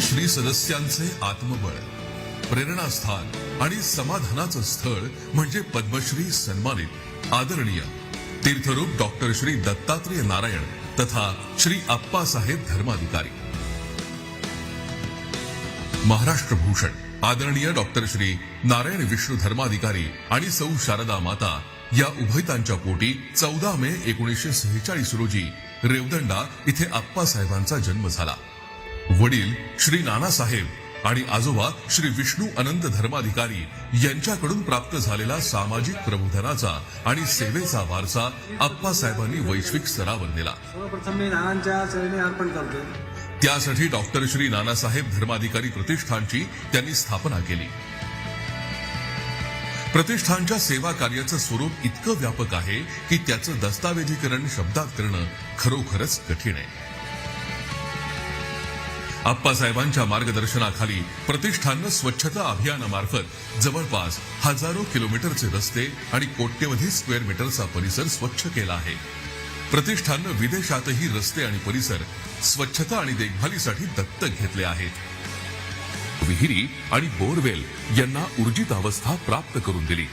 श्री सदस्यांचे आत्मबळ, प्रेरणास्थान आणि समाधानाचं स्थळ म्हणजे पद्मश्री सन्मानित आदरणीय तीर्थरूप डॉक्टर श्री दत्तात्रेय नारायण तथा श्री अप्पासाहेब धर्माधिकारी, महाराष्ट्र भूषण आदरणीय डॉक्टर श्री नारायण विष्णू धर्माधिकारी आणि सौ शारदा माता या उभयतांच्या पोटी 14 मे 1946 रोजी रेवदंडा इथे अप्पासाहेबांचा जन्म झाला. वडील श्री नानासाहेब आणि आजोबा श्री विष्णू अनंत धर्माधिकारी यांच्याकडून प्राप्त झालेला सामाजिक प्रबोधनाचा आणि सेवेचा वारसा अप्पासाहेबांनी वैश्विक स्तरावर नेला. सर्वप्रथम मी नानांच्या चरणी अर्पण करतो. त्यासाठी डॉक्टर श्री नानासाहेब धर्माधिकारी प्रतिष्ठानची त्यांनी स्थापना केली. प्रतिष्ठानच्या सेवा कार्याचं स्वरूप इतकं व्यापक आहे की त्याचं दस्तावेजीकरण शब्दात करणं खरोखरच कठीण आहे. अप्पासाहेबांच्या मार्गदर्शनाखाली प्रतिष्ठाननं स्वच्छता अभियानामार्फत जवळपास हजारो किलोमीटरचे रस्ते आणि कोट्यवधी स्क्वेअर मीटरचा परिसर स्वच्छ केला आहे. प्रतिष्ठाननं विदेशातही रस्ते आणि परिसर स्वच्छता आणि देखभालीसाठी दत्तक घेतले आहेत. विहिरी आणि बोरवेल यांना ऊर्जित अवस्था प्राप्त करून दिली.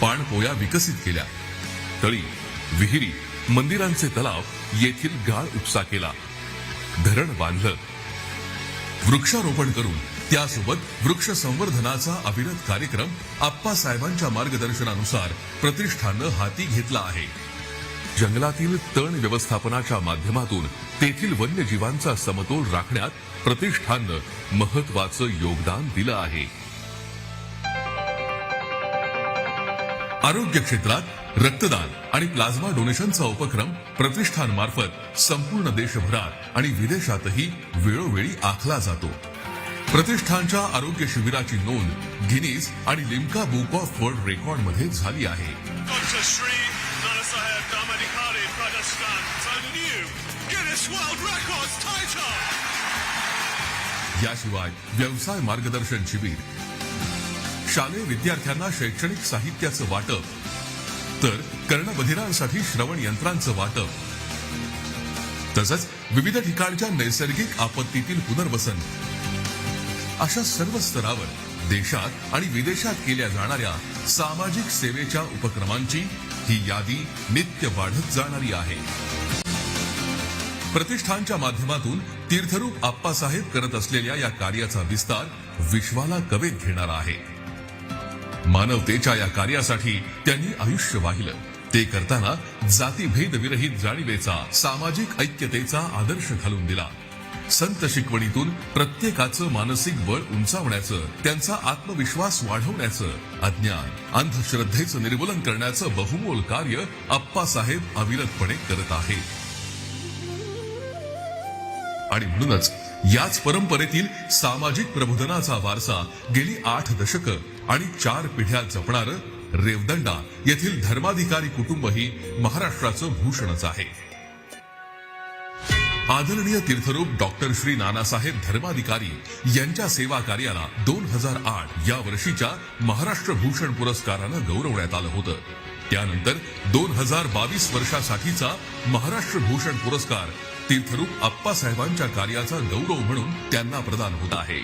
पाणपोया विकसित केल्या. तळी, विहिरी, मंदिरांचे तलाव येथील गाळ उपसा केला. धरण बांधलं. वृक्षारोपण करून त्यासोबत वृक्ष संवर्धनाचा अविरत कार्यक्रम अप्पासाहेबांच्या मार्गदर्शनानुसार प्रतिष्ठाननं हाती घेतला आहे. जंगलातील तण व्यवस्थापनाच्या माध्यमातून तेथील वन्यजीवांचा समतोल राखण्यात प्रतिष्ठाननं महत्वाचं योगदान दिलं आहे. आरोग्य क्षेत्रात रक्तदान आणि प्लाझ्मा डोनेशनचा उपक्रम प्रतिष्ठानमार्फत संपूर्ण देशभरात आणि विदेशातही वेळोवेळी आखला जातो. प्रतिष्ठानच्या आरोग्य शिबिराची नोंद गिनीज आणि Limca book of world record मध्ये झाली आहे. Dr. Sri Nanasahev Dharmadhikari Pradestan to the new Guinness World Records title. याशिवाय व्यवसाय मार्गदर्शन शिबिर, शालेय विद्यार्थ्यांना शैक्षणिक साहित्याचं वाटप, तर कर्णबधिरांसाठी श्रवण यंत्रांचं वाटप, तसंच विविध ठिकाणच्या नैसर्गिक आपत्तीतील पुनर्वसन अशा सर्व स्तरावर देशात आणि विदेशात केल्या जाणाऱ्या सामाजिक सेवेच्या उपक्रमांची ही यादी नित्य वाढत जाणारी आहे. प्रतिष्ठानच्या माध्यमातून तीर्थरूप अप्पासाहेब करत असलेल्या या कार्याचा विस्तार विश्वाला कवेत घेणारा आहे. मानवतेच्या या कार्यासाठी त्यांनी आयुष्य वाहिलं. ते करताना जातीभेद विरहित जाणीवेचा, सामाजिक ऐक्यतेचा आदर्श घालून दिला. संत शिकवणीतून प्रत्येकाचं मानसिक बळ उंचावण्याचं, त्यांचा आत्मविश्वास वाढवण्याचं, अज्ञान अंधश्रद्धेचं निर्मूलन करण्याचं बहुमोल कार्य अप्पासाहेब अविरतपणे करत आहेत. आणि म्हणूनच याच परंपरेतील सामाजिक प्रबोधनाचा वारसा गेली 8 दशकं आणि 4 पिढ्या जपणारं रेवदंडा येथील धर्माधिकारी कुटुंबही महाराष्ट्राचं भूषणच आहे. आदरणीय तीर्थरूप डॉक्टर श्री नानासाहेब धर्माधिकारी यांच्या सेवा कार्याला 2008 या वर्षीच्या महाराष्ट्र भूषण पुरस्कारानं गौरवण्यात आलं होतं. त्यानंतर 2022 वर्षासाठीचा महाराष्ट्र भूषण पुरस्कार तीर्थरूप अप्पासाहेबांच्या कार्याचा गौरव म्हणून त्यांना प्रदान होत आहे.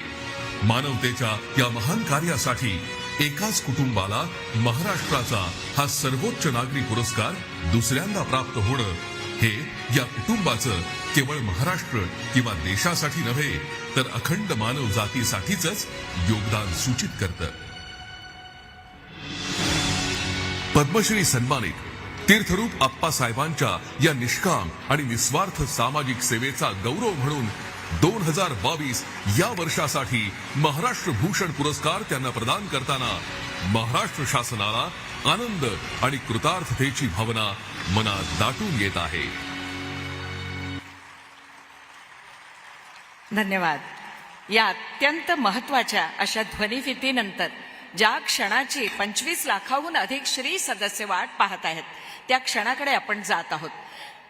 मानवतेच्या या महान कार्यासाठी एकाच कुटुंबाला महाराष्ट्राचा हा सर्वोच्च नागरी पुरस्कार दुसऱ्यांदा प्राप्त होणं हे या कुटुंबाचं केवळ महाराष्ट्र किंवा देशासाठी नव्हे तर अखंड मानव जातीसाठीच योगदान सूचित करतं. पद्मश्री सन्मानित तीर्थरूप अप्पासाहेबांच्या या निष्काम आणि निस्वार्थ सामाजिक सेवेचा गौरव म्हणून 2022 या वर्षासाठी महाराष्ट्र भूषण पुरस्कार त्यांना प्रदान करताना महाराष्ट्र शासनाला आनंद आणि कृतार्थतेची भावना मनात दाटून येत आहे. धन्यवाद. या अत्यंत महत्वाच्या अशा ध्वनिफितीनंतर ज्या क्षणाची 25 लाखाहून अधिक श्री सदस्य वाट पाहत आहेत त्या क्षणाकडे आपण जात आहोत.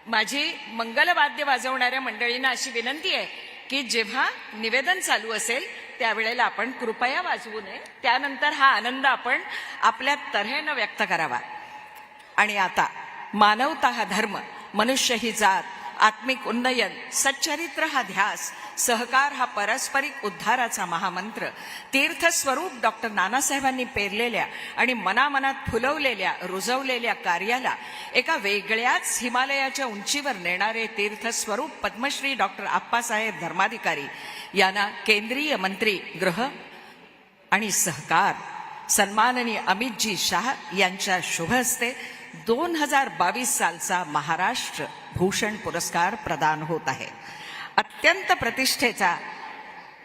माझी मंगलवाद्य वाजवणाऱ्या मंडळींना अशी विनंती आहे की जेव्हा निवेदन चालू असेल त्यावेळेला आपण कृपया वाजवू नये. त्यानंतर हा आनंद आपण आपल्या तऱ्हेनं व्यक्त करावा. आणि आता मानवता हा धर्म, मनुष्य ही जात, आत्मिक उन्नयन, सच्चरित्र हा ध्यास, सहकार हा पारस्परिक उद्धाराचा महामंत्र, तीर्थस्वरूप डॉक्टर नानासाहेबांनी पेरलेल्या आणि मनामनात फुलवलेल्या रुजवलेल्या कार्याला एका वेगळ्याच हिमालयाच्या उंचीवर नेणारे तीर्थस्वरूप पद्मश्री डॉक्टर आप्पासाहेब धर्माधिकारी यांना केंद्रीय मंत्री गृह आणि सहकार सन्माननीय अमितजी शाह यांच्या शुभ हस्ते 2022 सालचा महाराष्ट्र भूषण पुरस्कार प्रदान होत आहे. अत्यंत प्रतिष्ठेचा,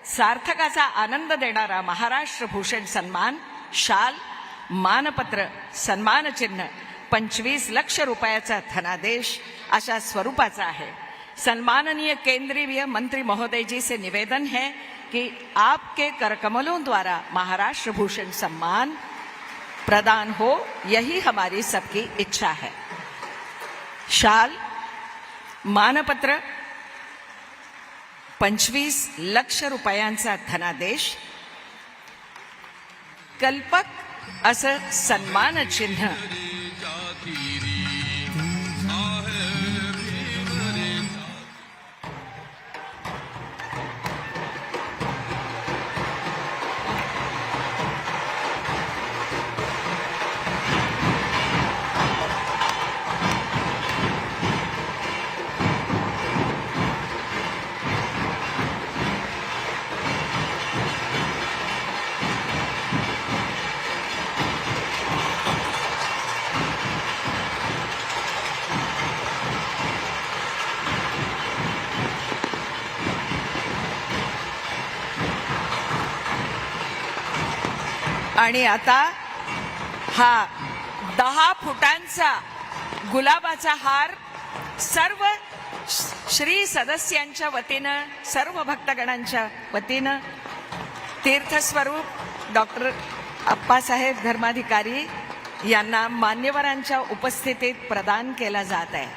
सार्थकाचा आनंद देणारा महाराष्ट्र भूषण सन्मान, शाल, मानपत्र, सन्मानचिन्ह 25 लाख रुपयाचा धनादेश अशा स्वरूपाचा आहे. सम्माननीय केंद्रीय मंत्री महोदय जी से निवेदन है कि आपके करकमलों द्वारा महाराष्ट्र भूषण सम्मान प्रदान हो, यही हमारी सबकी इच्छा है. शाल, मानपत्र, 25 लाख रुपयांचा धनादेश, कल्पक असं सन्मान चिन्ह आणि आता हा 10 फुटांचा गुलाबाचा हार सर्व श्री सदस्यांच्या वतीनं, सर्व भक्तगणांच्या वतीनं तीर्थस्वरूप डॉक्टर आप्पासाहेब धर्माधिकारी यांना मान्यवरांच्या उपस्थितीत प्रदान केला जात आहे.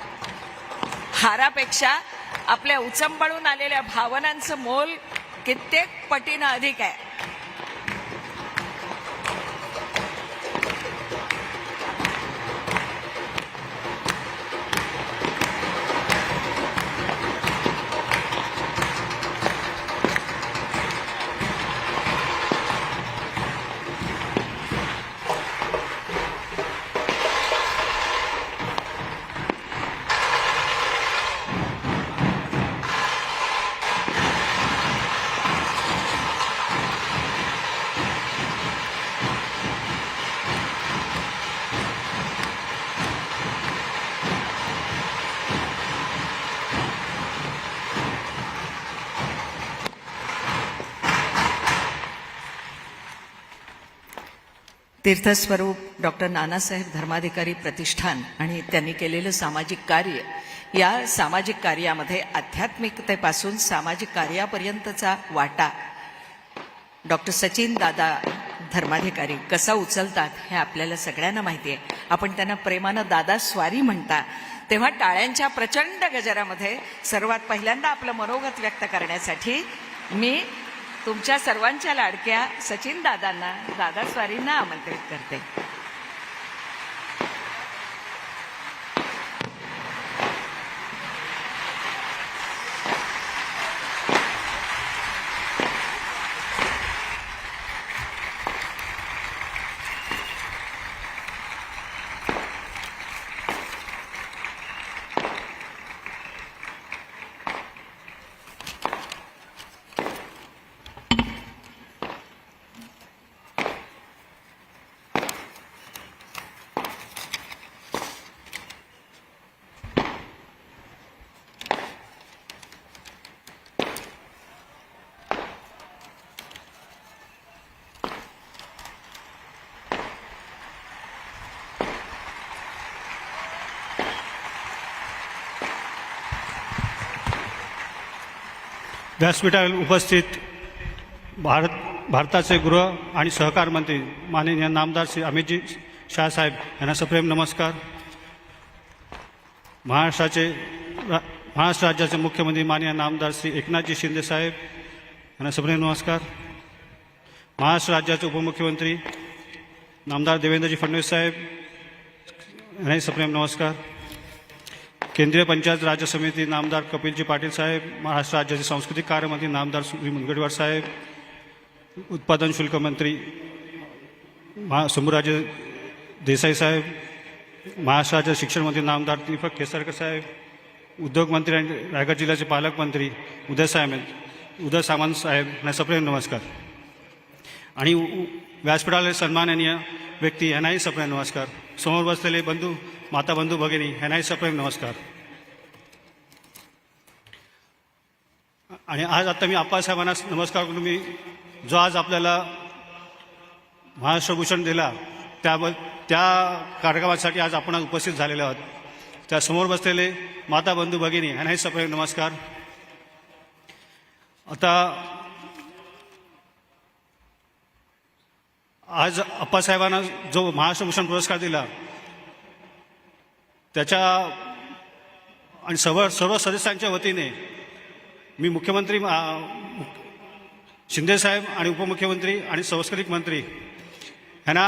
हारापेक्षा आपल्या उचंबळून आलेल्या भावनांचं मोल कित्येक पटीनं अधिक आहे. तीर्थस्वरूप डॉक्टर नानासाहेब धर्माधिकारी प्रतिष्ठान आणि त्यांनी केलेलं सामाजिक कार्य, या सामाजिक कार्यामध्ये आध्यात्मिकतेपासून सामाजिक कार्यापर्यंतचा वाटा डॉक्टर सचिन दादा धर्माधिकारी कसा उचलतात हे आपल्याला सगळ्यांना माहिती आहे. आपण त्यांना प्रेमानं दादा स्वारी म्हणता, तेव्हा टाळ्यांच्या प्रचंड गजरामध्ये सर्वात पहिल्यांदा आपलं मनोगत व्यक्त करण्यासाठी मी तुमच्या सर्वांच्या लाडक्या सचिन दादांना, दादा स्वारींना आमंत्रित करते. व्यासपीठावर उपस्थित भारताचे गृह आणि सहकार मंत्री माननीय नामदार श्री अमितजी शाह साहेब यांना सप्रेम नमस्कार. महाराष्ट्र राज्याचे मुख्यमंत्री माननीय नामदार श्री एकनाथजी शिंदे साहेब यांना सप्रेम नमस्कार. महाराष्ट्र राज्याचे उपमुख्यमंत्री नामदार देवेंद्रजी फडणवीस साहेब यांनाही सप्रेम नमस्कार. केंद्रीय पंचायत राज्य समिती नामदार कपिलजी पाटील साहेब, महाराष्ट्र राज्याचे सांस्कृतिक कार्यमंत्री नामदार श्री मुनगंटीवार साहेब, उत्पादन शुल्क मंत्री शंभूराजे देसाई साहेब, महाराष्ट्र राज्याचे शिक्षण मंत्री नामदार दीपक केसरकर साहेब, उद्योग मंत्री आणि रायगड जिल्ह्याचे पालकमंत्री उदय सामंत साहेब यांना सप्रेम नमस्कार. आणि व्यासपीठावरील सन्माननीय व्यक्ती यांनाही सप्रेम नमस्कार. समोर बसलेले बंधू माता बंधू भगिनी यांनाही सप्रेम नमस्कार. आणि आज आता मी आप्पासाहेबांना नमस्कार करून मी जो आज आपल्याला महाराष्ट्रभूषण दिला त्या कार्यक्रमासाठी आज आपण उपस्थित झालेले आहोत. त्या समोर बसलेले माता बंधू भगिनी यांनाही सप्रेम नमस्कार. आता आज आप्पासाहेबांना जो महाराष्ट्रभूषण पुरस्कार दिला त्याच्या आणि सर्व सदस्यांच्या वतीने मी मुख्यमंत्री शिंदेसाहेब आणि उपमुख्यमंत्री आणि सांस्कृतिक मंत्री यांना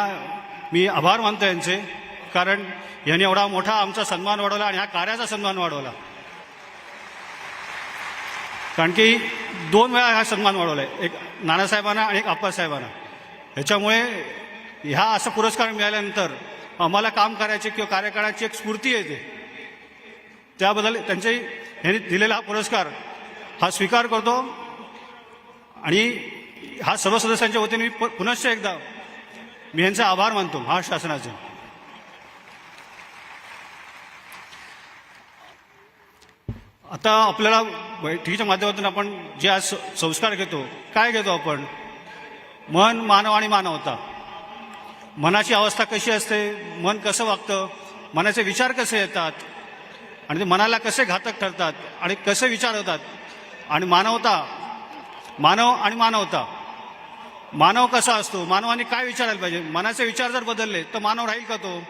मी आभार मानतो यांचे, कारण यांनी एवढा मोठा आमचा सन्मान वाढवला आणि ह्या कार्याचा सन्मान वाढवला. कारण की 2 वेळा हा सन्मान वाढवला आहे, एक नानासाहेबांना आणि एक आप्पासाहेबांना. ह्याच्यामुळे ह्या असा पुरस्कार मिळाल्यानंतर आम्हाला काम करायचे किंवा कार्य करण्याची एक स्फूर्ती येते. त्याबद्दल यांनी दिलेला हा पुरस्कार हा स्वीकार करतो आणि हा सर्व सदस्यांच्या वतीने मी पुनश्च एकदा मी यांचे आभार मानतो महाराष्ट्र शासनाचे. आता आपल्याला बैठकीच्या माध्यमातून आपण जे आज संस्कार घेतो, काय घेतो आपण? मन, मानव आणि मानवता. मनाची अवस्था कशी असते, मन कसं वागतं, मनाचे विचार कसे येतात आणि ते मनाला कसे घातक ठरतात आणि कसे विचार होतात. आणि मानव आणि मानवता. मानव कसा असतो, मानवाने काय विचारायला पाहिजे, मनाचे विचार जर बदलले तर मानव राहील का तो?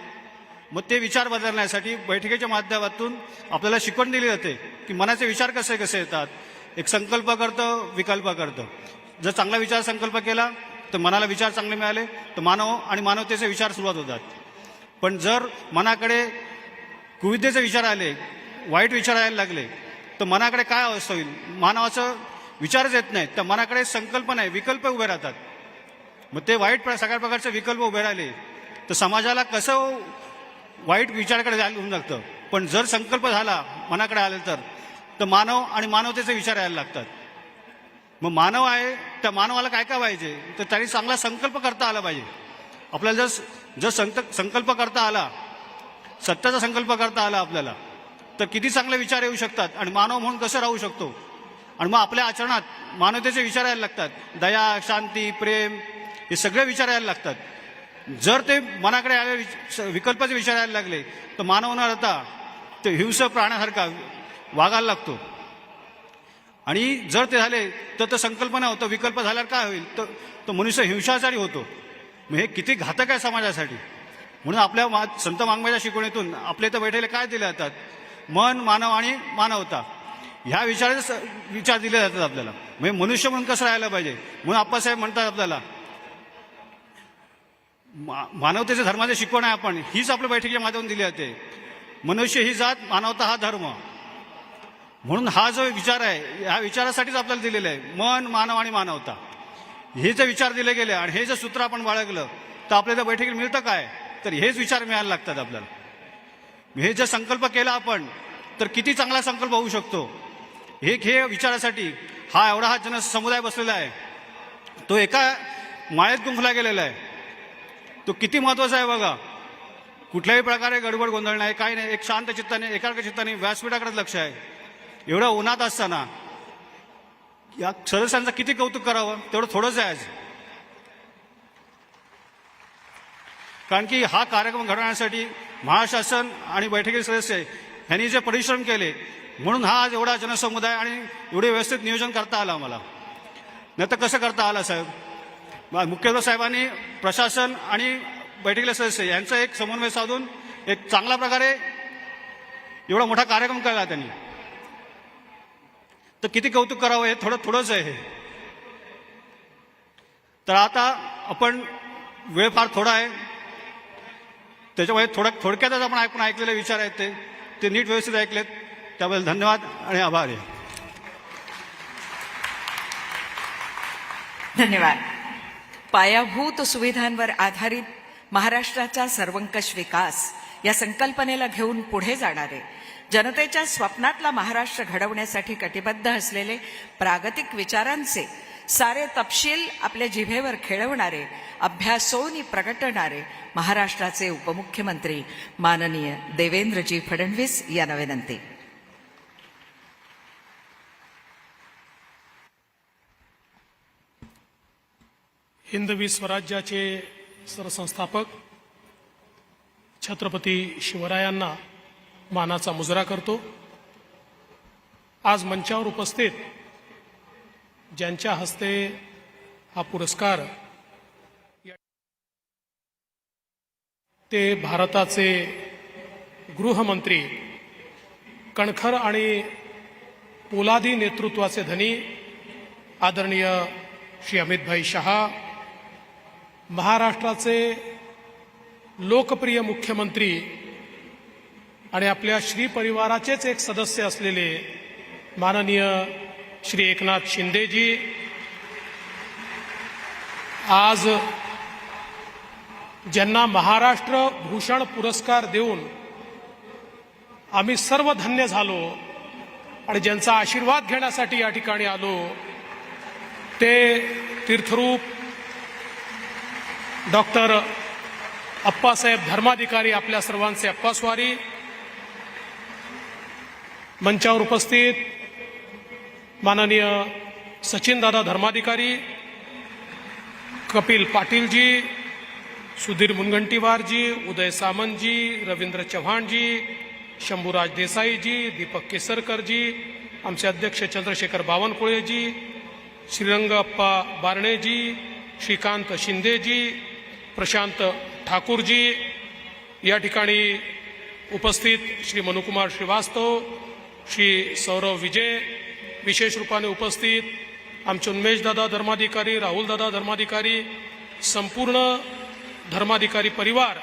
मग ते विचार बदलण्यासाठी बैठकीच्या माध्यमातून आपल्याला शिकवण दिली जाते की मनाचे विचार कसे कसे येतात. एक संकल्प करतं, विकल्प करतं. जर चांगला विचार संकल्प केला तर मनाला विचार चांगले मिळाले तर मानव आणि मानवतेचे विचार सुरुवात होतात. पण जर मनाकडे कुविद्येचे विचार आले, वाईट विचार यायला लागले तर मनाकडे काय अवस्था होईल? मानवाचं विचारच येत नाही, तर मनाकडे संकल्प नाही, विकल्प उभे राहतात. मग ते वाईट सगळ्या प्रकारचे विकल्प उभे राहिले तर समाजाला कसं वाईट विचाराकडे जायला होऊन लागतं. पण जर संकल्प झाला मनाकडे आले तर मानव आणि मानवतेचे विचार यायला लागतात. मग मानव आहे त्या मानवाला काय काय पाहिजे, तर त्यांनी चांगला संकल्प करता आला पाहिजे. आपल्याला जर संकल्प करता आला, सत्याचा संकल्प करता आला आपल्याला, तर किती चांगले विचार येऊ शकतात आणि मानव म्हणून कसं राहू शकतो. आणि मग आपल्या आचरणात मानवतेचे विचार यायला लागतात. दया, शांती, प्रेम हे सगळे विचार यायला लागतात. जर ते मनाकडे आले विकल्पाचे विचार यायला लागले तर मानव न राहता ते हिंस्र प्राण्यासारखा वागायला लागतो. आणि जर ते झाले तर संकल्पना होतं, विकल्प झाल्यावर काय होईल तर मनुष्य हिंसाचारी होतो. मग हे किती घातक आहे समाजासाठी. म्हणून आपल्या संत वाङ्मयाच्या शिकवणीतून आपल्या इथं बैठेले काय दिले जातात? मन, मानव आणि मानवता ह्या विचार दिले जातात आपल्याला. म्हणजे मनुष्य म्हणून कसं राहायला पाहिजे. म्हणून आप्पासाहेब म्हणतात आपल्याला मानवतेचे धर्माचे शिकवण आहे आपण, हीच आपल्या बैठकीच्या माध्यमातून दिली जाते. मनुष्य ही जात, मानवता हा धर्म. म्हणून हा जो विचार आहे ह्या विचारासाठीच आपल्याला दिलेला आहे. मन, मानव आणि मानवता हे जे विचार दिले गेले आणि हे जे सूत्र आपण बाळगलं तर आपल्याला बैठकीत मिळतं काय, तर हेच विचार मिळायला लागतात आपल्याला. हे जर संकल्प केला आपण तर किती चांगला संकल्प होऊ शकतो. हे विचारासाठी हा जनसमुदाय बसलेला आहे, तो एका माळेत गुंफला गेलेला आहे. तो किती महत्वाचा आहे बघा. कुठल्याही प्रकारे गडबड गोंधळ नाही, काही नाही. एक शांत चित्ताने, एकाग्र चित्ताने व्यासपीठाकडे लक्ष आहे. एवढं उन्हात असताना या सदस्यांचं किती कौतुक करावं, तेवढं थोडंच आहे आज. कारण की हा कार्यक्रम घडवण्यासाठी महाशासन आणि बैठकीचे सदस्य यांनी जे परिश्रम केले म्हणून हा आज एवढा जनसमुदाय आणि एवढे व्यवस्थित नियोजन करता आलं आम्हाला. नाही तर कसं करता आलं साहेब? मुख्यमंत्री साहेबांनी प्रशासन आणि बैठकीचे सदस्य यांचा एक समन्वय साधून एक चांगल्या प्रकारे एवढा मोठा कार्यक्रम केला त्यांनी. तर किती कौतुक करावं, हे थोडंच आहे. तर आता आपण वेळ फार थोडा आहे, त्याच्यामुळे थोडक्यातच आपण ऐकलेले विचार आहेत ते ते नीट व्यवस्थित ऐकलेत त्याबद्दल धन्यवाद आणि आभार आहे. धन्यवाद. पायाभूत सुविधांवर आधारित महाराष्ट्राचा सर्वंकष विकास या संकल्पनेला घेऊन पुढे जाणारे, जनतेच्या स्वप्नातला महाराष्ट्र घडवण्यासाठी कटिबद्ध असलेले, प्रागतिक विचारांचे सारे तपशील आपल्या जिभेवर खेळवणारे, अभ्यासोनी प्रगटणारे महाराष्ट्राचे उपमुख्यमंत्री माननीय देवेंद्रजी फडणवीस यांना विनंती. हिंदवी स्वराज्याचे सरसंस्थापक छत्रपती शिवरायांना मानाचा मुजरा करतो. आज मंचावर उपस्थित ज्यांच्या हस्ते हा पुरस्कार ते भारताचे गृहमंत्री, कणखर आणि पोलादी नेतृत्वाचे धनी आदरणीय श्री अमितभाई शहा, महाराष्ट्राचे लोकप्रिय मुख्यमंत्री आणि आपल्या श्री परिवाराचेच एक सदस्य असलेले माननीय श्री एकनाथ शिंदेजी, आज ज्यांना महाराष्ट्र भूषण पुरस्कार देऊन आम्ही सर्व धन्य झालो आणि ज्यांचा आशीर्वाद घेण्यासाठी या ठिकाणी आलो, ते तीर्थरूप डॉक्टर अप्पासाहेब धर्माधिकारी, आपल्या सर्वांचे अप्पास्वारी, मंचावर उपस्थित माननीय सचिनदादा धर्माधिकारी, कपिल पाटीलजी, सुधीर मुनगंटीवारजी, उदय सामंतजी, रवींद्र चव्हाणजी, शंभूराज देसाईजी, दीपक केसरकरजी, आमचे अध्यक्ष चंद्रशेखर बावनकुळेजी, श्रीरंग अप्पा बारणेजी, श्रीकांत शिंदेजी, प्रशांत ठाकूरजी, या ठिकाणी उपस्थित श्री मनुकुमार श्रीवास्तव, श्री सौरव विजय, विशेष रूपाने उपस्थित आमचे उन्मेशदादा धर्माधिकारी, राहुलदादा धर्माधिकारी, संपूर्ण धर्माधिकारी परिवार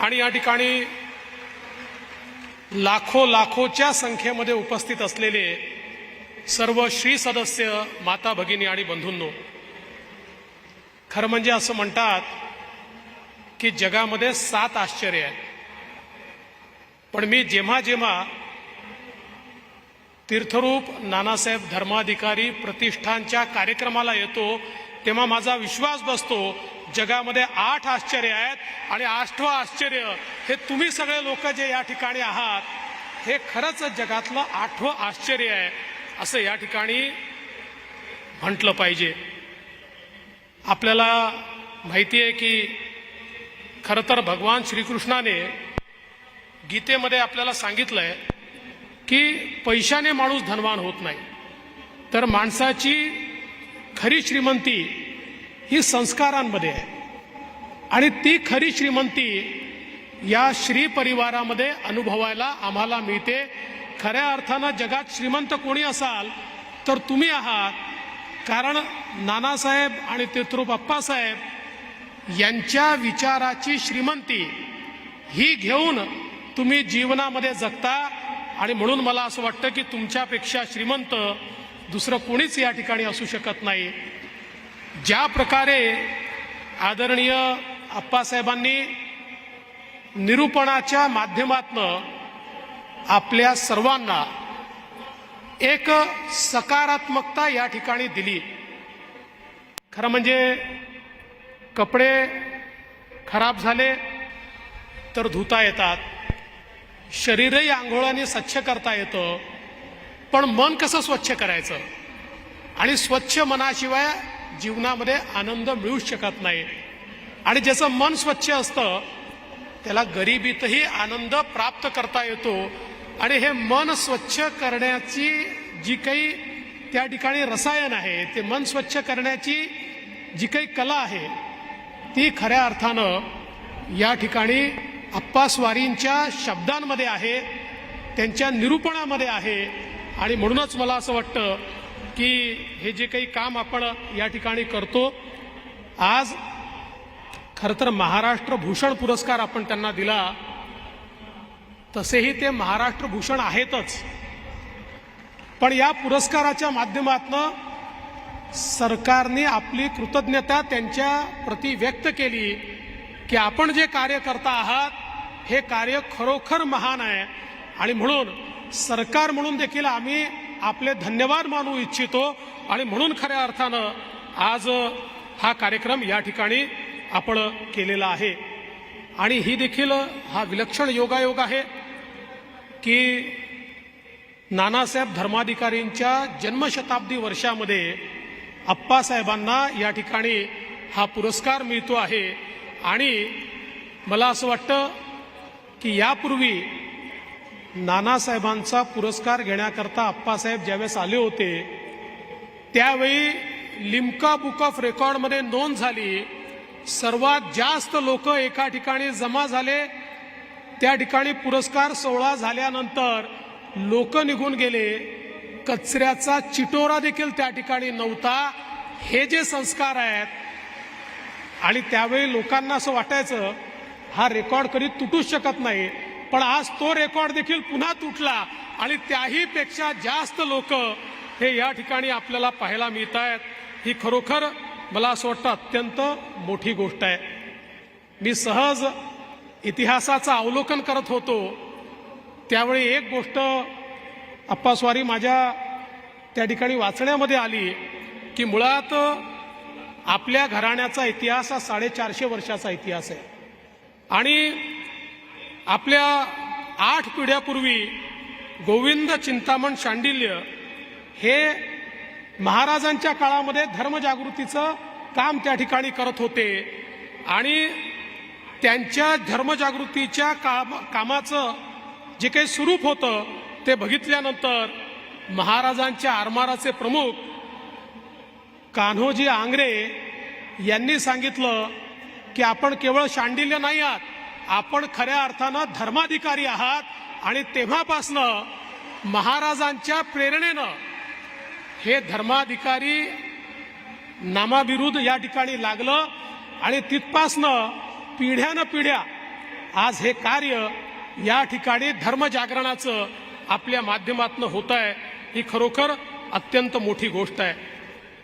आणि या ठिकाणी लाखोच्या संख्येमध्ये उपस्थित असलेले सर्व श्री सदस्य, माता भगिनी आणि बंधूंनो, खरं म्हणजे असं म्हणतात की जगामध्ये 7 आश्चर्य आहेत. पण मी जेव्हा जेव्हा तीर्थरूप नानासाहेब धर्माधिकारी प्रतिष्ठानच्या कार्यक्रमाला येतो तेव्हा माझा विश्वास बसतो, जगामध्ये 8 आश्चर्य आहेत आणि 8वं आश्चर्य हे तुम्ही सगळे लोक जे या ठिकाणी आहात, हे खरंच जगातलं 8वं आश्चर्य आहे असं या ठिकाणी म्हटलं पाहिजे. आपल्याला माहिती आहे की खरं तर भगवान श्रीकृष्णाने गीतेमध्ये आपल्याला सांगितलंय की पैशाने माणूस धनवान होत नाही, तर माणसाची खरी श्रीमंती ही संस्कारांमध्ये आहे आणि ती खरी श्रीमंती या श्री परिवारामध्ये अनुभवायला आम्हाला मिळते. खऱ्या अर्थानं जगात श्रीमंत कोणी असाल तर तुम्ही आहात, कारण नानासाहेब आणि तीर्थरूप अप्पासाहेब यांच्या विचाराची श्रीमंती ही घेऊन तुम्ही जीवनामध्ये जगता आणि म्हणून मला असं वाटतं की तुमच्यापेक्षा श्रीमंत दुसरं कोणीच या ठिकाणी असू शकत नाही. ज्या प्रकारे आदरणीय अप्पासाहेबांनी निरूपणाच्या माध्यमातून आपल्या सर्वांना एक सकारात्मकता या ठिकाणी दिली. खरं म्हणजे कपडे खराब झाले तर धुता येतात, शरीरही आंघोळाने स्वच्छ करता येतं, पण मन कसं स्वच्छ करायचं, आणि स्वच्छ मनाशिवाय जीवनामध्ये आनंद मिळूच शकत नाही. आणि ज्याचं मन स्वच्छ असतं त्याला गरिबीतही आनंद प्राप्त करता येतो. आणि हे मन स्वच्छ करण्याची जी काही त्या ठिकाणी रसायन आहे, ते मन स्वच्छ करण्याची जी काही कला आहे, ती खऱ्या अर्थानं या ठिकाणी अप्पास्वारींच्या शब्दांमध्ये आहे, त्यांच्या निरूपणामध्ये आहे. आणि म्हणूनच मला असं वाटतं की हे जे काही काम आपण या ठिकाणी करतो, आज खरं तर महाराष्ट्र भूषण पुरस्कार आपण त्यांना दिला, तसेही ते महाराष्ट्र भूषण आहेतच. पण या पुरस्काराच्या माध्यमातून सरकारने आपली कृतज्ञता त्यांच्या प्रति व्यक्त केली की आपण जे कार्य करता आहात हे कार्य खरोखर महान आहे आणि म्हणून सरकार म्हणून देखील आम्ही आपले धन्यवाद मानू इच्छितो आणि म्हणून खऱ्या अर्थानं आज हा कार्यक्रम या ठिकाणी आपण केलेला आहे. आणि ही देखील हा विलक्षण योगायोग आहे की नानासाहेब धर्माधिकारींच्या जन्मशताब्दी वर्षामध्ये अप्पासाहेबांना या ठिकाणी हा पुरस्कार मिळतो आहे. आणि मला असं वाटतं की यापूर्वी नानासाहेबांचा पुरस्कार घेण्याकरता अप्पासाहेब ज्यावेळेस आले होते त्यावेळी लिम्का बुक ऑफ रेकॉर्डमध्ये नोंद झाली. सर्वात जास्त लोक एका ठिकाणी जमा झाले. त्या ठिकाणी पुरस्कार सोहळा झाल्यानंतर लोक निघून गेले. कचऱ्याचा चिटोरा देखील त्या ठिकाणी नव्हता. हे जे संस्कार आहेत आणि त्यावेळी लोकांना असं वाटायचं हा रेकॉर्ड कधी तुटूच शकत नाही. पण आज तो रेकॉर्ड देखील पुन्हा तुटला आणि त्याही पेक्षा जास्त लोक हे या ठिकाणी आपल्याला पाहायला मिळत आहेत. ही खरोखर मला असं वाटतं अत्यंत मोठी गोष्ट आहे. मी सहज इतिहासाचं अवलोकन करत होतो त्यावेळी एक गोष्ट अप्पास्वारी माझ्या त्या ठिकाणी वाचण्यामध्ये आली की मुळात आपल्या घराण्याचा इतिहास हा 450 वर्षाचा इतिहास आहे आणि आपल्या 8 पिढ्यापूर्वी गोविंद चिंतामण शांडिल्य हे महाराजांच्या काळामध्ये धर्मजागृतीचं काम त्या ठिकाणी करत होते आणि त्यांच्या धर्मजागृतीच्या कामाचं जे काही स्वरूप होतं ते बघितल्यानंतर महाराजांच्या आरमाराचे प्रमुख कान्होजी आंग्रे यांनी सांगितलं की आपण केवळ शांडिल्य नाही आहात, आपण खऱ्या अर्थानं धर्माधिकारी आहात. आणि तेव्हापासनं महाराजांच्या प्रेरणेनं हे धर्माधिकारी नामाविरुद्ध या ठिकाणी लागलं आणि तिथपासनं पिढ्यानं पिढ्या आज हे कार्य या ठिकाणी धर्मजागरणाचं आपल्या माध्यमातून होत आहे. ही खरोखर अत्यंत मोठी गोष्ट आहे.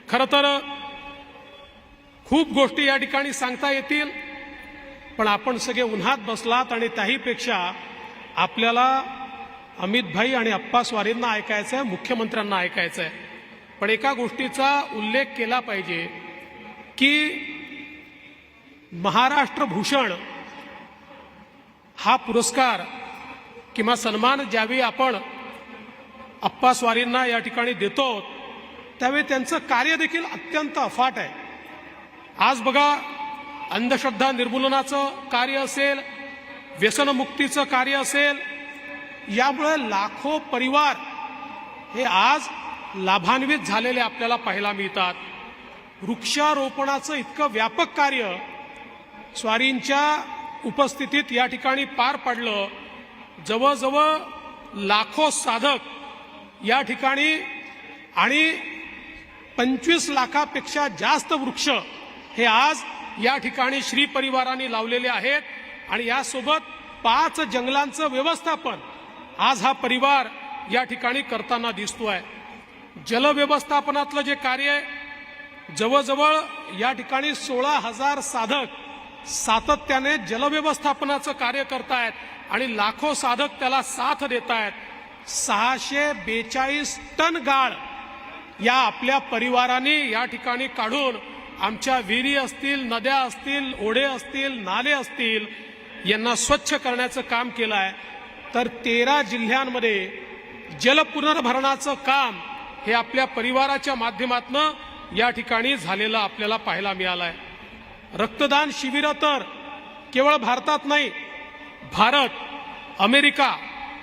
खरं तर खूप गोष्टी या ठिकाणी सांगता येतील पण आपण सगळे उन्हात बसलात आणि त्याहीपेक्षा आपल्याला अमितभाई आणि अप्पास्वारींना ऐकायचं आहे, मुख्यमंत्र्यांना ऐकायचं आहे. पण एका गोष्टीचा उल्लेख केला पाहिजे की महाराष्ट्र भूषण हा पुरस्कार किंवा सन्मान ज्यावेळी आपण अप्पास्वारींना या ठिकाणी देतो त्यावेळी त्यांचं कार्य देखील अत्यंत अफाट आहे. आज बघा अंधश्रद्धा निर्मूलनाचं कार्य असेल, व्यसनमुक्तीचं कार्य असेल, यामुळे लाखो परिवार हे आज लाभान्वित झालेले आपल्याला पाहायला मिळतात. वृक्षारोपणाचं इतकं व्यापक कार्य स्वारींच्या उपस्थितीत या ठिकाणी पार पडलं. जवळजवळ लाखो साधक या ठिकाणी आणि 25 लाखापेक्षा जास्त वृक्ष हे आज या ठिकाणी श्री परिवाराने लावलेले आहेत आणि यासोबत 5 जंगलांचं व्यवस्थापन आज हा परिवार या ठिकाणी करताना दिसतोय. जलव्यवस्थापनातलं जे कार्य आहे जवळजवळ या ठिकाणी 16,000 साधक सातत्याने जलव्यवस्थापनाचं कार्य करतायत आणि लाखो साधक त्याला साथ देत आहेत. 642 टन गाळ या आपल्या परिवाराने या ठिकाणी काढून आमच्या विहिरी असतील, नद्या असतील, ओढे असतील, नाले असतील यांना स्वच्छ करण्याचं काम केलं आहे. तर 13 जिल्ह्यांमध्ये जल पुनर्भरणाचं काम हे आपल्या परिवाराच्या माध्यमातून या ठिकाणी झालेलं आपल्याला पाहायला मिळालं आहे. रक्तदान शिबिरं तर केवळ भारतात नाही, Bharat, America,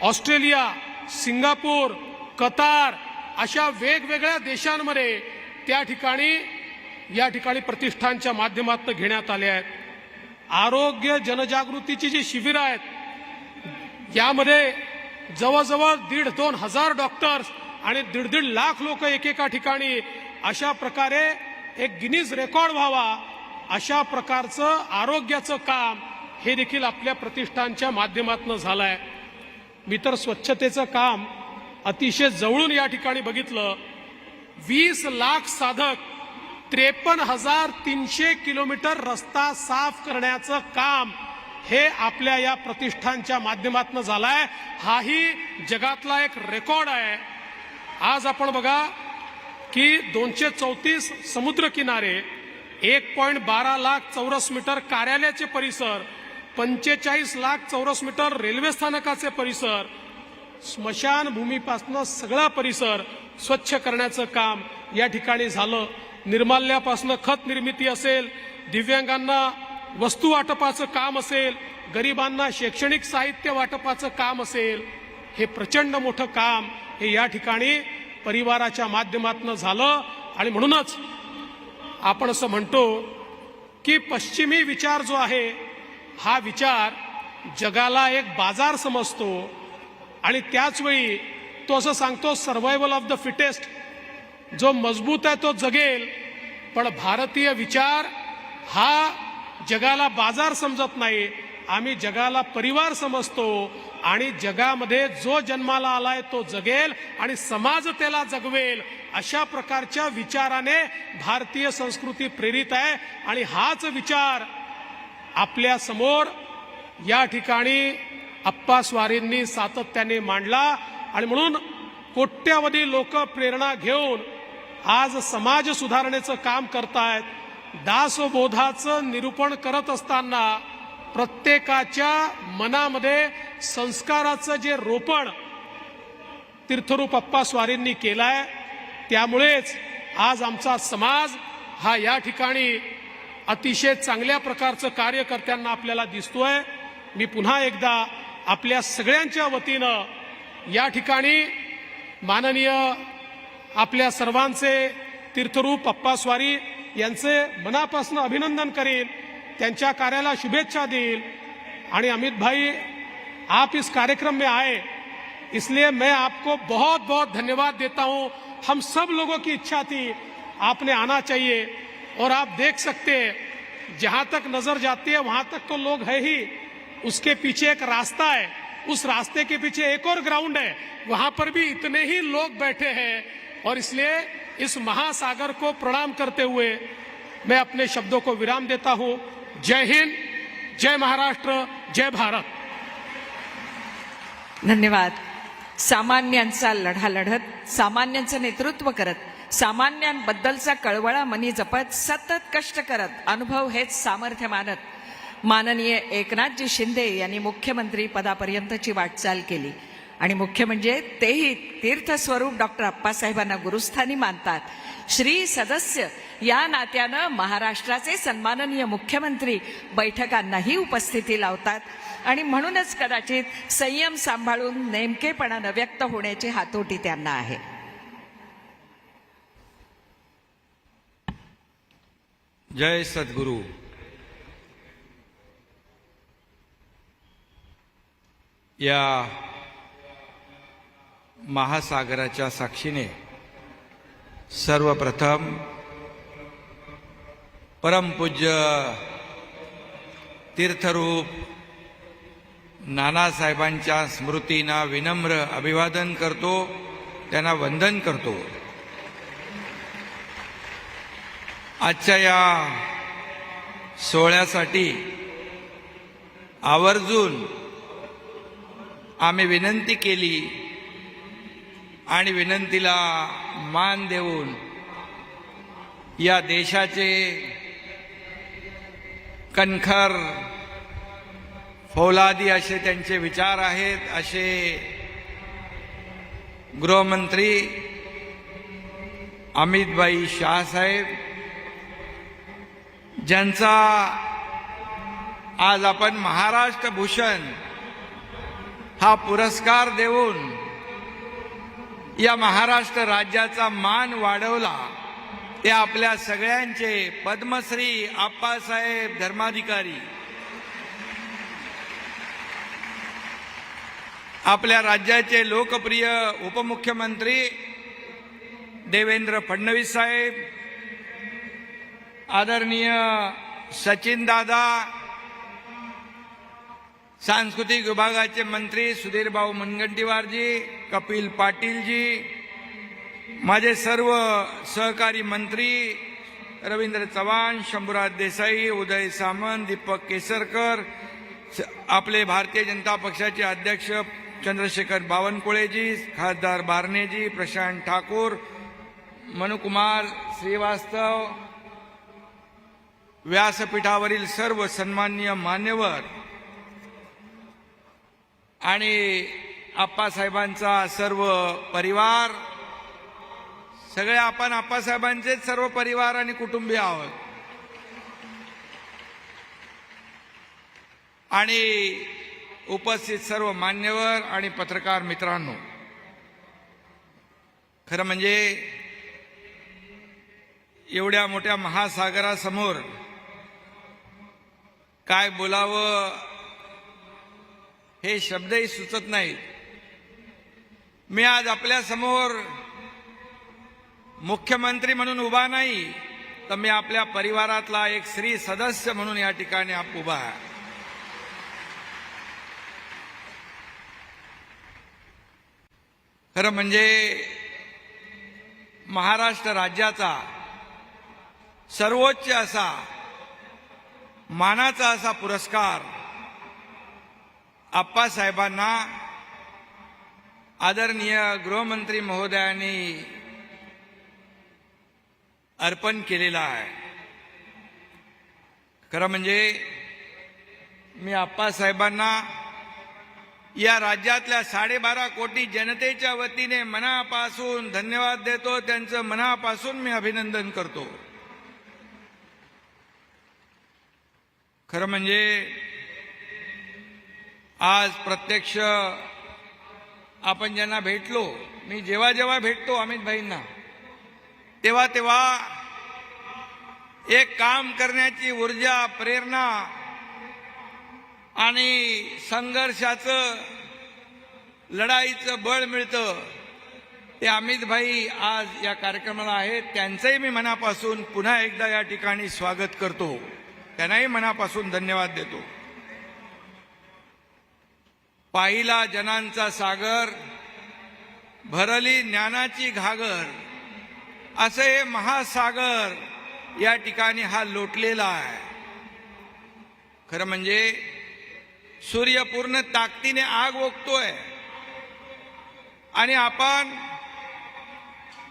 Australia, Singapore, Qatar अशा वेगवेगळ्या देशांमध्ये त्या ठिकाणी या ठिकाणी प्रतिष्ठानच्या माध्यमातून घेण्यात आले आहेत. आरोग्य जनजागृतीची जी शिबिरं आहेत यामध्ये जवळजवळ 1,500-2 हजार डॉक्टर्स आणि 1.5 लाख लोक एकेका ठिकाणी अशा प्रकारे एक गिनीज रेकॉर्ड व्हावा अशा प्रकारचं आरोग्याचं काम हे देखील आपल्या प्रतिष्ठानच्या माध्यमातून झालं आहे. मी तर स्वच्छतेचं काम अतिशय जवळून या ठिकाणी बघितलं. 20 लाख साधक 53,300 किलोमीटर रस्ता साफ करण्याचं काम हे आपल्या या प्रतिष्ठानच्या माध्यमातून झालंय. हाही जगातला एक रेकॉर्ड आहे. आज आपण बघा की 234 समुद्र किनारे, 1.12 लाख चौरस मीटर कार्यालयाचे परिसर, 45 लाख चौरस मीटर रेल्वे स्थानकाचे परिसर, स्मशानभूमीपासून सगळा परिसर स्वच्छ करण्याचं काम या ठिकाणी झालं. निर्माल्यापासून खत निर्मिती असेल, दिव्यांगांना वस्तू वाटपाचं काम असेल, गरिबांना शैक्षणिक साहित्य वाटपाचं काम असेल, हे प्रचंड मोठं काम हे या ठिकाणी परिवाराच्या माध्यमातून झालं. आणि म्हणूनच आपण असं म्हणतो की पश्चिमी विचार जो आहे हा विचार जगाला एक बाजार समजतो आणि त्याचवेळी तो असं सांगतो सर्व्हायव्हल ऑफ द फिटेस्ट, जो मजबूत आहे तो जगेल. पण भारतीय विचार हा जगाला बाजार समजत नाही, आम्ही जगाला परिवार समजतो आणि जगामध्ये जो जन्माला आलाय तो जगेल आणि समाज त्याला जगवेल, अशा प्रकारच्या विचाराने भारतीय संस्कृती प्रेरित आहे. आणि हाच विचार आपल्या समोर या ठिकाणी अप्पा स्वारींनी सातत्याने मांडला. आणि म्हणून कोट्यावधी लोक प्रेरणा घेऊन आज समाज सुधारणेचं काम करतायत. दासबोधाचं निरूपण करत असताना प्रत्येकाच्या मनामध्ये संस्काराचं जे रोपण तीर्थरूप अप्पा स्वारींनी केलंय, त्यामुळेच आज आमचा समाज हा या ठिकाणी अतिशय चांगल्या प्रकारचं कार्य करताना आपल्याला दिसतोय. मी पुन्हा एकदा आपल्या सगळ्यांच्या वतीनं या ठिकाणी माननीय आपल्या सर्वांचे तीर्थरूप अप्पा स्वारी यांचे मनापासून अभिनंदन करेन, त्यांच्या कार्याला शुभेच्छा देईल. आणि अमित भाई, आप इस कार्यक्रम में आए इसलिए मैं आपको बहुत बहुत धन्यवाद देता हूं. हम सब लोगों की इच्छा थी, आपने आना चाहिए. और आप देख सकते हैं जहां तक नजर जाती है वहां तक तो लोग है ही, उसके पीछे एक रास्ता है, उस रास्ते के पीछे एक और ग्राउंड है, वहां पर भी इतने ही लोग बैठे हैं. और इसलिए इस महासागर को प्रणाम करते हुए मैं अपने शब्दों को विराम देता हूं. जय हिंद, जय महाराष्ट्र, जय भारत. धन्यवाद. सामान्यांचा लढा लढत, सामान्यांचं नेतृत्व करत, सामान्यांबद्दलचा कळवळा मनी जपत, सतत कष्ट करत, अनुभव हेच सामर्थ्य मानत माननीय एकनाथजी शिंदे यांनी मुख्यमंत्री पदापर्यंतची वाटचाल केली. आणि मुख्य म्हणजे तेही तीर्थस्वरूप डॉक्टर अप्पासाहेबांना गुरुस्थानी मानतात. श्री सदस्य या नात्यानं महाराष्ट्राचे सन्माननीय मुख्यमंत्री बैठकांनाही उपस्थिती लावतात. आणि म्हणूनच कदाचित संयम सांभाळून नेमकेपणानं व्यक्त होण्याची हातोटी त्यांना आहे. जय सद्गुरु. या महासागराच्या साक्षीने सर्वप्रथम परमपूज्य तीर्थरूप नानासाहेबांच्या स्मृतींना विनम्र अभिवादन करतो, त्यांना वंदन करतो. आजच्या या सोहळ्यासाठी आवर्जून आम्ही विनंती केली आणि विनंतीला मान देऊन या देशाचे कणखर फौलादी असे त्यांचे विचार आहेत, असे गृहमंत्री अमितभाई शाह साहेब, ज्यांचा आज आपण महाराष्ट्र भूषण हा पुरस्कार देऊन या महाराष्ट्र राज्याचा मान वाढवला, ते आपल्या सगळ्यांचे पद्मश्री आप्पासाहेब धर्माधिकारी, आपल्या राज्याचे लोकप्रिय उपमुख्यमंत्री देवेंद्र फडणवीस साहेब, आदरणीय सचिन दादा, सांस्कृतिक विभागाचे मंत्री सुधीरभाऊ मुनगंटीवारजी, कपिल पाटीलजी, माझे सर्व सहकारी मंत्री रवींद्र चव्हाण, शंभूराज देसाई, उदय सामंत, दीपक केसरकर, आपले भारतीय जनता पक्षाचे अध्यक्ष चंद्रशेखर बावनकुळेजी, खासदार बारणेजी, प्रशांत ठाकूर, मनुकुमार श्रीवास्तव, व्यासपीठावरील सर्व सन्माननीय मान्यवर आणि आप्पासाहेबांचा सर्व परिवार, सगळे आपण आप्पासाहेबांचे सर्व परिवार आणि कुटुंबीय आहोत. आणि उपस्थित सर्व मान्यवर आणि पत्रकार मित्रांनो, खरं म्हणजे एवढ्या मोठ्या महासागरासमोर काय बोलावं हे शब्दही सुचत नाहीत. मी आज आपल्या समोर मुख्यमंत्री म्हणून उभा नाही, तर मी आपल्या परिवारातला एक स्त्री सदस्य म्हणून या ठिकाणी उभा आहे. खरं म्हणजे महाराष्ट्र राज्याचा सर्वोच्च असा मानाचा असा पुरस्कार आप्पासाहेबांना आदरणीय गृहमंत्री महोदयांनी अर्पण केलेला आहे. खरं म्हणजे मी आप्पासाहेबांना या राज्यातल्या 12.5 कोटी जनतेच्या वतीने मनापासून धन्यवाद देतो. त्यांचं मनापासून मी अभिनंदन करतो. खरं म्हणजे आज प्रत्यक्ष आपण ज्यांना भेटलो, मी जेव्हा जेव्हा भेटतो अमित भाईंना, तेव्हा तेव्हा एक काम करण्याची ऊर्जा, प्रेरणा आणि संघर्षाचं, लढाईचं बळ मिळतं. ते अमित भाई आज या कार्यक्रमाला आहेत. त्यांचंही मी मनापासून पुन्हा एकदा या ठिकाणी स्वागत करतो. त्यांनाही मनापासून धन्यवाद देतो. पाहिला जनांचा सागर, भरली ज्ञानाची घागर, असे हे महासागर या ठिकाणी हा लोटलेला आहे. खरं म्हणजे सूर्य पूर्ण ताकदीने आग ओकतोय आणि आपण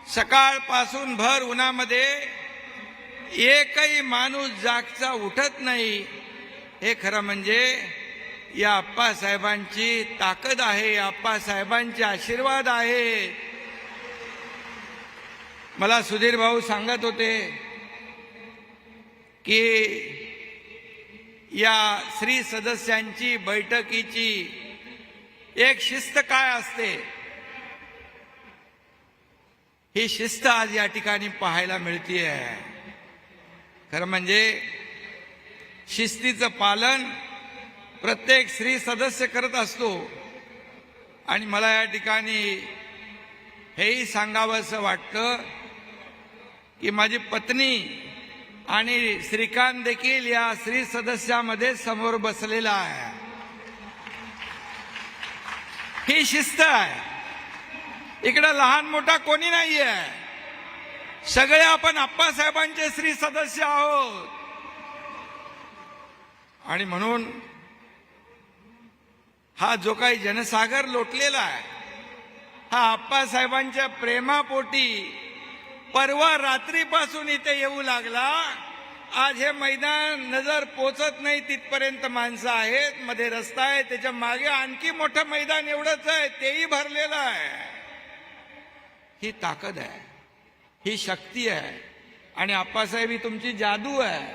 सकाळपासून भर उन्हामध्ये एकही माणूस जागचा उठत नाही. हे खरं म्हणजे या आप्पासाहेबांची ताकद आहे, आप्पासाहेबांचे आशीर्वाद आहे. मला सुधीर भाऊ सांगत होते की या स्त्री सदस्यांची बैठकीची एक शिस्त काय असते, ही शिस्त आज या ठिकाणी पाहायला मिळतेय. खरं म्हणजे शिस्तीचं पालन प्रत्येक स्त्री सदस्य करत असतो. आणि मला या ठिकाणी हेही सांगावंसं वाटतं की माझी पत्नी आणि श्रीकांत देखील या स्त्री सदस्यामध्ये समोर बसलेला आहे. ही शिस्त आहे. इकडे लहान मोठा कोणी नाहीये. सगळे आपण आप्पासाहेबांचे स्त्री सदस्य आहोत. आणि म्हणून हा जो काही जनसागर लोटलेला आहे, हा आप्पासाहेबांच्या प्रेमापोटी परवा रात्रीपासून इथे येऊ लागला. आज हे मैदान नजर पोचत नाही तिथपर्यंत माणसं आहेत. मध्ये रस्ता आहे, त्याच्या मागे आणखी मोठं मैदान एवढंच आहे, तेही भरलेलं आहे. ही ताकद आहे, ही शक्ती आहे. आणि आप्पासाहेब ही तुमची जादू आहे.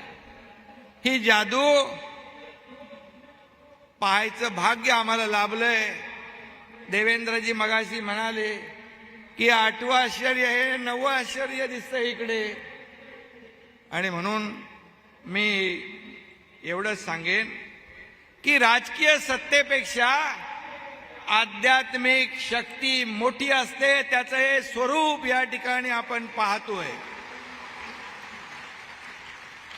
ही जादू पाहायचं भाग्य आम्हाला लाभलंय. देवेंद्रजी मगाशी म्हणाले की 8वं आश्चर्य हे 9वं आश्चर्य दिसतंय इकडे. आणि म्हणून मी एवढंच सांगेन की राजकीय सत्तेपेक्षा आध्यात्मिक शक्ती मोठी असते. त्याचं हे स्वरूप या ठिकाणी आपण पाहतोय.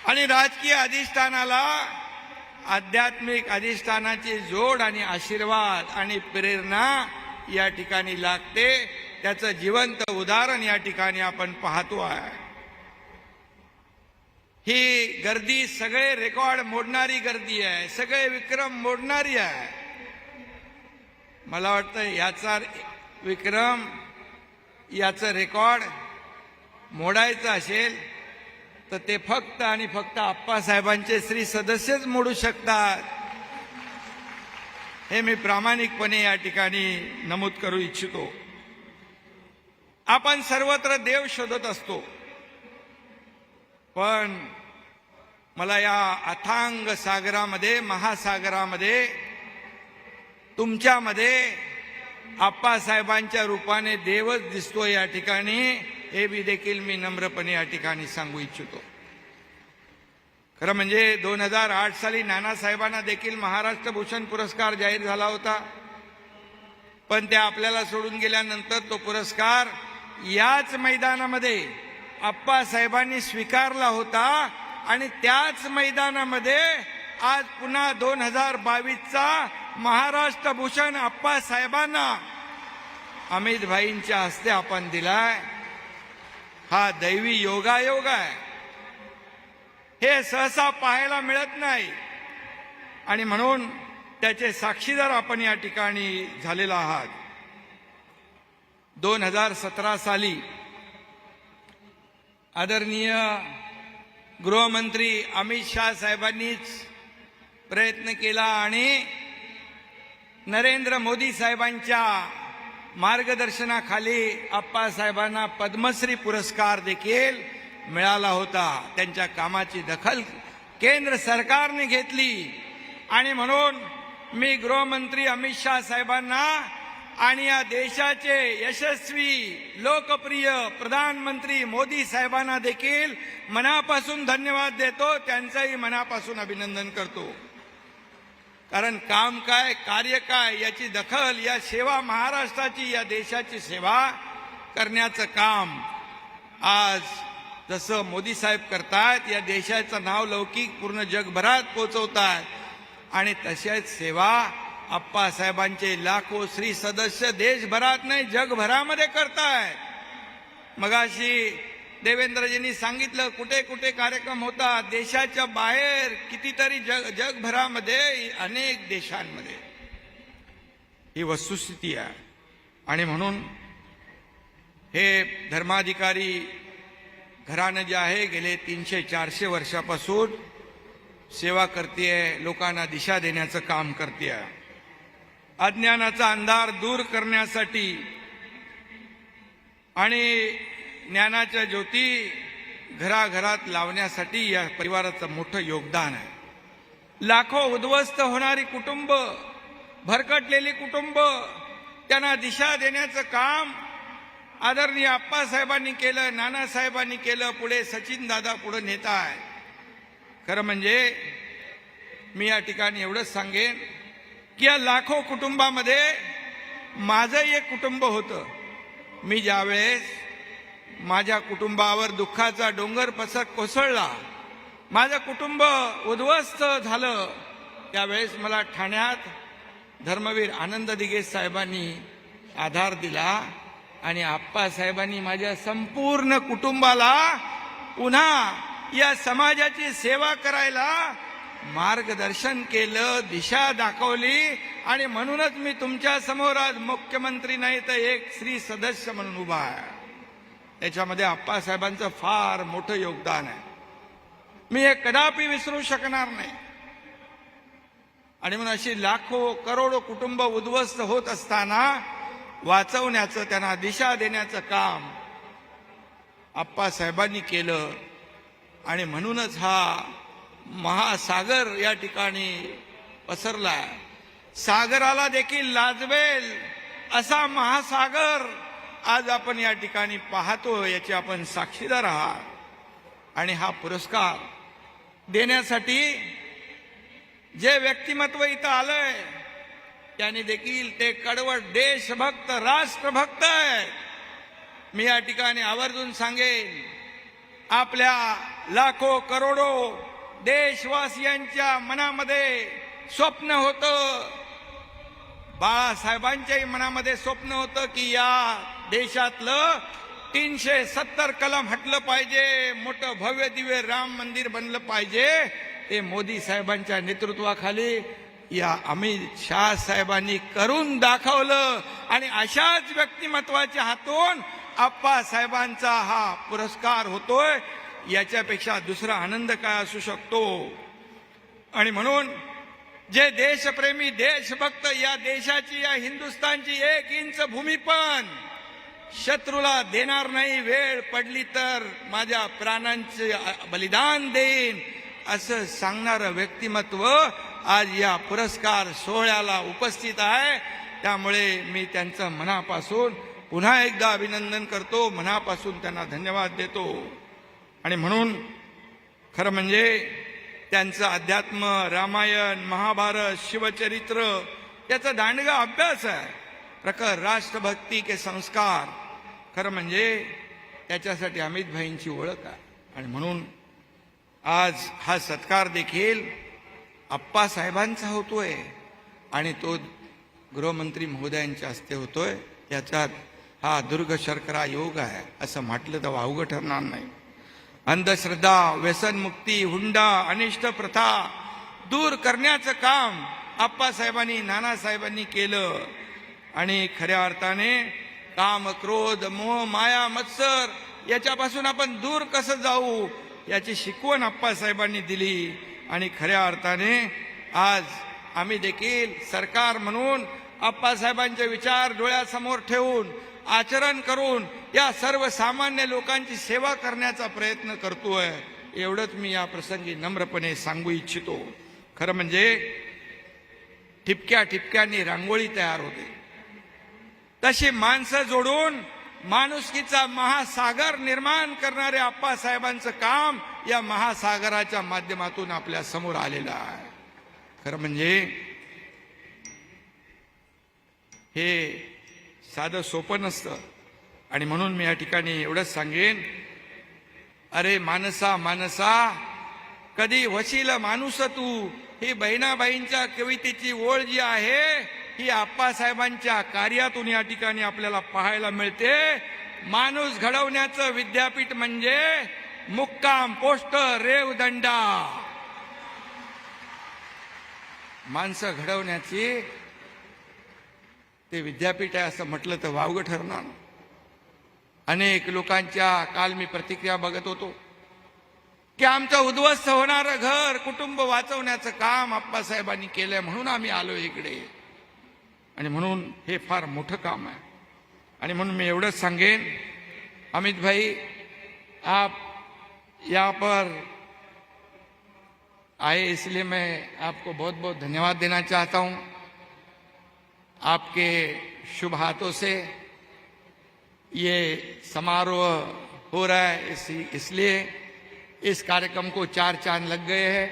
आणि राजकीय अधिष्ठानाला आध्यात्मिक अधिष्ठानाची जोड आणि आशीर्वाद आणि प्रेरणा या ठिकाणी लागते. त्याचं जिवंत उदाहरण या ठिकाणी आपण पाहतो आहे. ही गर्दी सगळे रेकॉर्ड मोडणारी गर्दी आहे, सगळे विक्रम मोडणारी आहे. मला वाटतं याचा विक्रम, याचं रेकॉर्ड मोडायचं असेल तर ते फक्त आणि फक्त आप्पासाहेबांचे श्री सदस्यच मोडू शकतात, हे मी प्रामाणिकपणे या ठिकाणी नमूद करू इच्छितो. आपण सर्वत्र देव शोधत असतो, पण मला या अथांग सागरामध्ये, महासागरामध्ये तुमच्यामध्ये आप्पासाहेबांच्या रूपाने देवच दिसतो या ठिकाणी, हे बी देखील मी नम्रपणे या ठिकाणी सांगू इच्छितो. खरं म्हणजे 2008 साली नानासाहेबांना देखील महाराष्ट्र भूषण पुरस्कार जाहीर झाला होता, पण त्या आपल्याला सोडून गेल्यानंतर तो पुरस्कार याच मैदानामध्ये आप्पासाहेबांनी स्वीकारला होता. आणि त्याच मैदानामध्ये आज पुन्हा 2022चा महाराष्ट्र भूषण आप्पासाहेबांना अमित भाईंच्या हस्ते आपण दिलाय. हा दैवी योगायोग आहे, हे सहसा पाहायला मिळत नाही. आणि म्हणून त्याचे साक्षीदार आपण या ठिकाणी झालेला आहात. 2017 साली आदरणीय गृहमंत्री अमित शाह साहेबांनीच प्रयत्न केला आणि नरेंद्र मोदी साहेबांच्या मार्गदर्शनाखाली आप्पासाहेबांना पद्मश्री पुरस्कार देखील मिळाला होता. त्यांच्या कामाची दखल केंद्र सरकारने घेतली आणि म्हणून मी गृहमंत्री अमित शाह साहेबांना आणि या देशाचे यशस्वी लोकप्रिय प्रधानमंत्री मोदी साहेबांना देखील मनापासून धन्यवाद देतो, त्यांचंही मनापासून अभिनंदन करतो. कारण काम काय, कार्य काय याची दखल, या सेवा, महाराष्ट्राची, या देशाची सेवा करण्याचं काम आज जसं मोदी साहेब करतायत, या देशाचं नाव लौकिक पूर्ण जगभरात पोहोचवतात. आणि तशाच सेवा आप्पासाहेबांचे लाखो श्री सदस्य देशभरात नाही जगभरामध्ये करतायत. मगाशी देवेंद्रजींनी सांगितलं कुठे कुठे कार्यक्रम होतात, देशाच्या बाहेर कितीतरी जगभरामध्ये, अनेक देशांमध्ये. ही वस्तुस्थिती आहे. आणि म्हणून हे धर्माधिकारी घराणं जे आहे गेले 300-400 वर्षापासून सेवा करतेय, लोकांना दिशा देण्याचं काम करतेय. अज्ञानाचा अंधार दूर करण्यासाठी आणि ज्ञानाच्या ज्योती घराघरात लावण्यासाठी या परिवाराचं मोठं योगदान आहे. लाखो उद्ध्वस्त होणारी कुटुंब, भरकटलेली कुटुंब, त्यांना दिशा देण्याचं काम आदरणीय आप्पासाहेबांनी केलं, नानासाहेबांनी केलं, पुढे सचिन दादा पुढे नेता आहे. खरं म्हणजे मी या ठिकाणी एवढंच सांगेन की या लाखो कुटुंबामध्ये माझं एक कुटुंब होतं. मी ज्यावेळेस माझ्या कुटुंबावर दुःखाचा डोंगर कोसळला, माझं कुटुंब उद्ध्वस्त झालं, त्यावेळेस मला ठाण्यात धर्मवीर आनंद दिघे साहेबांनी आधार दिला आणि आप्पासाहेबांनी माझ्या संपूर्ण कुटुंबाला पुन्हा या समाजाची सेवा करायला मार्गदर्शन केलं, दिशा दाखवली. आणि म्हणूनच मी तुमच्या समोर आज मुख्यमंत्री नाही तर एक श्री सदस्य म्हणून उभा आहे. त्याच्यामध्ये आप्पासाहेबांचं फार मोठं योगदान आहे, मी हे कदापि विसरू शकणार नाही. आणि म्हणून अशी लाखो करोडो कुटुंब उद्ध्वस्त होत असताना वाचवण्याचं, त्यांना दिशा देण्याचं काम आप्पासाहेबांनी केलं. आणि म्हणूनच हा महासागर या ठिकाणी पसरला. सागराला देखील लाजवेल असा महासागर आज आपण या ठिकाणी पाहतो, याची आपण साक्षीदार आहात. आणि हा पुरस्कार देण्यासाठी जे व्यक्तिमत्व इथं आलंय त्यांनी देखील ते कडवट देशभक्त, राष्ट्रभक्त आहे. मी या ठिकाणी आवर्जून सांगेन, आपल्या लाखो करोडो देशवासियांच्या मनामध्ये स्वप्न होतं, बाळासाहेबांच्याही मनामध्ये स्वप्न होतं की या देशातलं 370 कलम हटलं पाहिजे, मोठं भव्य दिव्य राम मंदिर बनलं पाहिजे. ते मोदी साहेबांच्या नेतृत्वाखाली या अमित शाह साहेबांनी करून दाखवलं. आणि अशाच व्यक्तिमत्वाच्या हातून आप्पासाहेबांचा हा पुरस्कार होतोय. याच्यापेक्षा दुसरा आनंद काय असू शकतो. आणि म्हणून जे देशप्रेमी देशभक्त या देशाची, या हिंदुस्थानची 1 इंच भूमी पण शत्रूला देणार नाही, वेळ पडली तर माझ्या प्राणांचे बलिदान देईन असं सांगणारं व्यक्तिमत्व आज या पुरस्कार सोहळ्याला उपस्थित आहे. त्यामुळे मी त्यांचं मनापासून पुन्हा एकदा अभिनंदन करतो, मनापासून त्यांना धन्यवाद देतो. आणि म्हणून खरं म्हणजे त्यांचं अध्यात्म, रामायण, महाभारत, शिवचरित्र याचा दांडगा अभ्यास आहे. प्रखर राष्ट्रभक्ती के संस्कार, खरं म्हणजे त्याच्यासाठी अमित भाईंची ओळख आहे. आणि म्हणून आज हा सत्कार देखील आप्पासाहेबांचा होतोय आणि तो गृहमंत्री महोदयांच्या हस्ते होतोय. याच्यात हा दुर्ग शर्करा योग आहे असं म्हटलं तर वावगं ठरणार नाही. अंधश्रद्धा, व्यसनमुक्ती, हुंडा, अनिष्ट प्रथा दूर करण्याचं काम आप्पासाहेबांनी, नानासाहेबांनी केलं. आणि खऱ्या अर्थाने काम, क्रोध, मोह, माया, मत्सर याच्यापासून आपण दूर कसं जाऊ याची शिकवण आप्पासाहेबांनी दिली. आणि खऱ्या अर्थाने आज आम्ही देखील सरकार म्हणून आप्पासाहेबांचे विचार डोळ्यासमोर ठेवून आचरण करून या सर्वसामान्य लोकांची सेवा करण्याचा प्रयत्न करतोय. एवढंच मी या प्रसंगी नम्रपणे सांगू इच्छितो. खरं म्हणजे ठिपक्या ठिपक्यांनी रांगोळी तयार होते, तशी माणसं जोडून माणुसकीचा महासागर निर्माण करणारे आप्पासाहेबांचं काम या महासागराच्या माध्यमातून आपल्या समोर आलेलं आहे. खरं म्हणजे हे साधं सोपं नसतं. आणि म्हणून मी या ठिकाणी एवढंच सांगेन, अरे मानसा मानसा कधी वशील माणूस तू, ही बहिणाबाईंच्या कवितेची ओळ जी आहे ही आप्पासाहेबांच्या कार्यातून या ठिकाणी आपल्याला पाहायला मिळते. माणूस घडवण्याचं विद्यापीठ म्हणजे मुक्काम पोस्ट रेवदंडा. माणसं घडवण्याची ते विद्यापीठ आहे असं म्हटलं तर वावगं ठरणार. अनेक लोकांच्या काल मी प्रतिक्रिया बघत होतो की आमचं उद्ध्वस्त होणारं घर, कुटुंब वाचवण्याचं काम आप्पासाहेबांनी केलंय म्हणून आम्ही आलो इकडे. आणि म्हणून हे फार मोठं काम आहे. आणि म्हणून मी एवढंच सांगेन, अमित भाई आप यहाँ पर आए इसलिए मैं आपको बहुत बहुत धन्यवाद देना चाहता हूँ. आपके शुभ हाथों से ये समारोह हो रहा है, इसलिए इस कार्यक्रम को 4 चांद लग गए हैं.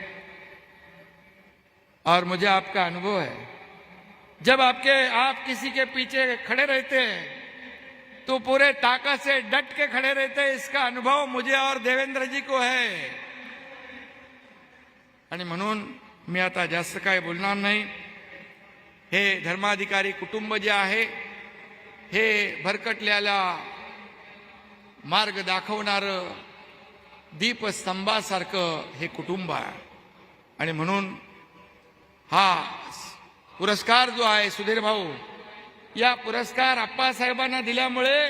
और मुझे आपका अनुभव है, जब आप किसी के पीछे खड़े रहते हैं तो पूरे ताकत से डट के खड़े रहते हैं. इसका अनुभव मुझे और देवेंद्र जी को है. आणि म्हणून मी आता जास्त काय बोलणार नाही. हे धर्माधिकारी कुटुंब जे आहे हे भरकटलेला मार्ग दाखवणारं दीपस्तंभासारखं हे कुटुंब आहे. आणि म्हणून हा पुरस्कार जो आहे सुधीर भाऊ, या पुरस्कार आप्पासाहेबांना दिल्यामुळे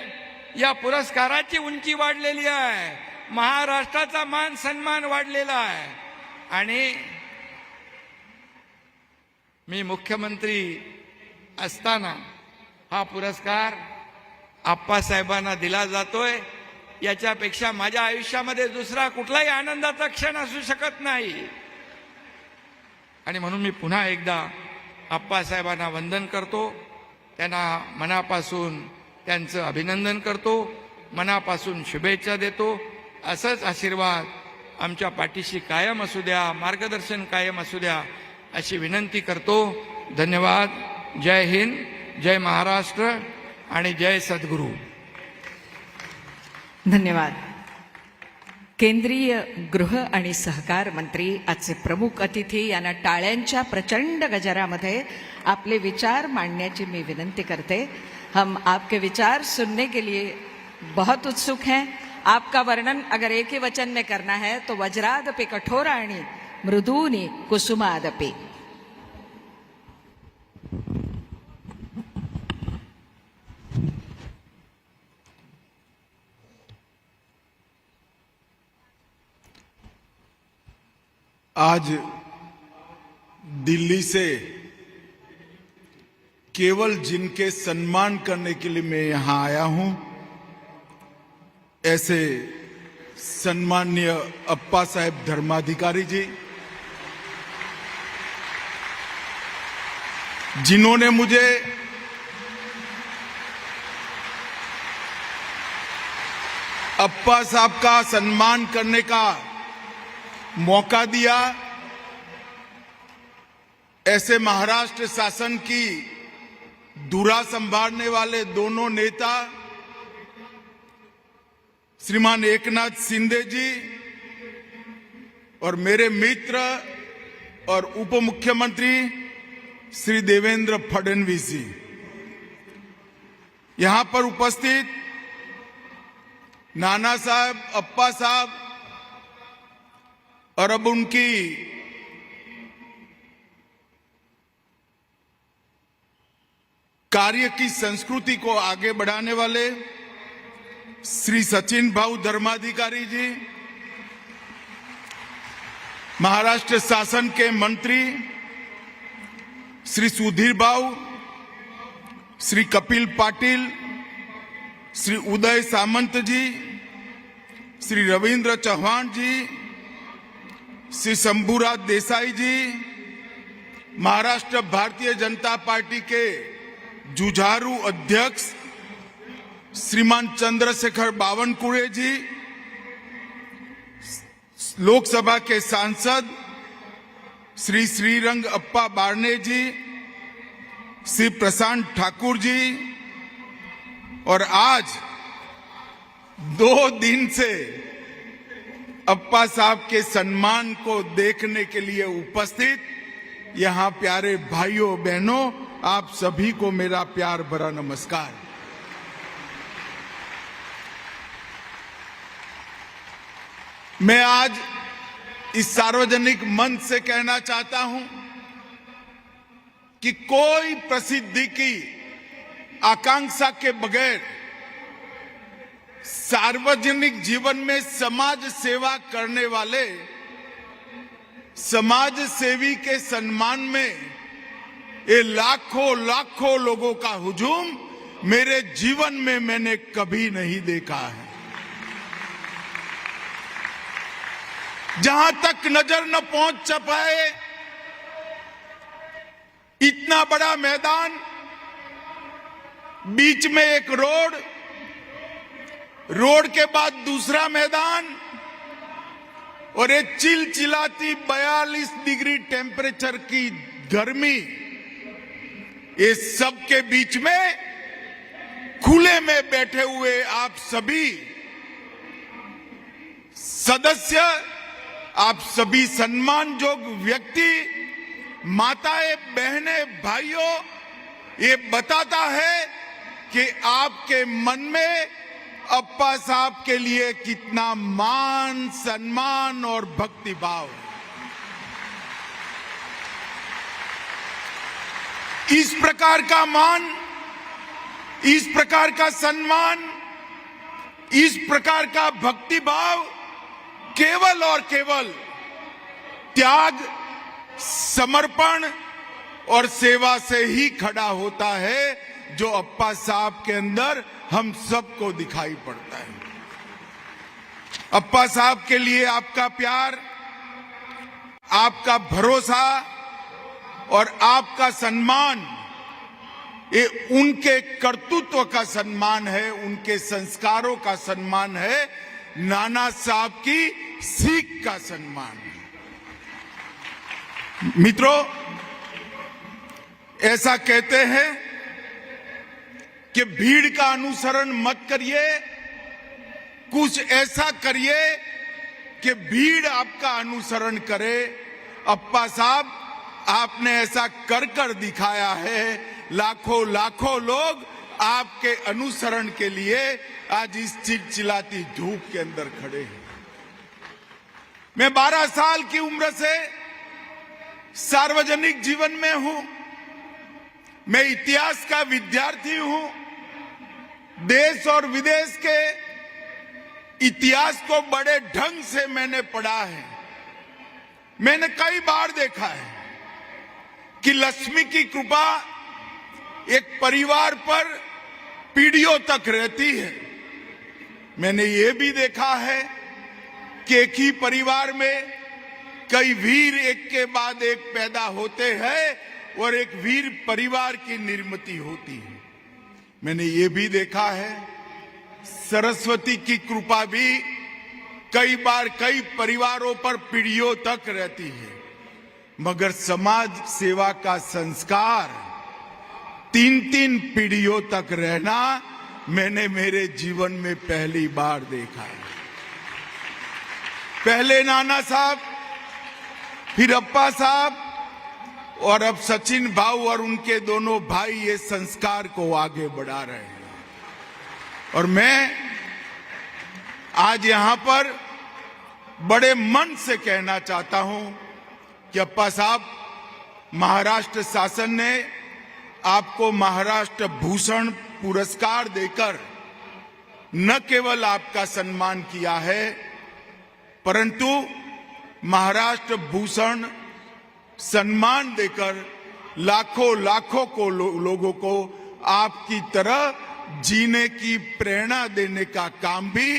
या पुरस्काराची उंची वाढलेली आहे, महाराष्ट्राचा मान सन्मान वाढलेला आहे. आणि मी मुख्यमंत्री असताना हा पुरस्कार आप्पासाहेबांना दिला जातोय, याच्यापेक्षा माझ्या आयुष्यामध्ये दुसरा कुठलाही आनंदाचा क्षण असू शकत नाही. आणि म्हणून मी पुन्हा एकदा आप्पासाहेबांना वंदन करतो, त्यांना मनापासून त्यांचं अभिनंदन करतो, मनापासून शुभेच्छा देतो. असंच आशीर्वाद आमच्या पाठीशी कायम असू द्या, मार्गदर्शन कायम असू द्या अशी विनंती करतो. धन्यवाद. जय हिंद, जय महाराष्ट्र आणि जय सद्गुरू. धन्यवाद. केंद्रीय गृह आणि सहकार मंत्री आजचे प्रमुख अतिथी यांना टाळ्यांच्या प्रचंड गजरामध्ये आपले विचार मांडण्याची मी विनंती करते. हम आपके विचार सुनने के लिए बहुत उत्सुक हैं. आपका वर्णन अगर एक ही वचन में करना है तो वज्रादपि कठोराणि मृदूनि कुसुमादपि. आज दिल्ली से केवल जिनके सम्मान करने के लिए मैं यहां आया हूं, ऐसे सम्माननीय अप्पा साहेब धर्माधिकारी जी, जिन्होंने मुझे अप्पा साहब का सम्मान करने का मौका दिया. ऐसे महाराष्ट्र शासन की धुरा संभालने वाले दोनों नेता श्रीमान एकनाथ शिंदे जी और मेरे मित्र और उप मुख्यमंत्री श्री देवेंद्र फडणवीस जी, यहां पर उपस्थित नाना साहब, अप्पा साहब और अब उनकी कार्य की संस्कृति को आगे बढ़ाने वाले श्री सचिन भाऊ धर्माधिकारी जी, महाराष्ट्र शासन के मंत्री श्री सुधीर भाऊ, श्री कपिल पाटिल, श्री उदय सामंत जी, श्री रविंद्र चौहान जी, श्री शंभूराज देसाई जी, महाराष्ट्र भारतीय जनता पार्टी के जुझारू अध्यक्ष श्रीमान चंद्रशेखर बावनकुळे जी, लोकसभा के सांसद श्री श्रीरंग अप्पा बारने जी, श्री प्रशांत ठाकुर जी, और आज 2 दिन से अप्पा साहब के सम्मान को देखने के लिए उपस्थित यहां प्यारे भाइयों बहनों, आप सभी को मेरा प्यार भरा नमस्कार. मैं आज इस सार्वजनिक मंच से कहना चाहता हूं कि कोई प्रसिद्धि की आकांक्षा के बगैर सार्वजनिक जीवन में समाज सेवा करने वाले समाज सेवी के सम्मान में ये लाखों लाखों लोगों का हुजूम मेरे जीवन में मैंने कभी नहीं देखा है. जहां तक नजर न पहुंच पाए इतना बड़ा मैदान, बीच में एक रोड के बाद दूसरा मैदान और एक चिलचिलाती 42 डिग्री टेम्परेचर की गर्मी, ये सब के बीच में खुले में बैठे हुए आप सभी सदस्य, आप सभी सम्मानजोग व्यक्ति, माताएं, बहनें, भाइयों, ये बताता है कि आपके मन में अप्पा साहब के लिए कितना मान, सम्मान और भक्ति भाव है. इस प्रकार का मान, इस प्रकार का सम्मान, इस प्रकार का भक्ति भाव केवल और केवल त्याग, समर्पण और सेवा से ही खड़ा होता है, जो अप्पा साहब के अंदर हम सबको दिखाई पड़ता है. अप्पा साहब के लिए आपका प्यार, आपका भरोसा और आपका सम्मान, ये उनके कर्तृत्व का सम्मान है, उनके संस्कारों का सम्मान है, नाना साहब की सीख का सम्मान है. मित्रों, ऐसा कहते हैं कि भीड़ का अनुसरण मत करिए, कुछ ऐसा करिए कि भीड़ आपका अनुसरण करे। अप्पा साहब, आपने ऐसा कर कर दिखाया है। लाखों लाखों लोग आपके अनुसरण के लिए आज इस चिलचिलाती धूप के अंदर खड़े हैं। मैं 12 साल की उम्र से सार्वजनिक जीवन में हूं। मैं इतिहास का विद्यार्थी हूं। देश और विदेश के इतिहास को बड़े ढंग से मैंने पढ़ा है। मैंने कई बार देखा है कि लक्ष्मी की कृपा एक परिवार पर पीढ़ियों तक रहती है। मैंने ये भी देखा है कि एक ही परिवार में कई वीर एक के बाद एक पैदा होते हैं और एक वीर परिवार की निर्मिति होती है। मैंने ये भी देखा है सरस्वती की कृपा भी कई बार कई परिवारों पर पीढ़ियों तक रहती है, मगर समाज सेवा का संस्कार 3-3 पीढ़ियों तक रहना मैंने मेरे जीवन में पहली बार देखा है। पहले नाना साहब, फिर अप्पा साहब और अब सचिन भाऊ और उनके दोनों भाई ये संस्कार को आगे बढ़ा रहे हैं। और मैं आज यहां पर बड़े मन से कहना चाहता हूं कि अप्पा साहब, महाराष्ट्र शासन ने आपको महाराष्ट्र भूषण पुरस्कार देकर न केवल आपका सम्मान किया है, परंतु महाराष्ट्र भूषण सम्मान देकर लाखों लाखों को लोगों को आपकी तरह जीने की प्रेरणा देने का काम भी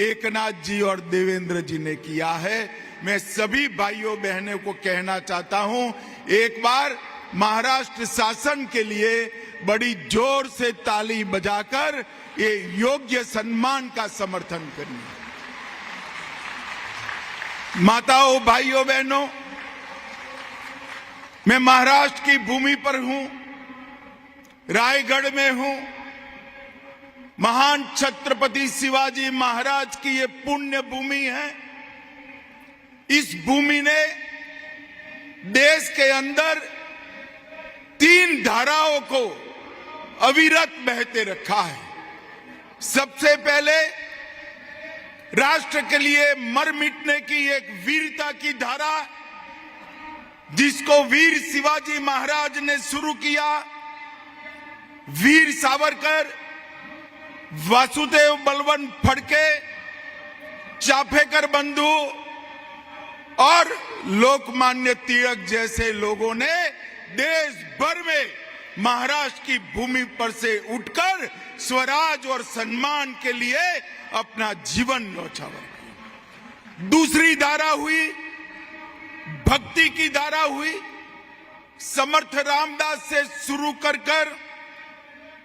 एकनाथ जी और देवेंद्र जी ने किया है। मैं सभी भाइयों बहनों को कहना चाहता हूं, एक बार महाराष्ट्र शासन के लिए बड़ी जोर से ताली बजाकर ये योग्य सम्मान का समर्थन करिए। माताओं, भाइयों, बहनों, मैं महाराष्ट्र की भूमि पर हूं, रायगढ़ में हूं। महान छत्रपति शिवाजी महाराज की ये पुण्य भूमि है। इस भूमि ने देश के अंदर 3 धाराओं को अविरत बहते रखा है। सबसे पहले राष्ट्र के लिए मर मिटने की एक वीरता की धारा, जिसको वीर शिवाजी महाराज ने शुरू किया। वीर सावरकर, वासुदेव बलवंत फड़के, चाफेकर बंधु और लोकमान्य तिलक जैसे लोगों ने देश भर में महाराष्ट्र की भूमि पर से उठकर स्वराज और सम्मान के लिए अपना जीवन न्यौछावर किया। दूसरी धारा हुई भक्ति की धारा हुई। समर्थ रामदास से शुरू कर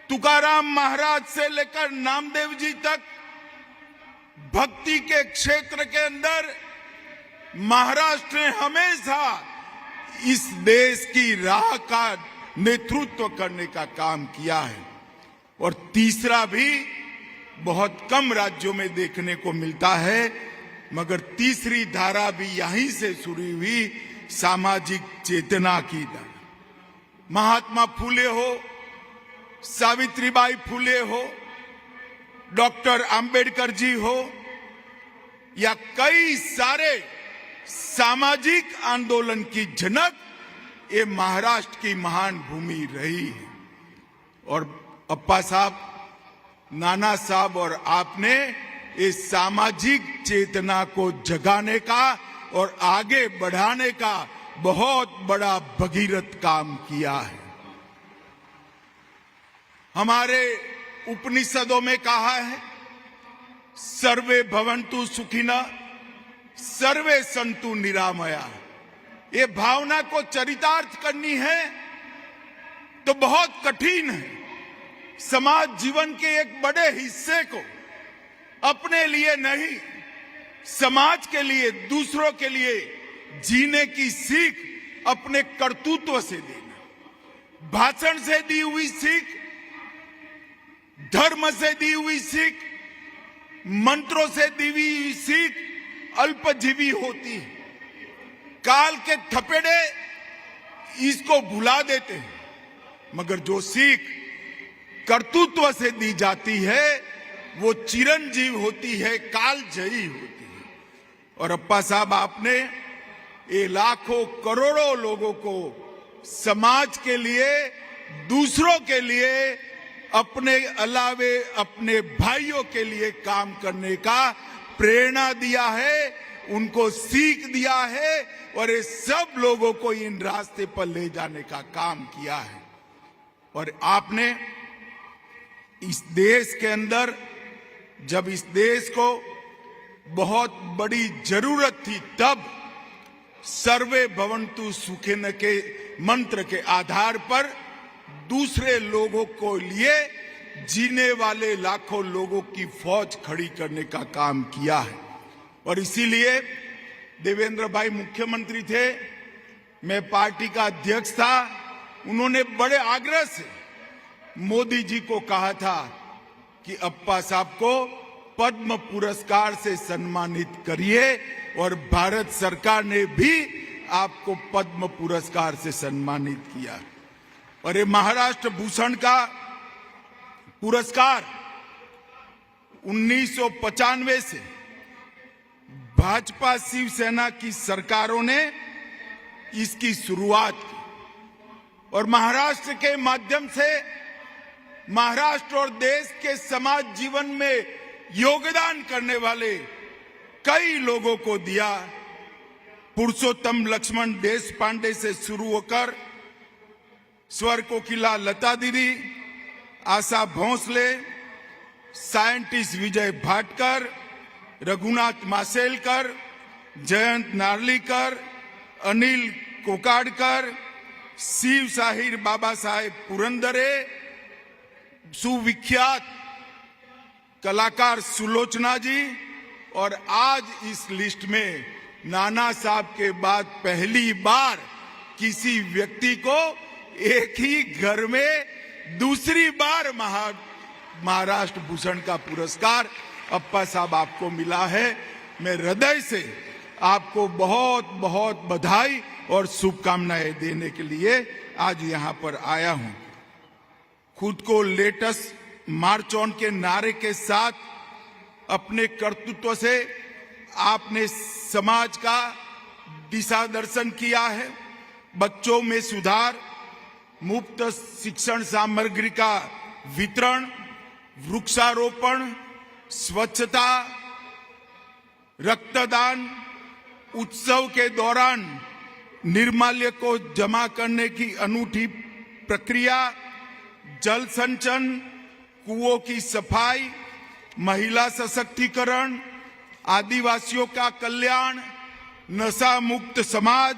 तुकाराम महाराज से लेकर नामदेव जी तक भक्ति के क्षेत्र के अंदर महाराष्ट्र ने हमेशा इस देश की राह का नेतृत्व करने का काम किया है। और तीसरा भी बहुत कम राज्यों में देखने को मिलता है, मगर तीसरी धारा भी यहीं से शुरू हुई, सामाजिक चेतना की धारा। महात्मा फूले हो, सावित्रीबाई फूले हो, डॉक्टर अंबेडकर जी हो, या कई सारे सामाजिक आंदोलन की जनक ये महाराष्ट्र की महान भूमि रही है। और अप्पा साहब, नाना साहब और आपने इस सामाजिक चेतना को जगाने का और आगे बढ़ाने का बहुत बड़ा भगीरथ काम किया है। हमारे उपनिषदों में कहा है, सर्वे भवन्तु सुखिनः सर्वे सन्तु निरामया। ये भावना को चरितार्थ करनी है तो बहुत कठिन है। समाज जीवन के एक बड़े हिस्से को अपने लिए नहीं, समाज के लिए, दूसरों के लिए जीने की सीख अपने कर्तृत्व से देना। भाषण से दी हुई सीख, धर्म से दी हुई सीख, मंत्रों से दी हुई सीख अल्पजीवी होती है। काल के थपेड़े इसको भुला देते हैं, मगर जो सीख कर्तृत्व से दी जाती है वो चिरंजीव होती है, कालजयी होती है। और अप्पा साहब, आपने ये लाखों करोड़ों लोगों को समाज के लिए, दूसरों के लिए, अपने अलावे अपने भाइयों के लिए काम करने का प्रेरणा दिया है, उनको सीख दिया है और ये सब लोगों को इन रास्ते पर ले जाने का काम किया है। और आपने इस देश के अंदर, जब इस देश को बहुत बड़ी जरूरत थी, तब सर्वे भवन्तु सुखिनः के मंत्र के आधार पर दूसरे लोगों को लिए जीने वाले लाखों लोगों की फौज खड़ी करने का काम किया है। और इसीलिए देवेंद्र भाई मुख्यमंत्री थे, मैं पार्टी का अध्यक्ष था, उन्होंने बड़े आग्रह से मोदी जी को कहा था कि अप्पा साहब को पद्म पुरस्कार से सम्मानित करिए, और भारत सरकार ने भी आपको पद्म पुरस्कार से सम्मानित किया। और ये महाराष्ट्र भूषण का पुरस्कार 1995 से भाजपा शिवसेना की सरकारों ने इसकी शुरुआत की, और महाराष्ट्र के माध्यम से महाराष्ट्र और देश के समाज जीवन में योगदान करने वाले कई लोगों को दिया। पुरुषोत्तम लक्ष्मण देशपांडे से शुरू होकर स्वर कोकिला लता दीदी, आशा भोंसले, साइंटिस्ट विजय भाटकर, रघुनाथ माशेलकर, जयंत नार्लीकर, अनिल कोकाडकर, शिव साहिर बाबा साहेब पुरंदरे, सुविख्यात कलाकार सुलोचना जी, और आज इस लिस्ट में नाना साहब के बाद पहली बार किसी व्यक्ति को एक ही घर में दूसरी बार महाराष्ट्र भूषण का पुरस्कार अप्पा साहब आपको मिला है। मैं हृदय से आपको बहुत बहुत बधाई और शुभकामनाएं देने के लिए आज यहां पर आया हूं। खुद को लेटेस्ट मार्च ऑन के नारे के साथ अपने कर्तृत्व से आपने समाज का दिशा दर्शन किया है। बच्चों में सुधार, मुफ्त शिक्षण सामग्री का वितरण, वृक्षारोपण, स्वच्छता, रक्तदान, उत्सव के दौरान निर्माल्य को जमा करने की अनूठी प्रक्रिया, जल संचयन, कुओं की सफाई, महिला सशक्तिकरण, आदिवासियों का कल्याण, नशा मुक्त समाज,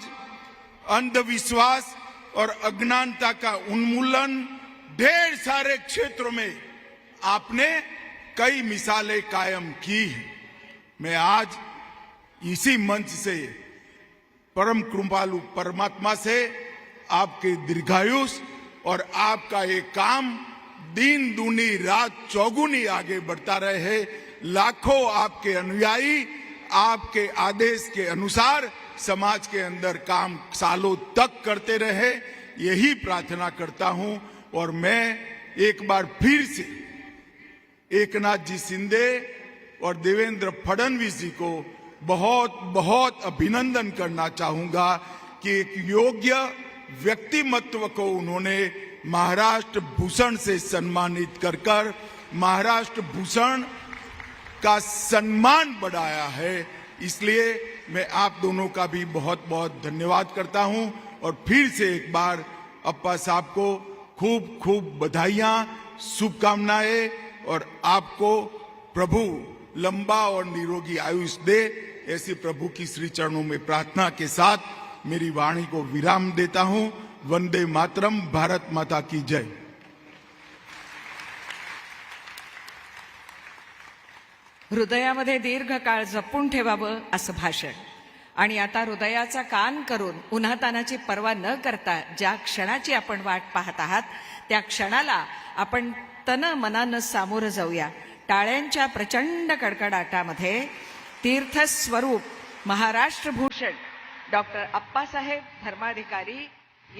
अंधविश्वास और अज्ञानता का उन्मूलन, ढेर सारे क्षेत्रों में आपने कई मिसालें कायम की हैं। मैं आज इसी मंच से परम कृपालु परमात्मा से आपके दीर्घायुष और आपका ये काम दिन दूनी रात चौगुनी आगे बढ़ता रहे। लाखों आपके अनुयायी आपके आदेश के अनुसार समाज के अंदर काम सालों तक करते रहे, यही प्रार्थना करता हूं। और मैं एक बार फिर से एकनाथ जी शिंदे और देवेंद्र फडणवीस जी को बहुत बहुत अभिनंदन करना चाहूंगा कि एक योग्य व्यक्तिमत्व को उन्होंने महाराष्ट्र भूषण से सम्मानित कर महाराष्ट्र भूषण का सम्मान बढ़ाया है। इसलिए मैं आप दोनों का भी बहुत बहुत धन्यवाद करता हूं और फिर से एक बार अप्पा साहब को खूब खूब बधाइयां, शुभकामनाएं और आपको प्रभु लंबा और निरोगी आयुष दे, ऐसी प्रभु की श्री चरणों में प्रार्थना के साथ मेरी वाणी को विराम देता हूं। वंदे मातरम। भारत माता की जय। हृदयामध्ये दीर्घकाळ जपून ठेवावं असं भाषण, आणि आता हृदयाचा कान करून उन्हातानाची पर्वा न करता ज्या क्षणाची आपण वाट पाहत आहात त्या क्षणाला आपण तन मनानं सामोरं जाऊया। टाळ्यांच्या प्रचंड कडकडाटामध्ये तीर्थस्वरूप महाराष्ट्र भूषण डॉक्टर अप्पासाहेब धर्माधिकारी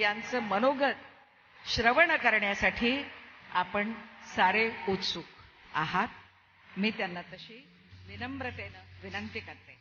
यांचं मनोगत श्रवण करण्यासाठी आपण सारे उत्सुक आहात. मी त्यांना तशी विनम्रतेनं विनंती करते.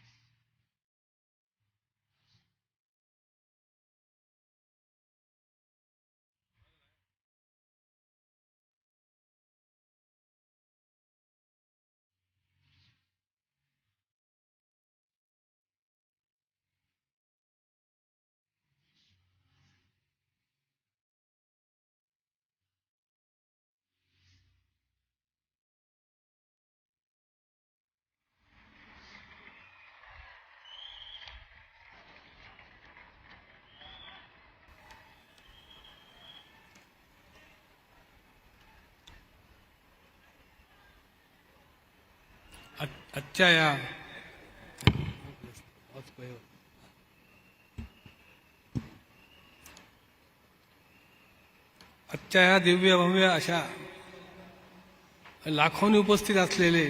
आजच्या या दिव्य भव्य अशा लाखोंनी उपस्थित असलेले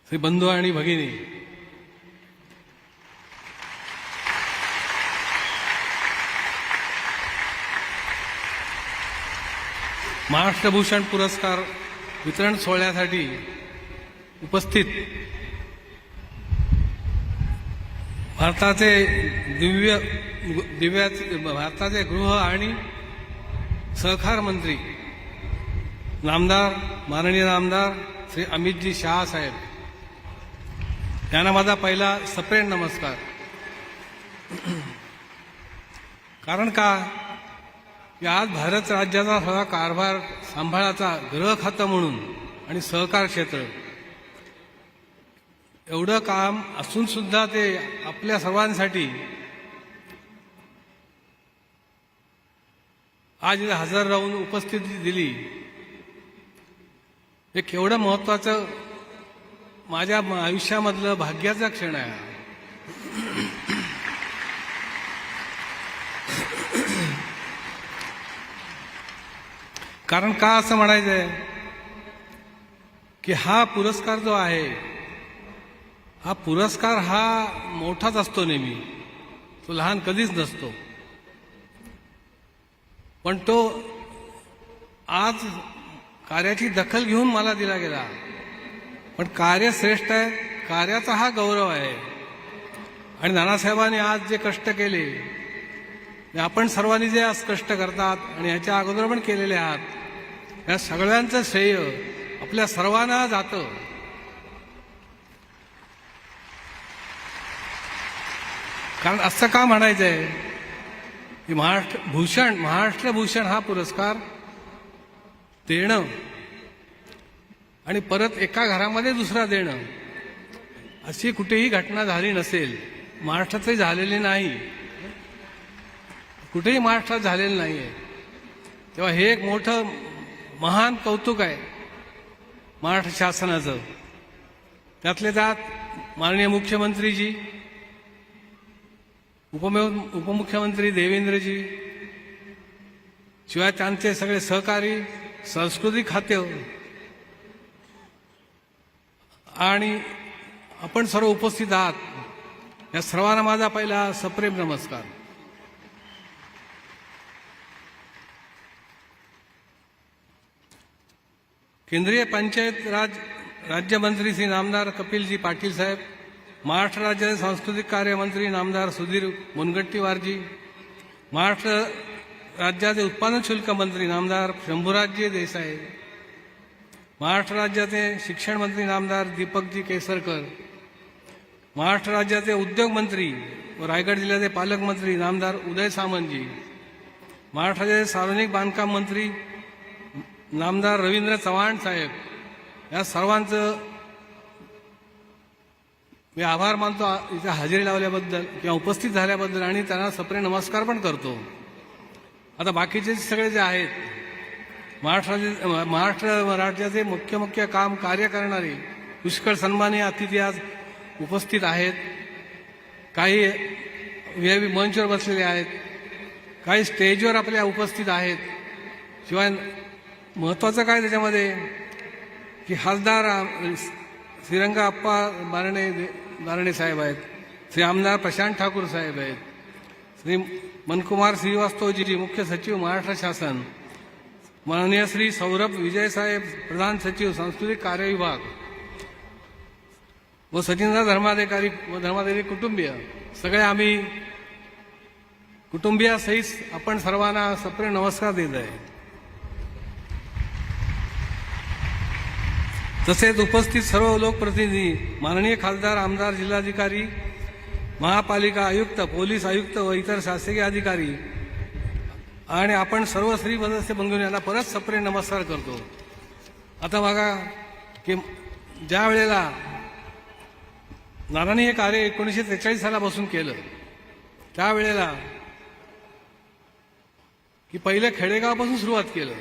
श्री बंधू आणि भगिनी, महाराष्ट्र भूषण पुरस्कार वितरण सोहळ्यासाठी उपस्थित भारताचे भारताचे गृह आणि सहकार मंत्री माननीय नामदार श्री अमितजी शाह साहेब यांना माझा पहिला सप्रेम नमस्कार. कारण का की आज भारत राज्याचा सगळा कारभार सांभाळाचा गृह खातं म्हणून आणि सहकार क्षेत्र एवढं काम असून सुद्धा ते आपल्या सर्वांसाठी आज इथे हजर राहून उपस्थिती दिली. हे केवढं महत्वाचं माझ्या आयुष्यामधलं भाग्याचा क्षण आहे. कारण का असं म्हणायचंय की हा पुरस्कार जो आहे, हा पुरस्कार हा मोठाच असतो नेहमी, तो लहान कधीच नसतो. पण तो आज कार्याची दखल घेऊन मला दिला गेला. पण कार्य श्रेष्ठ आहे, कार्याचा हा गौरव आहे. आणि नानासाहेबांनी आज जे कष्ट केले, आपण सर्वांनी जे आज कष्ट करतात आणि ह्याच्या अगोदर पण केलेले आहात, या सगळ्यांचं श्रेय आपल्या सर्वांना जातं. कारण असं का म्हणायचंय की महाराष्ट्र भूषण हा पुरस्कार देणं आणि परत एका घरामध्ये दुसरा देणं अशी कुठेही घटना झाली नसेल. महाराष्ट्रातही झालेली नाही, कुठेही महाराष्ट्रात झालेलं नाही आहे. तेव्हा हे एक मोठं महान कौतुक आहे महाराष्ट्र शासनाचं. त्यातले त्यात माननीय मुख्यमंत्रीजी, उपमुख्यमंत्री देवेंद्रजी, शिवाय त्यांचे सगळे सहकारी, सांस्कृतिक खाते आणि आपण सर्व उपस्थित आहात, या सर्वांना माझा पहिला सप्रेम नमस्कार. केंद्रीय पंचायत राज राज्यमंत्री श्री नामदार कपिलजी पाटील साहेब, महाराष्ट्र राज्याचे सांस्कृतिक कार्य मंत्री नामदार सुधीर मुनगंटीवारजी, महाराष्ट्र राज्याचे उत्पादन शुल्क मंत्री नामदार शंभूराजजी देसाई, महाराष्ट्र राज्याचे शिक्षण मंत्री नामदार दीपकजी केसरकर, महाराष्ट्र राज्याचे उद्योग मंत्री व रायगड जिल्ह्याचे पालकमंत्री नामदार उदय सामंतजी, महाराष्ट्र राज्याचे सार्वजनिक बांधकाम मंत्री नामदार रवींद्र चव्हाण साहेब, या सर्वांचं मी आभार मानतो इथे हजेरी लावल्याबद्दल किंवा उपस्थित झाल्याबद्दल, आणि त्यांना सप्रेम नमस्कार पण करतो. आता बाकीचे सगळे जे आहेत महाराष्ट्र राज्याचे मुख्य काम कार्य करणारे पुष्कळ सन्माननीय अतिथी आज उपस्थित आहेत. काही व्हीआयपी मंचवर बसलेले आहेत, काही स्टेजवर आपल्या उपस्थित आहेत. शिवाय महत्वाचं काय त्याच्यामध्ये की खासदार श्रीरंग अप्पा बारणे साहेब आहेत, श्री आमदार प्रशांत ठाकूर साहेब आहेत, श्री मनकुमार श्रीवास्तवजी मुख्य सचिव महाराष्ट्र शासन, माननीय श्री सौरभ विजय साहेब प्रधान सचिव सांस्कृतिक कार्य विभाग व सचिनदा धर्माधिकारी व धर्माधिकारी कुटुंबीय, सगळे आम्ही कुटुंबियासहित आपण सर्वांना सप्रेम नमस्कार देत आहे. तसेच उपस्थित सर्व लोकप्रतिनिधी, माननीय खासदार, आमदार, जिल्हाधिकारी, महापालिका आयुक्त, पोलीस आयुक्त व इतर शासकीय अधिकारी आणि आपण सर्व स्त्री सदस्य बंधूंनी यांना परत सप्रेम नमस्कार करतो. आता बघा की ज्या वेळेला नानांनी हे कार्य 1943 सालापासून केलं, त्यावेळेला की पहिले खेडेगावापासून सुरुवात केलं.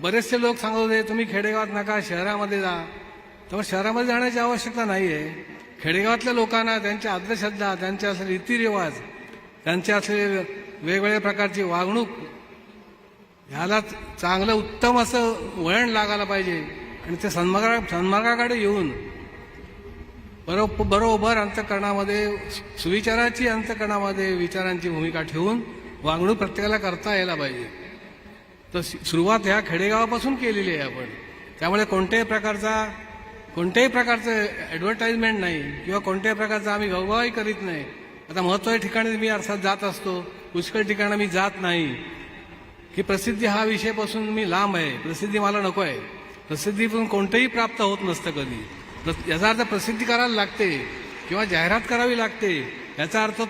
बरेचसे लोक सांगत होते तुम्ही खेडेगावात नका, शहरामध्ये जा. तर शहरामध्ये जाण्याची आवश्यकता नाही आहे. खेडेगावातल्या लोकांना त्यांच्या अंधश्रद्धा, त्यांचे असलेले रीतिरिवाज, त्यांचे असलेले वेगवेगळ्या प्रकारची वागणूक ह्याला चांगलं उत्तम असं वळण लागायला पाहिजे आणि ते सन्मार्गाकडे येऊन बरोबर अंतःकरणामध्ये सुविचाराची अंतःकरणामध्ये विचारांची भूमिका ठेवून वागणूक प्रत्येकाला करता यायला पाहिजे. तर सुरुवात ह्या खेडेगावापासून केलेली आहे आपण. त्यामुळे कोणत्याही प्रकारचं ॲडव्हर्टाइजमेंट नाही किंवा कोणत्याही प्रकारचा आम्ही गवगावही करीत नाही. आता महत्त्वाच्या ठिकाणी मी अर्थात जात असतो, पुष्कळ ठिकाणी मी जात नाही की प्रसिद्धी हा विषयापासून मी लांब आहे. प्रसिद्धी मला नको आहे. प्रसिद्धीपासून कोणतंही प्राप्त होत नसतं कधी. याचा अर्थ प्रसिद्धी करायला लागते किंवा जाहिरात करावी लागते. याचा अर्थ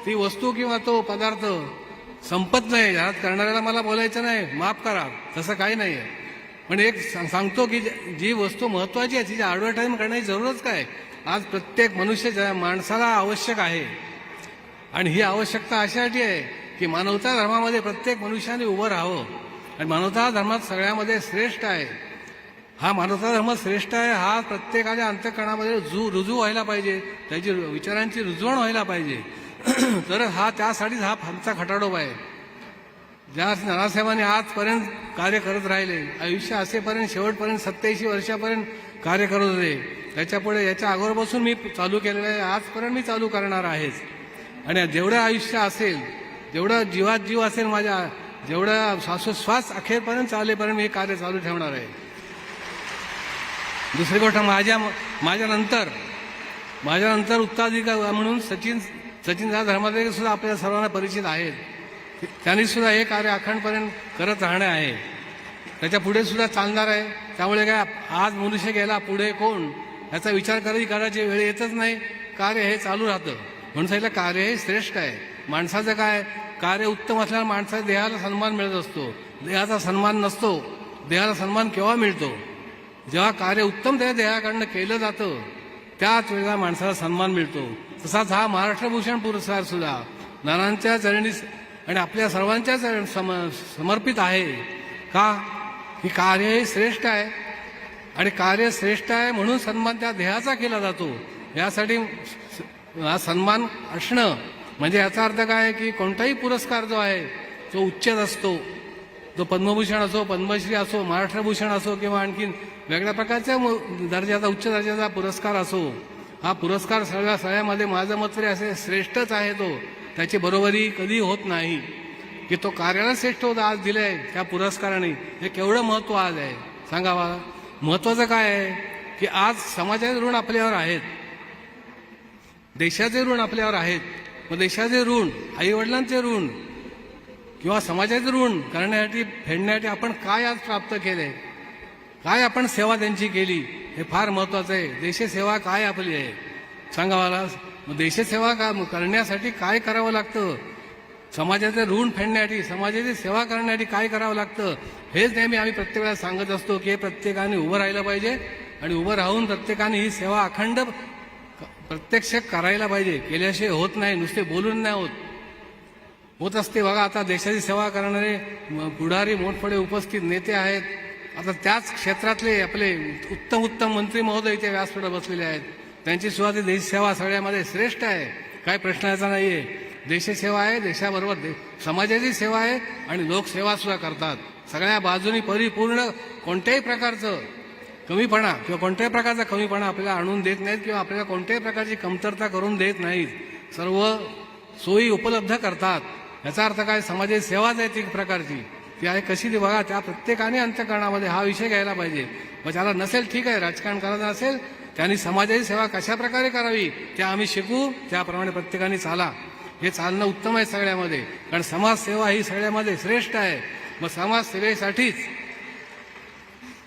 ती वस्तू किंवा तो पदार्थ संपत नाही. जाहिरात करणाऱ्याला मला बोलायचं नाही, माफ करा, तसं काही नाही आहे. पण एक सांगतो की जी वस्तू महत्त्वाची आहे तिची ॲडव्हर्टाइजमेंट करण्याची जरूरच काय. आज प्रत्येक मनुष्य माणसाला आवश्यक आहे आणि ही आवश्यकता अशासाठी आहे की मानवता धर्मामध्ये प्रत्येक मनुष्याने उभं राहावं आणि मानवता धर्मात सगळ्यामध्ये श्रेष्ठ आहे. हा मानवता धर्म श्रेष्ठ आहे हा प्रत्येकाच्या अंतःकरणामध्ये रुजू व्हायला पाहिजे, त्याची विचारांची रुजवण व्हायला पाहिजे. तर त्यासाठीच हा आमचा खटाडोबा आहे. ज्या नानासाहेबांनी आजपर्यंत कार्य करत राहिले, आयुष्य असेपर्यंत शेवटपर्यंत 87 वर्षापर्यंत कार्य करत होते. त्याच्यापुढे याच्या अगोदरपासून मी चालू केलेलं आहे, आजपर्यंत मी चालू करणार आहेच. आणि जेवढं आयुष्य असेल, जेवढं जीवात जीव असेल माझ्या, जेवढं श्वासोश्वास अखेरपर्यंत चालेपर्यंत मी हे कार्य चालू ठेवणार आहे. दुसरी गोष्ट माझ्यानंतर उत्तराधिकारी म्हणून सचिनदा धर्माधिकारी सुद्धा आपल्या सर्वांना परिचित आहेत. त्यांनी सुद्धा हे कार्य अखंडपर्यंत करत राहणे आहे. त्याच्या पुढे सुद्धा चालणार आहे. त्यामुळे काय आज मनुष्य गेला पुढे कोण याचा विचार करायची वेळ येतच नाही. कार्य हे चालू राहतं. म्हणून सांगितलं कार्य हे श्रेष्ठ आहे. माणसाचं काय कार्य उत्तम असल्यावर माणसाच्या देहाला सन्मान मिळत असतो. देहाचा सन्मान नसतो. देहाला सन्मान केव्हा मिळतो? जेव्हा कार्य उत्तम त्या देहाकडनं केलं जातं त्याच वेळेला माणसाला सन्मान मिळतो. तसाच हा महाराष्ट्र भूषण पुरस्कार सुद्धा नानांच्या चरणी आणि आपल्या सर्वांच्या समर्पित आहे. का की कार्य हे श्रेष्ठ आहे आणि कार्य श्रेष्ठ आहे म्हणून सन्मान त्या देहाचा केला जातो. यासाठी हा सन्मान असणं म्हणजे याचा अर्थ काय की कोणताही पुरस्कार जो आहे तो उच्चच असतो. तो पद्मभूषण असो, पद्मश्री असो, महाराष्ट्रभूषण असो किंवा आणखीन वेगळ्या प्रकारच्या दर्जाचा उच्च दर्जाचा पुरस्कार असो, हा पुरस्कार सगळ्यामध्ये माझं मत तरी असे श्रेष्ठच आहे. त्याची बरोबरी कधी होत नाही की तो कार्याला श्रेष्ठ होता आज दिलंय त्या पुरस्काराने. हे केवढं महत्त्व आज आहे सांगा मला. महत्त्वाचं काय आहे की आज समाजाचे ऋण आपल्यावर आहेत, देशाचे ऋण आपल्यावर आहेत. मग देशाचे ऋण, आईवडिलांचे ऋण किंवा समाजाचे ऋण करण्यासाठी फेडण्यासाठी आपण काय आज प्राप्त केले, काय आपण सेवा त्यांची केली, हे फार महत्त्वाचं आहे. देशसेवा काय आपली आहे सांगा मला. मग देशसेवा करण्यासाठी काय करावं लागतं, समाजाचे ऋण फेडण्यासाठी, समाजाची सेवा करण्यासाठी काय करावं लागतं, हेच नेहमी आम्ही प्रत्येक वेळा सांगत असतो की प्रत्येकाने उभं राहिलं पाहिजे आणि उभं राहून प्रत्येकाने ही सेवा अखंड प्रत्यक्ष करायला पाहिजे. केल्याशिवाय होत नाही, नुसते बोलून नाही होत असते. बघा आता देशाची सेवा करणारे पुढारी मोठमोठे उपस्थित नेते आहेत. आता त्याच क्षेत्रातले आपले उत्तम मंत्री महोदय इथे व्यासपीठावर बसलेले आहेत. त्यांची सुद्धा ती देशसेवा सगळ्यामध्ये श्रेष्ठ आहे, काय प्रश्नाचा नाही आहे. देशसेवा आहे, देशाबरोबर समाजाची सेवा आहे आणि लोकसेवा सुद्धा करतात. सगळ्या बाजूनी परिपूर्ण कोणत्याही प्रकारचं कमीपणा किंवा कोणत्याही प्रकारचा कमीपणा आपल्याला आणून देत नाहीत किंवा आपल्याला कोणत्याही प्रकारची कमतरता करून देत नाहीत. सर्व सोयी उपलब्ध करतात. याचा अर्थ काय? समाजाची सेवाच आहे ती एक प्रकारची. ती आहे कशी ती बघा. त्या प्रत्येकाने अंतःकरणामध्ये हा विषय घ्यायला पाहिजे. मग त्याला नसेल ठीक आहे, राजकारण करायचं नसेल, त्यांनी समाजाची सेवा कशा प्रकारे करावी ते आम्ही शिकू, त्याप्रमाणे प्रत्येकाने चाला. हे चालणं उत्तम आहे सगळ्यामध्ये, कारण समाजसेवा ही सगळ्यामध्ये श्रेष्ठ आहे. मग समाजसेवेसाठीच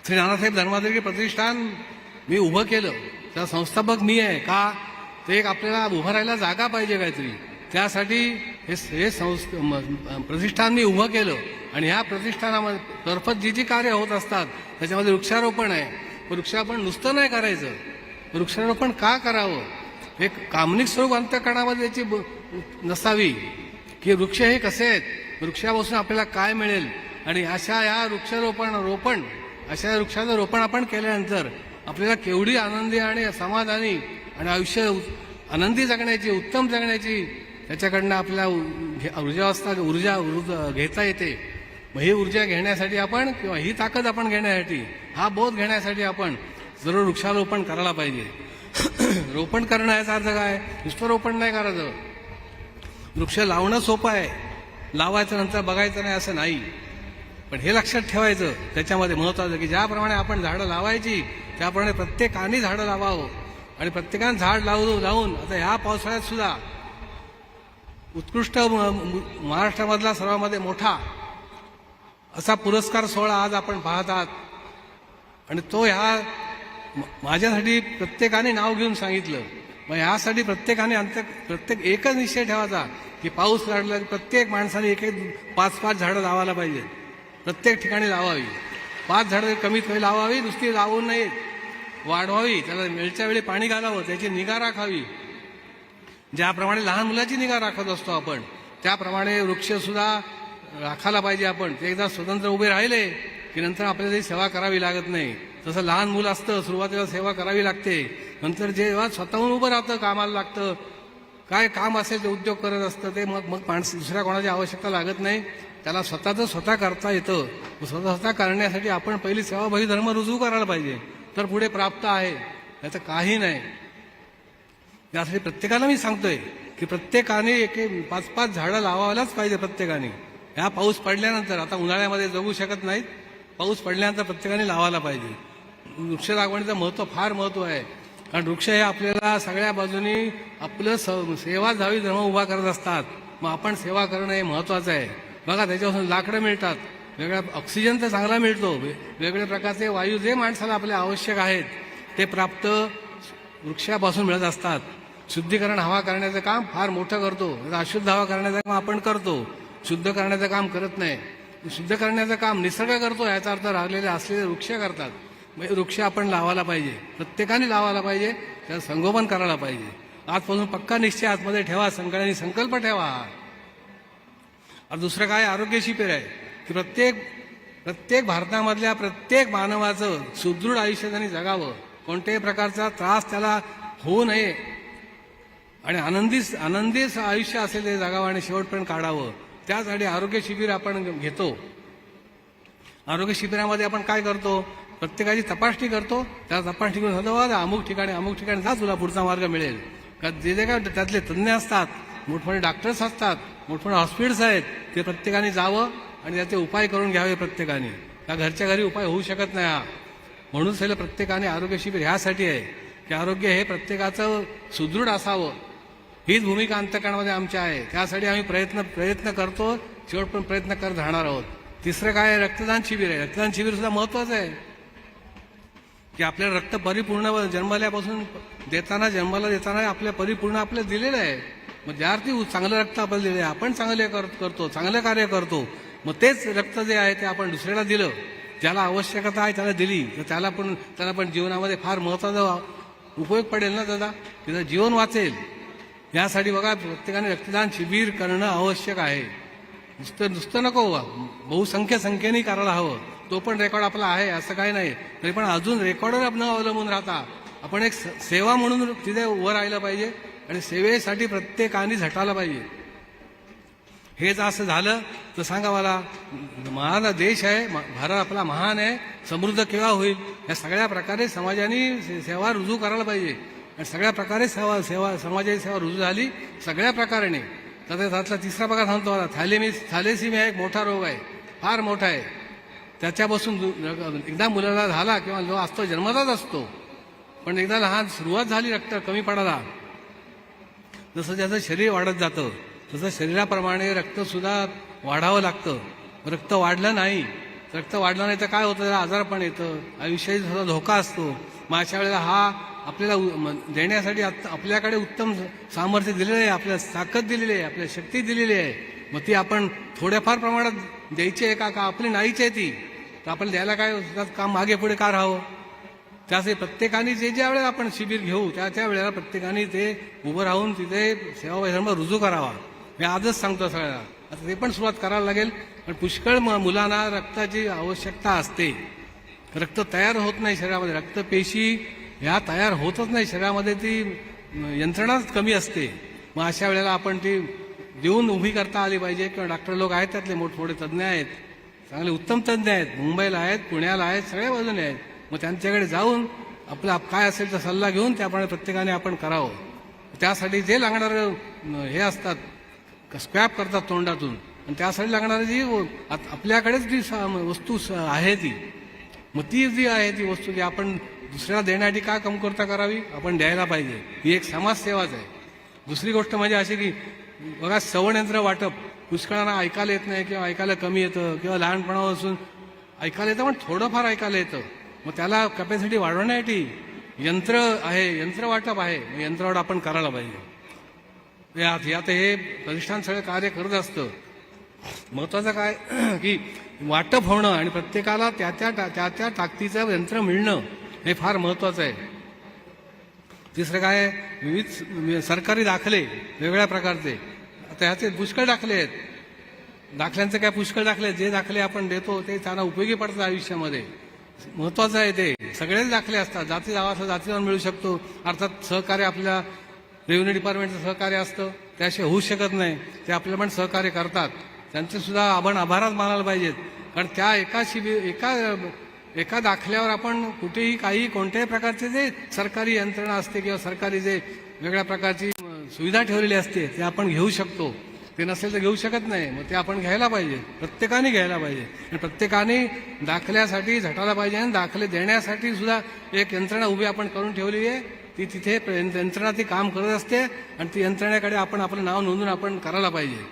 श्री नानासाहेब धर्माधिकारी प्रतिष्ठान मी उभं केलं. त्या संस्थापक मी आहे. का? ते एक आपल्याला उभं राहायला जागा पाहिजे काहीतरी. त्यासाठी हे प्रतिष्ठान मी उभं केलं. आणि ह्या प्रतिष्ठानामार्फत जी कार्य होत असतात त्याच्यामध्ये वृक्षारोपण आहे. वृक्षारोपण नुसतं नाही करायचं. वृक्षारोपण का करावं? एक कामनिक स्वरूप अंतःकरणामध्ये त्याची नसावी की वृक्ष हे कसे आहेत, वृक्षापासून आपल्याला काय मिळेल. आणि अशा ह्या अशा वृक्षाचं रोपण आपण केल्यानंतर आपल्याला केवढी आनंदी आणि समाधानी आणि आयुष्य आनंदी जगण्याची, उत्तम जगण्याची त्याच्याकडनं आपल्याला ऊर्जा घेता येते. मग ही ऊर्जा घेण्यासाठी आपण किंवा ही ताकद आपण घेण्यासाठी, हा बोध घेण्यासाठी आपण जरूर वृक्षारोपण करायला पाहिजे. रोपण करणं याचा अर्थ काय? नुसतं रोपण नाही करायचं. वृक्ष लावणं सोपं आहे, लावायचं नंतर बघायचं नाही असं नाही. पण हे लक्षात ठेवायचं त्याच्यामध्ये महत्वाचं की ज्याप्रमाणे आपण झाडं लावायची त्याप्रमाणे प्रत्येकाने झाडं लावावं. आणि प्रत्येकाने झाड लावून आता ह्या पावसाळ्यात सुद्धा उत्कृष्ट महाराष्ट्रामधला सर्वांमध्ये मोठा असा पुरस्कार सोहळा आज आपण पाहतात. आणि तो ह्या माझ्यासाठी प्रत्येकाने नाव घेऊन सांगितलं. मग ह्यासाठी प्रत्येकाने प्रत्येक एकच निश्चय ठेवायचा की पाऊस काढला की प्रत्येक माणसाने 5-5 झाडं लावायला पाहिजे. प्रत्येक ठिकाणी लावावी. 5 झाडं कमीत कमी लावावी. नुसती लावून नाही, वाढवावी. त्याला वेळच्या वेळी पाणी घालावं, त्याची निगा राखावी. ज्याप्रमाणे लहान मुलाची निगा राखत असतो आपण, त्याप्रमाणे वृक्ष सुद्धा राखायला पाहिजे आपण. ते एकदा स्वतंत्र उभे राहिले की नंतर आपल्याला त्याची सेवा करावी लागत नाही. तसं लहान मुलं असतं, सुरुवातीला सेवा करावी लागते. नंतर जेव्हा स्वतःहून उभं राहतं, कामाला लागतं, काय काम असेल ते उद्योग करत असतं, ते मग माणसं दुसऱ्या कोणाची आवश्यकता लागत नाही. त्याला स्वतः करता येतं. स्वतः करण्यासाठी आपण पहिली सेवाभावी धर्म रुजू करायला पाहिजे. तर पुढे प्राप्त आहे, याचं काही नाही. यासाठी प्रत्येकाला मी सांगतोय की प्रत्येकाने 5-5 झाडं लावायलाच पाहिजे. प्रत्येकाने ह्या पाऊस पडल्यानंतर, आता उन्हाळ्यामध्ये जगू शकत नाहीत, पाऊस पडल्यानंतर प्रत्येकाने लावायला पाहिजे. वृक्ष लागवडीचं फार महत्व आहे. कारण वृक्ष हे आपल्याला सगळ्या बाजूनी आपलं सेवा जावी धर्म उभा करत असतात. मग आपण सेवा करणं हे महत्वाचं आहे. बघा, त्याच्यापासून लाकडं मिळतात, वेगळा ऑक्सिजन तर चांगला मिळतो, वेगवेगळ्या प्रकारचे वायू जे माणसाला आपल्या आवश्यक आहेत ते प्राप्त वृक्षापासून मिळत असतात. शुद्धीकरण हवा करण्याचं काम फार मोठं करतो. अशुद्ध हवा करण्याचं काम आपण करतो, शुद्ध करण्याचं काम करत नाही. शुद्ध करण्याचं काम निसर्ग करतो, याचा अर्थ राहिलेले असलेले वृक्ष करतात. म्हणजे वृक्ष आपण लावायला पाहिजे, प्रत्येकाने लावायला पाहिजे, त्याचं संगोपन करायला पाहिजे. आजपासून पक्का निश्चय आतमध्ये ठेवा, सगळ्यांनी संकल्प ठेवा. आणि दुसरं काय? आरोग्य शिबिर आहे की प्रत्येक भारतामधल्या प्रत्येक मानवाचं सुदृढ आयुष्य त्यांनी जगावं, कोणत्याही प्रकारचा त्रास त्याला होऊ नये आणि आनंदी आयुष्य असेल ते जगावं आणि शेवटपर्यंत काढावं. त्यासाठी आरोग्य शिबिर आपण घेतो. आरोग्य शिबिरामध्ये आपण काय करतो? प्रत्येकाची तपासणी करतो. त्या तपासणी करून होतं अमुक ठिकाणी जा, तुला पुढचा मार्ग मिळेल. का जे काय त्यातले तज्ज्ञ असतात, मोठमोठे डॉक्टर्स असतात, मोठमोठे हॉस्पिटल्स आहेत, ते प्रत्येकाने जावं आणि त्याचे उपाय करून घ्यावे प्रत्येकाने. का घरच्या घरी उपाय होऊ शकत नाही हा. म्हणून सगळं प्रत्येकाने आरोग्य शिबिर ह्यासाठी आहे की आरोग्य हे प्रत्येकाचं सुदृढ असावं. हीच भूमिका अंतःकरणामध्ये आमच्या आहे. त्यासाठी आम्ही प्रयत्न करतो, शेवट पण प्रयत्न करत राहणार आहोत. तिसरं काय आहे? रक्तदान शिबिर आहे. रक्तदान शिबिर सुद्धा महत्वाचं आहे की आपल्याला रक्त परिपूर्ण जन्मल्यापासून जन्माला देताना आपल्या परिपूर्ण आपल्याला दिलेलं आहे. मग ज्यार्थी चांगलं रक्त आपल्याला दिलं आहे, आपण चांगले करतो, चांगलं कार्य करतो, मग तेच रक्त जे आहे ते आपण दुसऱ्याला दिलं, ज्याला आवश्यकता आहे त्याला दिली, तर त्याला पण जीवनामध्ये फार महत्वाचा उपयोग पडेल ना दादा, त्याचं जीवन वाचेल. यासाठी बघा, प्रत्येकाने रक्तदान शिबिर करणं आवश्यक आहे. नुसतं नको, बहुसंख्येने करायला हवं. तो पण रेकॉर्ड आपला आहे असं काही नाही, तरी पण अजून रेकॉर्डवर न अवलंबून राहता आपण एक सेवा म्हणून तिथे उभं राहिलं पाहिजे आणि सेवेसाठी प्रत्येकाने झटायला पाहिजे. हे जर असं झालं तर सांगा मला, महान देश आहे भारत आपला, महान आहे, समृद्ध केव्हा होईल? या सगळ्या प्रकारे समाजाने सेवा रुजू करायला पाहिजे आणि सगळ्या प्रकारे समाजाची सेवा रुजू झाली सगळ्या प्रकाराने. तर त्यातला तिसरा प्रकार सांगतो मला, थॅलेसिमिया एक मोठा रोग आहे, फार मोठा आहे. त्याच्यापासून एकदा मुलाला झाला किंवा जो असतो जन्मताच असतो, पण एकदा लहान सुरुवात झाली रक्त कमी पडायला, जसं त्याचं शरीर वाढत जातं तसं शरीराप्रमाणे रक्तसुद्धा वाढावं लागतं. रक्त वाढलं नाही तर काय होतं, त्याला आजारपण येतं, आयुष्याचा सुद्धा धोका असतो. मग अशा वेळेला हा आपल्याला देण्यासाठी आपल्याकडे उत्तम सामर्थ्य दिलेलं आहे, आपल्याला ताकद दिलेली आहे, आपल्याला शक्ती दिलेली आहे. मग ती आपण थोड्याफार प्रमाणात द्यायची आहे का आपली नाहीच आहे ती, तर आपण द्यायला काय काम मागे पुढे का राहावं. त्यासाठी प्रत्येकाने ज्या वेळेला आपण शिबिर घेऊ त्या वेळेला प्रत्येकाने ते उभं राहून तिथे सेवा धर्म रुजू करावा. मी आजच सांगतो सगळ्याला, आता ते पण सुरुवात करायला लागेल. पण पुष्कळ मुलांना रक्ताची आवश्यकता असते. रक्त तयार होत नाही शरीरामध्ये, रक्तपेशी ह्या तयार होतच नाही शरीरामध्ये, ती यंत्रणाच कमी असते. मग अशा वेळेला आपण ती देऊन उभी करता आली पाहिजे. किंवा डॉक्टर लोक आहेत त्यातले मोठमोठे तज्ज्ञ आहेत, चांगले उत्तम तज्ज्ञ आहेत, मुंबईला आहेत, पुण्याला आहेत, सगळ्या बाजूने आहेत. मग त्यांच्याकडे जाऊन आपला काय असेल तर सल्ला घेऊन त्याप्रमाणे प्रत्येकाने आपण करावं. त्यासाठी जे लागणारं हे असतात, स्क्रॅप करतात तोंडातून, आणि त्यासाठी लागणारी जी आपल्याकडेच जी वस्तू आहे ती, मग ती जी आहे ती वस्तू जी आपण दुसऱ्याला देण्यासाठी का कमतरता करावी, आपण द्यायला पाहिजे. ही एक समाजसेवाच आहे. दुसरी गोष्ट म्हणजे अशी की बघा, श्रवणयंत्र वाटप पुष्कळांना ऐकायला येत नाही किंवा ऐकायला कमी येतं किंवा लहानपणापासून ऐकायला येतं पण थोडंफार ऐकायला येतं. मग त्याला कॅपॅसिटी वाढवण्यासाठी यंत्र आहे, यंत्र वाटप आहे, यंत्रवाटप आपण करायला पाहिजे. यात हे प्रतिष्ठान सगळं कार्य करत असतं. महत्वाचं काय की वाटप होणं आणि प्रत्येकाला त्या ताकदीचं यंत्र मिळणं हे फार महत्वाचं आहे. तिसरं काय, विविध सरकारी दाखले वेगवेगळ्या प्रकारचे, आता ह्याचे पुष्कळ दाखले आहेत. दाखल्यांचे काय पुष्कळ दाखले, जे दाखले आपण देतो ते त्यांना उपयोगी पडतात आयुष्यामध्ये. महत्वाचं आहे ते. सगळेच दाखले असतात, जाती जावाचं जातीवर मिळू शकतो. अर्थात सहकार्य आपल्या रेव्हेन्यू डिपार्टमेंटचं सहकार्य असतं, त्याशिवाय होऊ शकत नाही. ते आपल्याला पण सहकार्य करतात, त्यांचे सुद्धा आपण आभारच मानायला पाहिजेत. कारण त्या एका दाखल्यावर आपण कुठेही कोणत्याही प्रकारचे जे सरकारी यंत्रणा असते किंवा सरकारी जे वेगळ्या प्रकारची सुविधा ठेवलेली असते ते आपण घेऊ शकतो. ते नसेल तर घेऊ शकत नाही. मग ते आपण घ्यायला पाहिजे, प्रत्येकाने घ्यायला पाहिजे. आणि प्रत्येकाने दाखल्यासाठी झटायला पाहिजे. आणि दाखले देण्यासाठी सुद्धा एक यंत्रणा उभी आपण करून ठेवलेली आहे. ती तिथे यंत्रणा ती काम करत असते आणि ती यंत्रणेकडे आपण आपलं नाव नोंदून आपण करायला पाहिजे.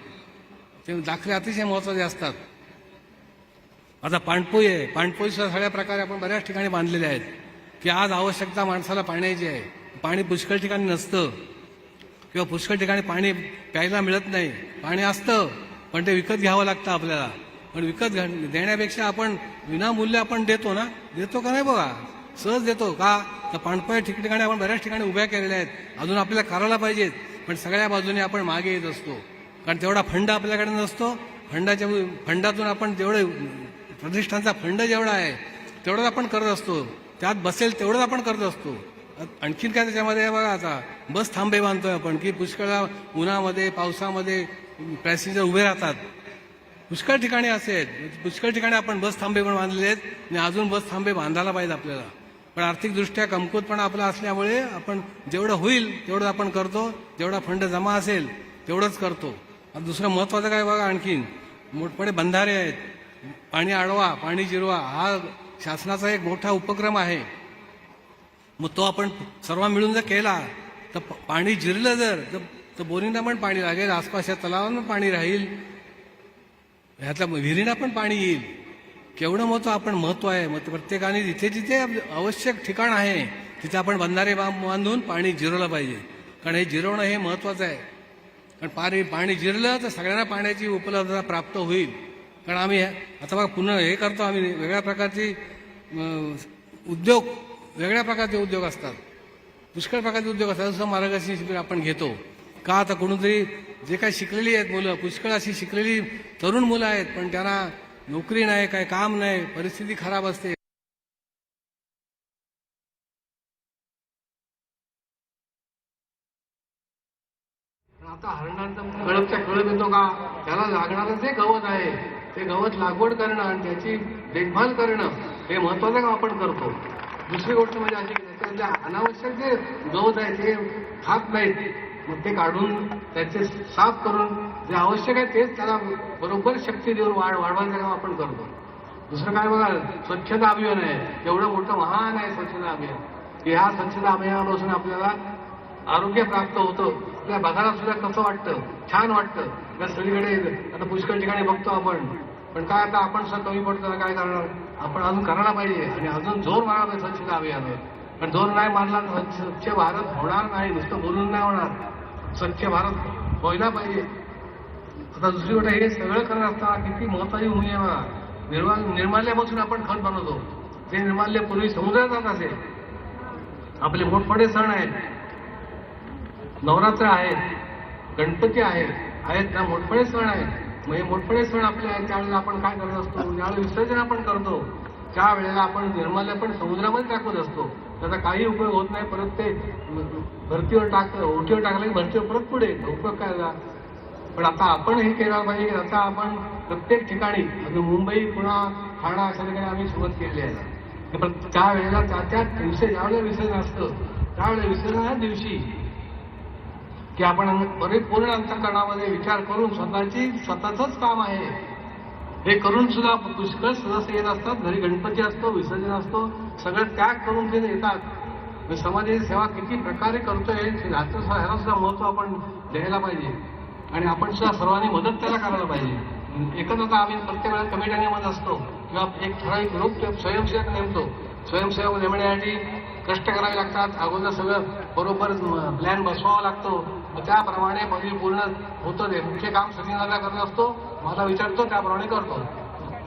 ते दाखले अतिशय महत्वाचे असतात. आता पाणपोई आहे, पाणपोई सुद्धा सगळ्या प्रकारे आपण बऱ्याच ठिकाणी बांधलेले आहेत की आज आवश्यकता माणसाला पाण्याची आहे. पाणी पुष्कळ ठिकाणी नसतं किंवा पुष्कळ ठिकाणी पाणी प्यायला मिळत नाही. पाणी असतं पण ते विकत घ्यावं लागतं आपल्याला. पण विकत देण्यापेक्षा आपण विनामूल्य आपण देतो ना, देतो का नाही बघा, सहज देतो का. तर पाणपोई ठिकठिकाणी आपण बऱ्याच ठिकाणी उभ्या केलेल्या आहेत, अजून आपल्याला करायला पाहिजेत. पण सगळ्या बाजूने आपण मागे येत असतो कारण तेवढा फंड आपल्याकडे नसतो. फंडातून आपण जेवढे प्रतिष्ठानचा फंड जेवढा आहे तेवढंच आपण करत असतो, त्यात बसेल तेवढंच आपण करत असतो. आणखीन काय त्याच्यामध्ये बघा, आता बस थांबे बांधतोय आपण की पुष्कळ उन्हामध्ये पावसामध्ये पॅसेंजर उभे राहतात. पुष्कळ ठिकाणी असे आहेत, पुष्कळ ठिकाणी आपण बस थांबे पण बांधलेले आहेत आणि अजून बस थांबे बांधायला पाहिजे आपल्याला. पण आर्थिकदृष्ट्या कमकुवतपणा आपला असल्यामुळे आपण जेवढं होईल तेवढं आपण करतो, जेवढा फंड जमा असेल तेवढंच करतो. दुसरं महत्वाचं काय बघा, आणखीन मोठमोठे बंधारे आहेत, पाणी अडवा पाणी जिरवा हा शासनाचा एक मोठा उपक्रम आहे. मग तो आपण सर्व मिळून जर केला तर पाणी जिरलं जर तर बोरींना पण पाणी लागेल, आसपासच्या तलावांना पाणी राहील, ह्यातल्या विहिरींना पण पाणी येईल. केवढं महत्व आहे. मग प्रत्येकाने जिथे जिथे आवश्यक ठिकाण आहे तिथे आपण बंधारे बांधून पाणी जिरवलं पाहिजे. कारण हे जिरवणं हे महत्वाचं आहे. कारण पाणी जिरलं तर सगळ्यांना पाण्याची उपलब्धता प्राप्त होईल. कारण आम्ही आता बघा पुन्हा हे करतो, आम्ही वेगळ्या प्रकारची वेगळ्या प्रकारचे उद्योग असतात, पुष्कळ प्रकारचे उद्योग असतात. जसं मार्गदर्शन शिबिर आपण घेतो का, आता कोणीतरी जे काही शिकलेली आहेत मुलं, पुष्कळ अशी शिकलेली तरुण मुलं आहेत पण त्यांना नोकरी नाही, काही काम नाही, परिस्थिती खराब असते. आता हरणांचा कळपच्या कळप येतो का, त्याला लागणारं जे गवत आहे ते गवत लागवड करणं आणि त्याची देखभाल करणं हे महत्वाचं काम आपण करतो. दुसरी गोष्ट म्हणजे अशी की त्याचे अनावश्यक जे गवत आहे ते खात नाहीत, मग ते काढून त्याचे साफ करून जे आवश्यक आहे तेच त्याला बरोबर शक्ती देऊन वाढवायचं काम आपण करतो. दुसरं काय बघा, स्वच्छता अभियान आहे, एवढं मोठं महान आहे स्वच्छता अभियान. ह्या स्वच्छता अभियानापासून आपल्याला आरोग्य प्राप्त होतं. आपल्या बघायला सुद्धा कसं वाटतं, छान वाटतं. त्या सगळीकडे आता पुष्कळ ठिकाणी बघतो आपण, पण काय आता आपण सुद्धा कमी पडतो ना, काय करणार, आपण अजून करायला पाहिजे आणि अजून जोर मारायला पाहिजे स्वच्छता अभियानावर. पण जोर नाही मारला तर स्वच्छ भारत होणार नाही, नुसतं बोलून नाही होणार. स्वच्छ भारत व्हायला पाहिजे. आता दुसरी गोष्ट, हे सगळं करत असताना किती महत्वाची भूमी आहे बघा. निर्माल्यापासून आपण खत बनवतो. ते निर्माल्य पूर्वी समुद्रात जात असे. आपले मोठमोठे सण आहेत, नवरात्र आहेत, गणपती आहेत ना, मोठमोठे सण आहेत. म्हणजे मोठमोठे सण आपले आहेत, त्यावेळेला आपण काय करत असतो, ज्यावेळेला विसर्जन आपण करतो त्यावेळेला आपण निर्माल्य पण समुद्रामध्ये टाकत असतो. त्याचा काही उपयोग होत नाही. परत ते भरतीवर ओटीवर टाकलं की भरतीवर परत पुढे उपयोग काय झाला. पण आता आपण हे केलं पाहिजे की आता आपण प्रत्येक ठिकाणी मुंबई, पुणा, ठाणा अशा ठिकाणी आम्ही सुरुवात केली आहे. पण त्यावेळेला त्या दिवशी ज्यावेळेला विसर्जन असतं त्यावेळेला विसर्जनाच्या दिवशी की आपण परिपूर्ण अंतःकरणामध्ये विचार करून स्वतःच काम आहे हे करून सुद्धा पुष्कळ सदस्य येत असतात. घरी गणपती असतो, विसर्जन असतो, सगळं त्याग करून ते येतात. समाजाची सेवा किती प्रकारे करतोय ह्याला सुद्धा महत्व आपण द्यायला पाहिजे आणि आपण सुद्धा सर्वांनी मदत त्याला करायला पाहिजे. एकच आता आम्ही प्रत्येक वेळेला कमिट्या नेमत असतो किंवा एक ठराविक ग्रुप स्वयंसेवक नेमतो. स्वयंसेवक नेमण्यासाठी कष्ट करावे लागतात. अगोदर सगळं बरोबर प्लॅन बसवावा लागतो. त्याप्रमाणे पूर्ण होतं. ते मुख्य काम सचिनाला करत असतो, मला विचारतो त्याप्रमाणे करतो.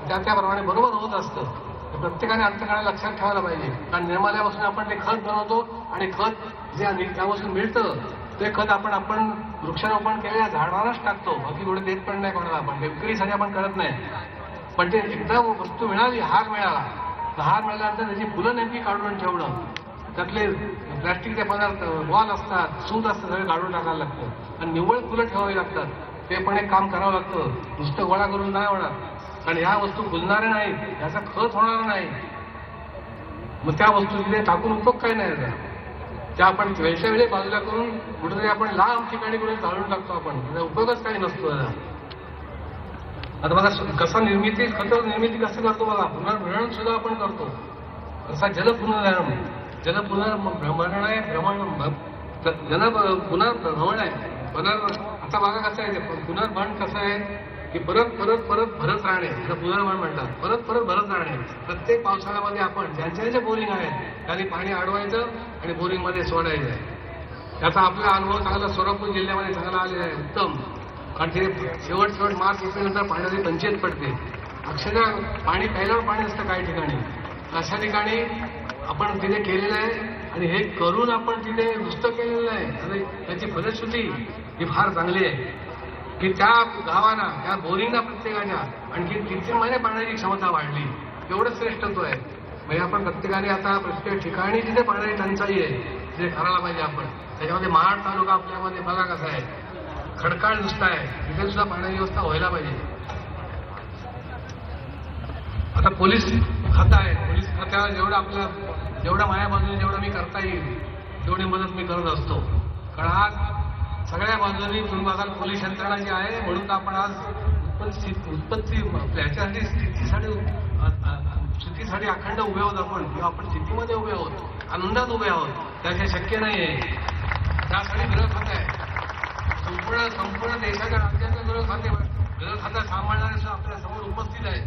त्याप्रमाणे बरोबर होत असतं. प्रत्येकाने अंतःकरणाला लक्षात ठेवायला पाहिजे. कारण निर्माल्यापासून आपण ते खत बनवतो आणि खत जे त्यापासून मिळतं ते खत आपण वृक्षारोपण केलेल्या झाडांनाच टाकतो. बाकी कुठे देत पण नाही कोणाला. आपण विक्रीसाठी आपण करत नाही. पण ते एकदा वस्तू मिळाली, हार मिळाल्यानंतर त्याची फुलं नेमकी काढून ठेवणं, त्यातले प्लॅस्टिकचे पदार्थ, बॉल असतात, सूत असतं, सगळं काढून टाकायला लागतं आणि निव्वळ फुलं ठेवावी लागतात. ते पण एक काम करावं लागतं. नुसतं गोळा करून नाही होणार. कारण ह्या वस्तू फुलणाऱ्या नाहीत, ह्याचा खत होणार नाही. मग त्या वस्तू तिथे टाकून उपयोग काय नाही त्याचा. त्या आपण वेळच्या वेळी बाजूला करून कुठेतरी आपण लांब ठिकाणी कुठे जाळून टाकतो. आपण त्याचा उपयोगच काही नसतो त्याचा. आता बघा खत निर्मिती कसं करतो बघा. पुनर्भ्रमण सुद्धा आपण करतो. कसा पुनर्भ्रमण आहे. आता बघा कसं आहे, पुनर्भरण कसं आहे की परत भरत राहणे, पुनर्भरण म्हणतात. परत भरत राहणे. प्रत्येक पावसाळ्यामध्ये आपण ज्यांच्या जे बोरिंग आहेत त्यांनी पाणी अडवायचं आणि बोरिंगमध्ये सोडायचं आहे. त्याचा आपला अनुभव चांगला सोलापूर जिल्ह्यामध्ये चांगला आलेला आहे, उत्तम. कारण ते शेवट मार्च एप्रिलनंतर पाण्याची पंचायत पडते. अक्षरशः पाणी प्यायला पाणी असतं काही ठिकाणी. अशा ठिकाणी आपण तिथे केलेलं आहे आणि हे करून आपण तिथे नुसतं केलेलं आहे आणि त्याची फलश्रुती ही फार चांगली आहे की त्या गावांना, त्या बोरिंगला प्रत्येकाच्या आणखी 3 महिने पाण्याची क्षमता वाढली. एवढं श्रेष्ठत्व आहे. म्हणजे आपण प्रत्येकाने आता प्रत्येक ठिकाणी जिथे पाण्याची टंचाई आहे तिथे करायला पाहिजे आपण. त्याच्यामध्ये महाड तालुका आपल्यामध्ये बघा कसा आहे, खडकाळ नुसता आहे, तिथे सुद्धा पाण्याची व्यवस्था व्हायला पाहिजे. आता पोलीस खातं आहे. पोलीस खात्याला जेवढा माझ्या बाजूने जेवढं मी करता येईल तेवढी मदत मी करत असतो. कारण आज सगळ्या बाजूंनी तुम्ही बघाल पोलीस यंत्रणा जी आहे, म्हणून आपण आज उत्पत्ती ह्याच्यासाठी स्थितीसाठी अखंड उभे आहोत आपण, किंवा आपण स्थितीमध्ये उभे आहोत, आनंदात उभे आहोत. त्याचे शक्य नाही आहे. त्यासाठी गृह खातं आहे. संपूर्ण देशाच्या राज्याचं गृह खातं सांभाळणारे सुद्धा आपल्या समोर उपस्थित आहेत.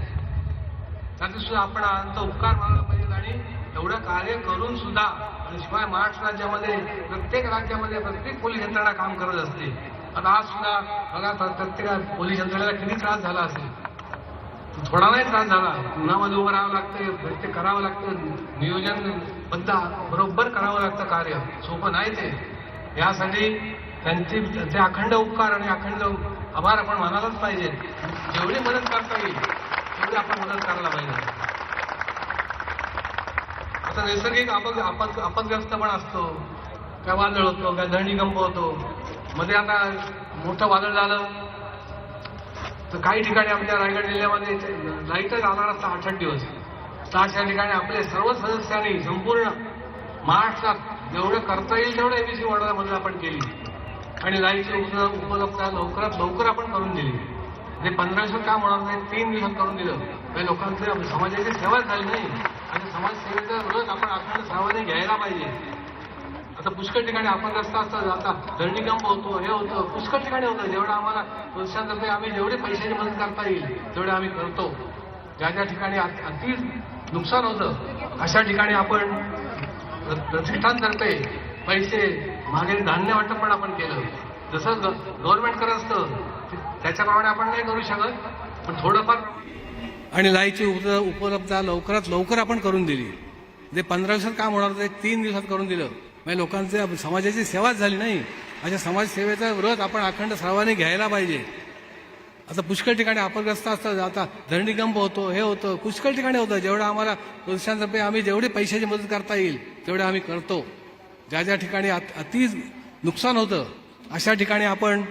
त्याचे सुद्धा आपण आमचा उपकार मानायला पाहिजे आणि एवढं कार्य करून सुद्धा. आणि शिवाय महाराष्ट्र राज्यामध्ये प्रत्येक राज्यामध्ये प्रत्येक पोलीस यंत्रणा काम करत असते. आता आज सुद्धा बघा प्रत्येक पोलीस यंत्रणेला किती त्रास झाला असेल. थोडा नाही त्रास झाला. पुन्हामध्ये उभं राहावं लागतं, प्रत्येक करावं लागतं, नियोजन बरोबर करावं लागतं. कार्य सोपं नाही ते. यासाठी ते अखंड उपकार आणि अखंड आभार आपण मानायलाच पाहिजे. जेवढी मदत करता येईल तेवढी आपण मदत करायला पाहिजे. आता नैसर्गिक आपदग्रस्त पण असतो. काय वादळ होतो, काय धरणीकंप होतो. मध्ये आता मोठं वादळ झालं तर काही ठिकाणी आमच्या रायगड जिल्ह्यामध्ये लाईटच आला नसता 8 दिवस. तर अशा ठिकाणी आपले सर्व सदस्यांनी संपूर्ण महाराष्ट्रात जेवढं करता येईल तेवढं एबीसी वडोदरामध्ये आपण केली आणि लाईटची उपलब्धता लवकरात लवकर आपण करून दिली. जे 15 दिवसात काम होणार नाही 3 दिवसात करून दिलं. काही लोकांची समाजाची सेवा झाली नाही आणि समाजसेवेचा रोज आपण अखंड सर्वांनी घ्यायला पाहिजे. आता पुष्कळ ठिकाणी आपण रस्ता असता जाता धरणीकंप होतो, हे होतं, पुष्कळ ठिकाणी होतं. जेवढं आम्हाला वर्षांतर्फे आम्ही जेवढे पैशाची मदत करता येईल तेवढे आम्ही करतो. ज्या ज्या ठिकाणी अति नुकसान होतं अशा ठिकाणी आपण प्रतिष्ठानतर्फे पैसे मागे धान्य वाटप पण आपण केलं. जसं गव्हर्नमेंट करत असतं त्याच्याप्रमाणे आपण नाही करू शकत, पण थोडंफार. आणि लाईटची उपलब्धता लवकरात लवकर आपण करून दिली. जे 15 दिवसात काम होणार ते 3 दिवसात करून दिलं. म्हणजे लोकांचे समाजाची सेवाच झाली नाही. अशा समाजसेवेचा व्रत आपण अखंड सर्वांनी घ्यायला पाहिजे. आता पुष्कळ ठिकाणी अपग्रस्त असतात, आता धरणीकंप होतो, हे होतं, पुष्कळ ठिकाणी होतं. जेवढं आम्हाला वर्षांतर्फे आम्ही जेवढी पैशाची मदत करता येईल तेवढे आम्ही करतो. ज्या ज्या ठिकाणी अति नुकसान होतं अशा ठिकाणी आपण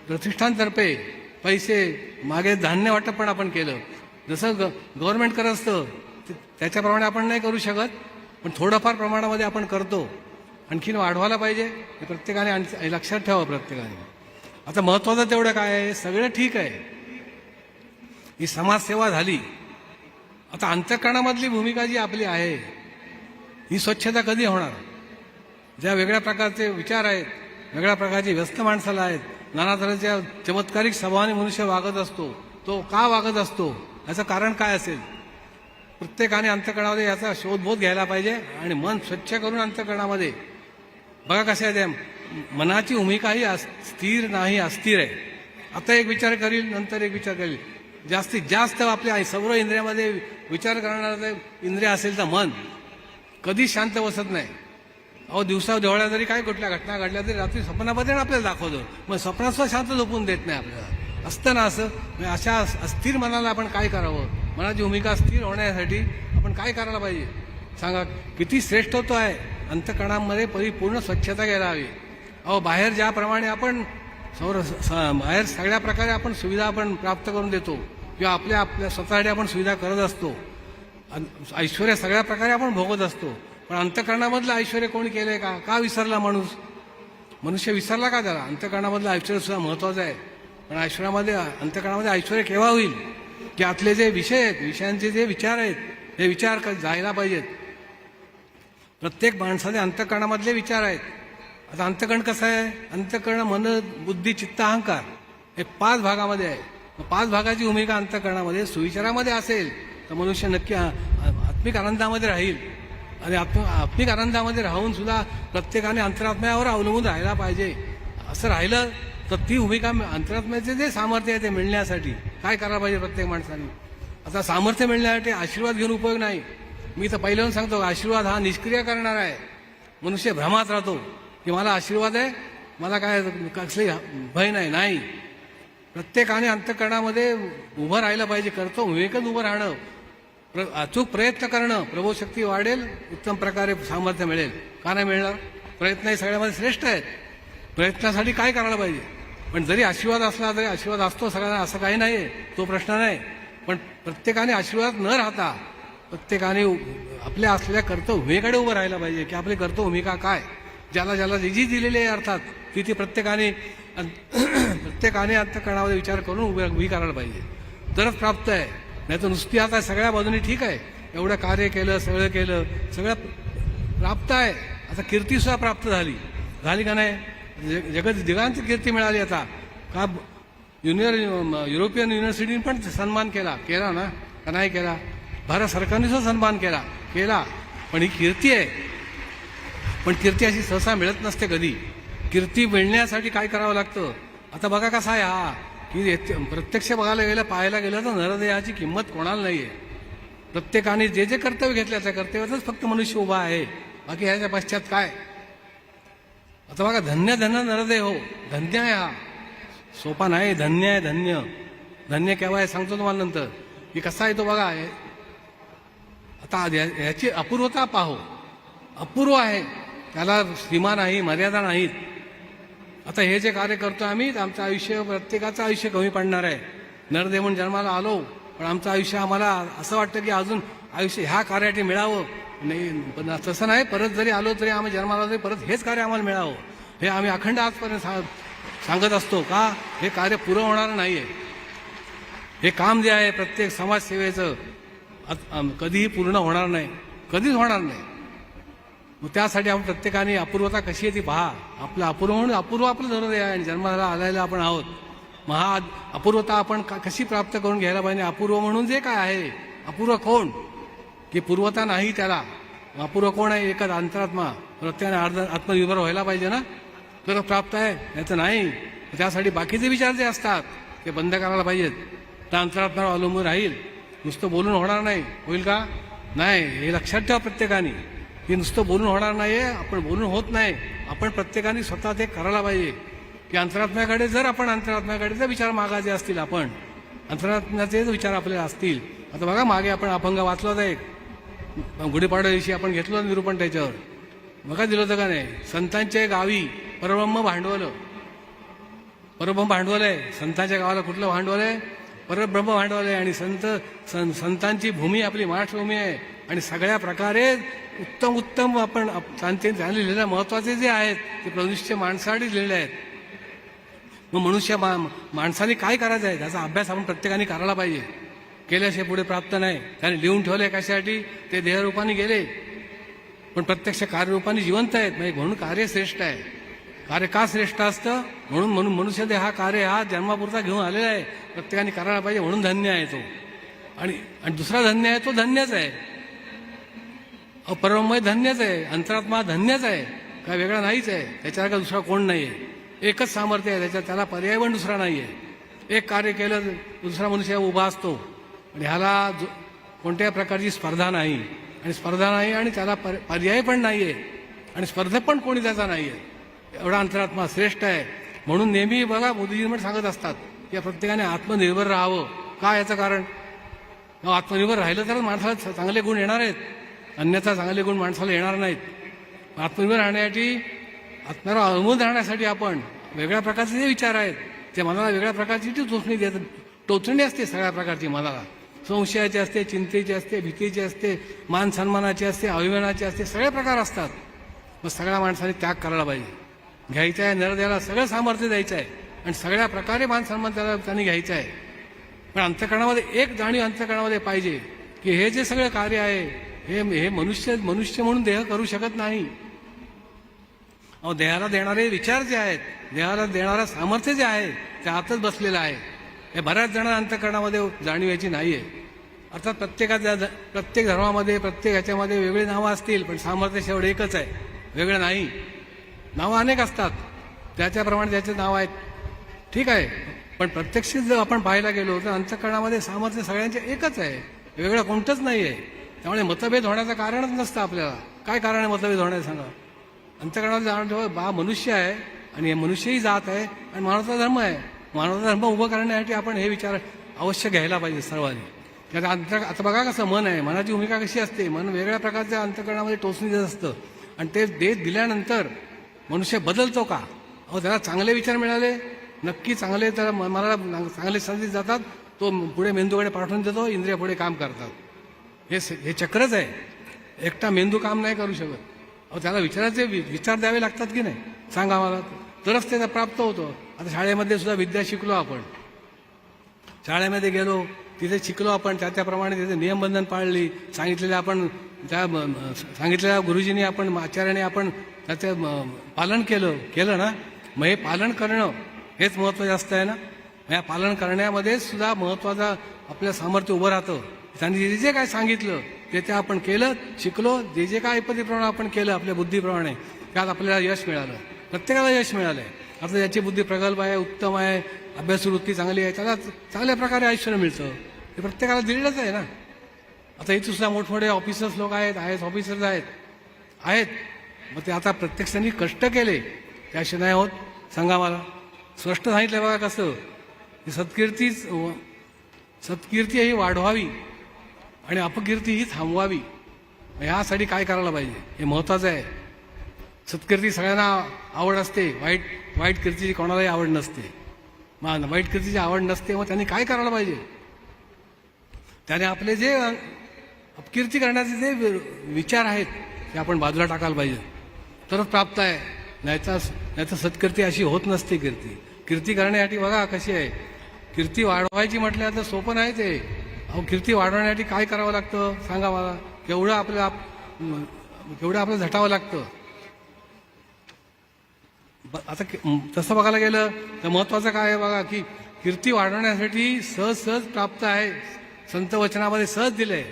प्रतिष्ठानतर्फे पैसे मागे धान्य वाटप पण आपण केलं. जसं गव्हर्नमेंट करत असतं त्याच्याप्रमाणे आपण नाही करू शकत, पण थोडंफार प्रमाणामध्ये आपण करतो. आणखीन वाढवायला पाहिजे हे प्रत्येकाने लक्षात ठेवा. प्रत्येकाने आता महत्वाचं तेवढं काय आहे, सगळं ठीक आहे, ही समाजसेवा झाली. आता अंतःकरणामधली भूमिका जी आपली आहे ही स्वच्छता कधी होणार? ज्या वेगळ्या प्रकारचे विचार आहेत, वेगळ्या प्रकारची व्यस्त माणसाला आहेत, नाना तऱ्हेच्या चमत्कारिक स्वभावाने मनुष्य वागत असतो. तो का वागत असतो याचं कारण काय असेल? प्रत्येकाने अंतःकरणामध्ये याचा शोधबोध घ्यायला पाहिजे आणि मन स्वच्छ करून अंतःकरणामध्ये बघा कसं आहे. त्या मनाची भूमिका ही स्थिर नाही, अस्थिर आहे. आता एक विचार करील, नंतर एक विचार करील. जास्तीत जास्त आपल्या सर्व इंद्रियामध्ये विचार करणारं इंद्रिय असेल तर मन कधी शांत बसत नाही. अहो दिवसा देवळ्या जरी काय कुठल्या घटना घडल्या तरी रात्री स्वप्नामध्ये आपल्याला दाखवतो. मग स्वप्नात सुद्धा शांत झोपून देत नाही आपल्याला. असतं ना असं? अशा अस्थिर मनाला आपण काय करावं? मनाची भूमिका स्थिर होण्यासाठी आपण काय करायला पाहिजे सांगा? किती श्रेष्ठत्व आहे अंतःकरणामध्ये परिपूर्ण स्वच्छता घ्यायला हवी. अहो बाहेर ज्याप्रमाणे आपण बाहेर सगळ्या प्रकारे आपण सुविधा आपण प्राप्त करून देतो किंवा आपल्या स्वतःसाठी आपण सुविधा करत असतो, ऐश्वर्य सगळ्या प्रकारे आपण भोगत असतो, पण अंतःकरणामधलं ऐश्वर्य कोणी केलंय का? का विसरला मनुष्य विसरला का त्याला? अंतःकरणामधलं ऐश्वर्य सुद्धा महत्वाचं आहे. पण अंतःकरणामध्ये ऐश्वर्य केव्हा होईल की आतले जे विषय आहेत, विषयांचे जे विचार आहेत हे विचार जायला पाहिजेत. प्रत्येक माणसाने अंतःकरणामधले विचार आहेत. आता अंतःकरण कसं आहे? अंतःकरण मन, बुद्धी, चित्त, अहंकार हे 5 भागामध्ये आहे. 5 भागाची भूमिका अंतःकरणामध्ये सुविचारामध्ये असेल तर मनुष्य नक्की आत्मिक आनंदामध्ये राहील. आणि आत्मिक आनंदामध्ये राहून सुद्धा प्रत्येकाने अंतरात्म्यावर अवलंबून राहायला पाहिजे. असं राहिलं तर ती भूमिका अंतरात्म्याचे जे सामर्थ्य आहे ते मिळण्यासाठी काय करायला पाहिजे प्रत्येक माणसाने? आता सामर्थ्य मिळण्यासाठी आशीर्वाद घेऊन उपयोग नाही. मी तर पहिल्याहून सांगतो आशीर्वाद हा निष्क्रिय करणार आहे. मनुष्य भ्रमात राहतो की मला आशीर्वाद आहे, मला काय कसली भय नाही. प्रत्येकाने अंतःकरणामध्ये उभं राहायला पाहिजे. करतो विवेकच उभं राहणं, अचूक प्रयत्न करणं, प्रभूशक्ती वाढेल, उत्तम प्रकारे सामर्थ्य मिळेल. का नाही मिळणार? प्रयत्न हे सगळ्यामध्ये श्रेष्ठ आहेत. प्रयत्नासाठी काय करायला पाहिजे? पण जरी आशीर्वाद असला तरी आशीर्वाद असतो सगळ्यांना असं काही नाही, तो प्रश्न नाही. पण प्रत्येकाने आशीर्वाद न राहता प्रत्येकाने आपल्या असलेल्या कर्तव्यभूमिकेकडे उभं राहायला पाहिजे की आपली कर्तव्यभूमिका काय, ज्याला जी दिलेली आहे अर्थात ती प्रत्येकाने अंतःकरणामध्ये विचार करून उभी करायला पाहिजे. तरच प्राप्त आहे. नाही तर नुसती आता सगळ्या बाजूनी ठीक आहे, एवढं कार्य केलं, सगळं प्राप्त आहे. आता कीर्ती सुद्धा प्राप्त झाली का नाही? जगांची कीर्ती मिळाली. आता का युरोपियन युनिव्हर्सिटीने पण सन्मान केला ना का नाही केला? भारत सरकारने सुद्धा सन्मान केला. पण ही कीर्ती आहे. पण कीर्ती अशी सहसा मिळत नसते कधी. कीर्ती मिळण्यासाठी काय करावं लागतं? आता बघा कसा आहे हा की प्रत्यक्ष पाहायला गेलं तर नरदेहाची किंमत कोणाला नाहीये. प्रत्येकाने जे कर्तव्य घेतलं त्या कर्तव्यातच फक्त मनुष्य उभा आहे, बाकी ह्याच्या पश्चात काय? आता बघा धन्य नरदेह हो, धन्य आहे हा, सोपा नाही. धन्य आहे, धन्य केव्हा आहे सांगतो तुम्हाला नंतर की कसा आहे तो बघा. आता याची अपूर्वता पाहो, अपूर्व आहे, त्याला सीमा नाही, मर्यादा नाहीत. आता हे जे कार्य करतो आम्ही, आमचं आयुष्य प्रत्येकाचं आयुष्य कमी पडणार आहे. नरदेव म्हणून जन्माला आलो, पण आमचं आयुष्य आम्हाला असं वाटतं की अजून आयुष्य ह्या कार्यासाठी मिळावं नाही, पण तसं नाही. परत जरी आलो तरी आम्ही जन्माला तरी परत हेच कार्य आम्हाला मिळावं हे आम्ही अखंड आजपर्यंत सांगत असतो. का हे कार्य पुरं होणार नाही आहे. हे काम जे आहे प्रत्येक समाजसेवेचं कधीही पूर्ण होणार नाही, कधीच होणार नाही. मग त्यासाठी आपण प्रत्येकाने अपूर्वता कशी आहे ती पहा. आपलं अपूर्व म्हणून अपूर्व आपलं धरून आहे आणि जन्माला आलेला आपण आहोत. मग हा अपूर्वता आपण कशी प्राप्त करून घ्यायला पाहिजे. अपूर्व म्हणून जे काय आहे, अपूर्व कोण की पूर्वता नाही त्याला. अपूर्व कोण आहे, एकच अंतरात्मा. प्रत्येकाने आत्मनिर्भर व्हायला पाहिजे ना, तर प्राप्त आहे, नाही तर नाही. त्यासाठी बाकीचे विचार जे असतात ते बंद करायला पाहिजेत. तर अंतरात्म्यावर अवलंबून राहील. नुसतं बोलून होणार नाही. होईल का? नाही. हे लक्षात ठेवा प्रत्येकाने की नुसतं बोलून होणार नाही. आपण बोलून होत नाही. आपण प्रत्येकाने स्वतः ते करायला पाहिजे की अंतरात्म्याकडे जर आपण अंतरात्म्याकडे जर विचार मागायचे असतील, आपण अंतरात्म्याचे विचार आपल्याला असतील. आता बघा मागे आपण अभंग वाचला होता एक गुढीपाडव्या दिवशी आपण घेतलं निरूपण त्याच्यावर. बघा दिलं होतं का नाही. संतांच्या गावी परब्रह्म भांडवल. परब्रह्म भांडवल आहे. संतांच्या गावाला कुठलं भांडवल आहे? परब्रह्म भांडवल आहे. आणि संतांची भूमी आपली महाराष्ट्रभूमी आहे. आणि सगळ्या प्रकारे उत्तम आपण त्यांनी लिहिलेले महत्वाचे जे आहेत ते मनुष्य माणसासाठी लिहिलेले आहेत. मग मनुष्य माणसाने काय करायचं आहे त्याचा अभ्यास आपण प्रत्येकाने करायला पाहिजे. केल्याशिवाय पुढे प्राप्त नाही. त्याने लिहून ठेवले कशासाठी? ते देहरूपाने गेले पण प्रत्यक्ष कार्यरूपाने जिवंत आहेत. म्हणजे म्हणून कार्य श्रेष्ठ आहे. कार्य का श्रेष्ठ असतं? म्हणून मनुष्य देह हा कार्य हा जन्मापुरता घेऊन आलेला आहे. प्रत्येकाने करायला पाहिजे म्हणून धन्य आहे तो. आणि दुसरा धन्य आहे तो धन्यच आहे. परब्रह्म धन्यच आहे. अंतरात्मा धन्यच आहे. काय वेगळा नाहीच आहे. त्याच्यासारखा दुसरा कोण नाही आहे. एकच सामर्थ्य आहे त्याच्यात. त्याला पर्याय पण दुसरा नाही आहे. एक कार्य केलं दुसरा मनुष्य उभा असतो. आणि ह्याला कोणत्याही प्रकारची स्पर्धा नाही आणि त्याला पर्याय पण नाही आहे आणि स्पर्धक पण कोणी त्याचा नाही आहे. एवढा अंतरात्मा श्रेष्ठ आहे. म्हणून नेहमी बघा मोदीजी पण सांगत असतात की प्रत्येकाने आत्मनिर्भर राहावं. का याचं कारण? आत्मनिर्भर राहिलं तर माणसाला चांगले गुण येणार आहेत. अन्यथा चांगले गुण माणसाला येणार नाहीत. आत्मनिर्भर राहण्यासाठी आत्म्यावर अवलंबून राहण्यासाठी आपण वेगळ्या प्रकारचे जे विचार आहेत ते मनाला वेगळ्या प्रकारची टोचणी असते. सगळ्या प्रकारची मनाला संशयाची असते, चिंतेची असते, भीतीची असते, मान सन्मानाची असते, अभिमानाची असते. सगळे प्रकार असतात. मग सगळ्या माणसाने त्याग करायला पाहिजे. घ्यायचा आहे नरदेवाला सगळं सामर्थ्य द्यायचं आहे आणि सगळ्या प्रकारे मान सन्मान त्याला त्यांनी घ्यायचं आहे. पण अंतःकरणामध्ये एक जाणीव अंतःकरणामध्ये पाहिजे की हे जे सगळं कार्य आहे हे मनुष्य म्हणून देह करू शकत नाही. देहाला देणारे विचार जे आहेत, देहाला देणारं सामर्थ्य जे आहे ते आतच बसलेलं आहे. हे बऱ्याच जणांना अंतःकरणामध्ये जाणीव याची नाही आहे. अर्थात प्रत्येक धर्मामध्ये प्रत्येक ह्याच्यामध्ये वेगळी नावं असतील पण सामर्थ्य शेवट एकच आहे, वेगळं नाही. नावं अनेक असतात त्याच्याप्रमाणे त्याचे नाव आहेत, ठीक आहे. पण प्रत्यक्षित जर आपण पाहायला गेलो तर अंतःकरणामध्ये सामर्थ्य सगळ्यांचे एकच आहे, वेगळं कोणतंच नाही आहे. त्यामुळे मतभेद होण्याचं कारणच नसतं आपल्याला. काय कारण आहे मतभेद होण्याचं सांगा? अंतःकरणात जाणं मनुष्य आहे आणि मनुष्यही जात आहे आणि मानवता धर्म आहे. मानवता धर्म उभं करण्यासाठी आपण हे विचार अवश्य घ्यायला पाहिजे सर्वांनी. त्यात आता बघा कसं मन आहे, मनाची भूमिका कशी असते. मन वेगळ्या प्रकारच्या अंतःकरणामध्ये टोचणी देत असतं आणि ते देत दिल्यानंतर मनुष्य बदलतो का? त्याला चांगले विचार मिळाले, नक्की चांगले त्याला मनाला चांगले संदेश जातात, तो पुढे मेंदूकडे पाठवून देतो, इंद्रिय पुढे काम करतात. हे चक्रच आहे. एकटा मेंदू काम नाही करू शकत. त्याला विचाराचे विचार द्यावे लागतात की नाही सांगा मला, तरच त्याचा प्राप्त होतो. आता शाळेमध्ये सुद्धा विद्या शिकलो आपण, शाळेमध्ये गेलो तिथे शिकलो आपण, त्याप्रमाणे तिथे नियमबंधन पाळली, सांगितलेल्या गुरुजींनी आपण आचार्याने आपण त्याचं पालन केलं ना. मग हे पालन करणं हेच महत्त्व जास्त आहे ना. या पालन करण्यामध्येच सुद्धा महत्त्वाचा आपलं सामर्थ्य उभं राहतं. त्यांनी जे काय सांगितलं ते आपण केलं, शिकलो, जे काय ऐपतीप्रमाणे आपण केलं आपल्या बुद्धीप्रमाणे, त्यात आपल्याला यश मिळालं. प्रत्येकाला यश मिळालं आहे. आता ज्याची बुद्धी प्रगल्भ आहे, उत्तम आहे, अभ्यासवृत्ती चांगली आहे, त्याला चांगल्या प्रकारे आयुष्य मिळतं. हे प्रत्येकाला दिलेलंच आहे ना. आता इथं सुद्धा मोठमोठे ऑफिसर्स लोक आहेत, आय एस ऑफिसर्स आहेत. मग ते आता प्रत्यक्षांनी कष्ट केले त्याशिवाय नाही होत. सांगा मला, स्पष्ट सांगितलं बघा कसं की सत्कीर्ती ही वाढवावी आणि अपकीर्ती ही थांबवावी. ह्यासाठी काय करायला पाहिजे हे महत्वाचं आहे. सत्कीर्ती सगळ्यांना आवड असते, वाईट कीर्तीची कोणालाही आवड नसते. मग वाईट कीर्तीची आवड नसते, मग त्यांनी काय करायला पाहिजे? त्याने आपले जे अपकीर्ती करण्याचे जे विचार आहेत ते आपण बाजूला टाकायला पाहिजे, तरच प्राप्त आहे. नाहीतर सत्कीर्ती अशी होत नसते. कीर्ती करण्यासाठी बघा कशी आहे. कीर्ती वाढवायची म्हटल्या तर सोपं नाही ते. अहो, कीर्ती वाढवण्यासाठी काय करावं लागतं सांगा मला. केवढं आपलं झटावं लागतं. आता तसं बघायला गेलं तर महत्वाचं काय आहे बघा, की कीर्ती वाढवण्यासाठी सहज प्राप्त आहे. संत वचनामध्ये सहज दिलंय.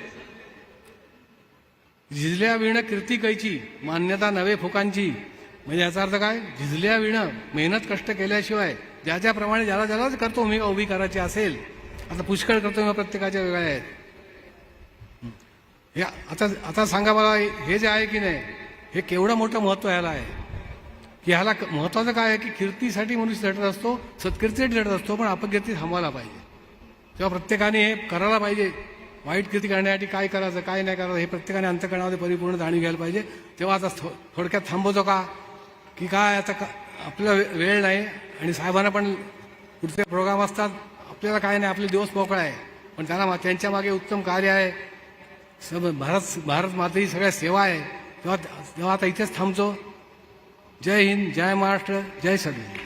झिजल्या विण कीर्ती कैची, मान्यता नवे फुकांची. म्हणजे याचा अर्थ काय, झिजल्या विण, मेहनत कष्ट केल्याशिवाय ज्याप्रमाणे ज्याला करतो मी उभी करायची असेल. आता पुष्कळ करतो मी, प्रत्येकाच्या वेगळ्या आहेत. हे आता सांगा मला, हे जे आहे की नाही, हे केवढं मोठं महत्व ह्याला आहे. की ह्याला महत्वाचं काय आहे की कीर्तीसाठी मनुष्य झटत असतो, सत्कीर्तीसाठी झटत असतो, पण अपकीर्ती थांबवायला पाहिजे. तेव्हा प्रत्येकाने हे करायला पाहिजे. वाईट कीर्ती करण्यासाठी काय करायचं काय नाही करायचं हे प्रत्येकाने अंतःकरणामध्ये परिपूर्ण जाणून घ्यायला पाहिजे. तेव्हा आता थोडक्यात थांबवतो का की काय, आता आपला वेळ नाही आणि साहेबांना पण पुढचे प्रोग्राम असतात. आपल्याला काय नाही, आपले दिवस मोकळा आहे, पण त्यांच्या मागे उत्तम कार्य आहे. भारत मातेची सगळ्या सेवा आहे. तेव्हा आता इथेच थांबतो. जय हिंद, जय महाराष्ट्र, जय सगळे.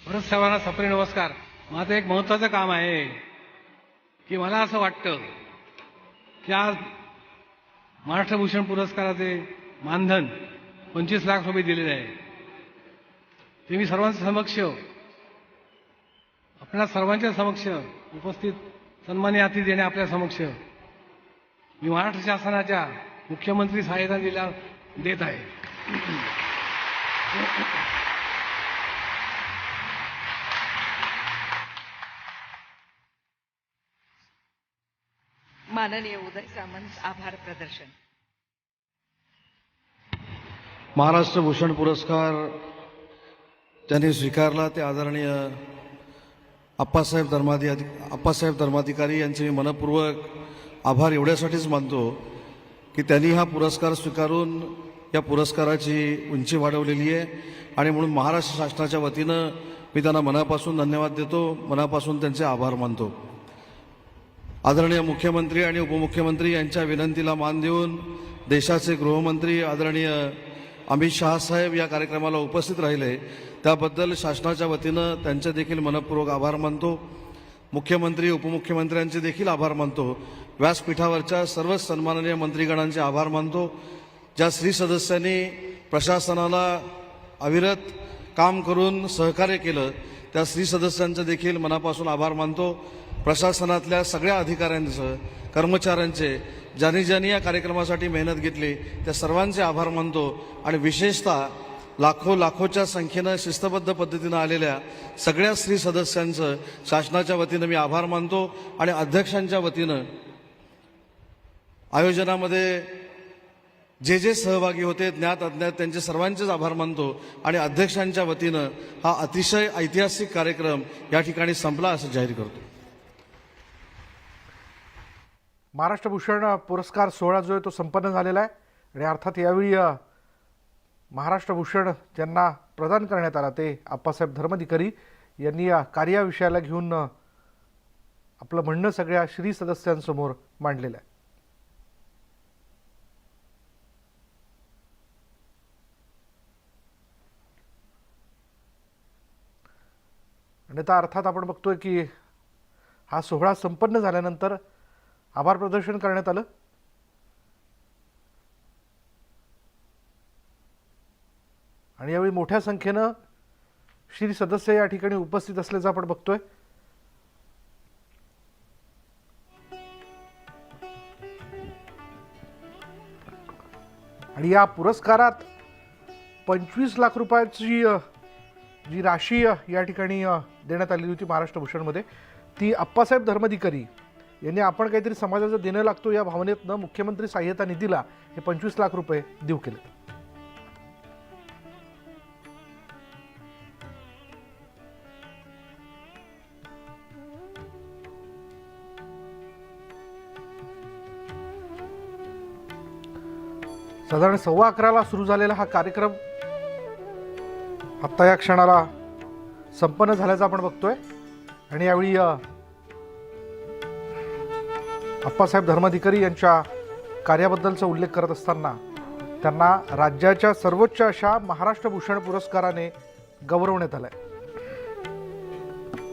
परत सर्वांना सप्रे नमस्कार. माझं एक महत्वाचं काम आहे की मला असं वाटतं की आज महाराष्ट्र भूषण पुरस्काराचे मानधन 25 लाख रुपये दिलेले आहे. ते मी सर्वांच्या समक्ष, आपल्या सर्वांच्या समक्ष उपस्थित सन्मान्य अतिथी देणे आपल्या समक्ष मी महाराष्ट्र शासनाच्या मुख्यमंत्री सहायता जिल्हा देत आहे. माननीय उदय सामंत आभार प्रदर्शन. महाराष्ट्र भूषण पुरस्कार ज्यांनी स्वीकारला ते आदरणीय अप्पासाहेब धर्माधिकारी यांचे मी मनपूर्वक आभार एवढ्यासाठीच मानतो की त्यांनी हा पुरस्कार स्वीकारून या पुरस्काराची उंची वाढवलेली आहे. आणि म्हणून महाराष्ट्र शासनाच्या वतीनं मी त्यांना मनापासून धन्यवाद देतो, मनापासून त्यांचे आभार मानतो. आदरणीय मुख्यमंत्री आणि उपमुख्यमंत्री यांच्या विनंतीला मान देऊन देशाचे गृहमंत्री आदरणीय अमित शहा साहेब या कार्यक्रमाला उपस्थित राहिले, त्याबद्दल शासनाच्या वतीनं त्यांचे देखील मनपूर्वक आभार मानतो. मुख्यमंत्री उपमुख्यमंत्र्यांचे देखील आभार मानतो. व्यासपीठावरच्या सर्व सन्माननीय मंत्रीगणांचे आभार मानतो. ज्या स्त्री सदस्यांनी प्रशासनाला अविरत काम करून सहकार्य केलं त्या स्त्री सदस्यांचे देखील मनापासून आभार मानतो. प्रशासनातल्या सगळ्या अधिकाऱ्यांचं, कर्मचाऱ्यांचे, ज्यांनी या कार्यक्रमासाठी मेहनत घेतली त्या सर्वांचे आभार मानतो. आणि विशेषतः लाखोच्या संख्येनं शिस्तबद्ध पद्धतीनं आलेल्या सगळ्या स्त्री सदस्यांचं शासनाच्या वतीनं मी आभार मानतो. आणि अध्यक्षांच्या वतीनं आयोजनामध्ये जे सहभागी होते ज्ञात अज्ञात त्यांचे सर्वांचेच आभार मानतो. आणि अध्यक्षांच्या वतीनं हा अतिशय ऐतिहासिक कार्यक्रम या ठिकाणी संपला असं जाहीर करतो. महाराष्ट्र भूषण पुरस्कार सोहळा जो आहे तो संपन्न झालेला आहे. आणि अर्थात यावेळी महाराष्ट्र भूषण ज्यांना प्रदान करण्यात आला ते अप्पासाहेब धर्माधिकारी यांनी या कार्याविषयाला घेऊन आपलं म्हणणं सगळ्या श्री सदस्यांसमोर मांडलेलं आहे. आणि आता अर्थात आपण बघतोय की हा सोहळा संपन्न झाल्यानंतर आभार प्रदर्शन करण्यात आलं. आणि यावेळी मोठ्या संख्येनं श्री सदस्य या ठिकाणी उपस्थित असल्याचं आपण बघतोय. आणि या पुरस्कारात 25 लाख रुपयाची जी राशी या ठिकाणी देण्यात आलेली होती महाराष्ट्र भूषणमध्ये, ती अप्पासाहेब धर्माधिकारी यांनी आपण काहीतरी समाजाचं देणं लागतो या भावनेतनं मुख्यमंत्री सहाय्यता निधीला हे 25 लाख रुपये देऊ केले. साधारण 11:15 सुरू झालेला हा कार्यक्रम आत्ता या क्षणाला संपन्न झाल्याचं आपण बघतोय. आणि यावेळी अप्पासाहेब धर्माधिकारी यांच्या कार्याबद्दलचा उल्लेख करत असताना त्यांना राज्याच्या सर्वोच्च अशा महाराष्ट्र भूषण पुरस्काराने गौरवण्यात आलाय.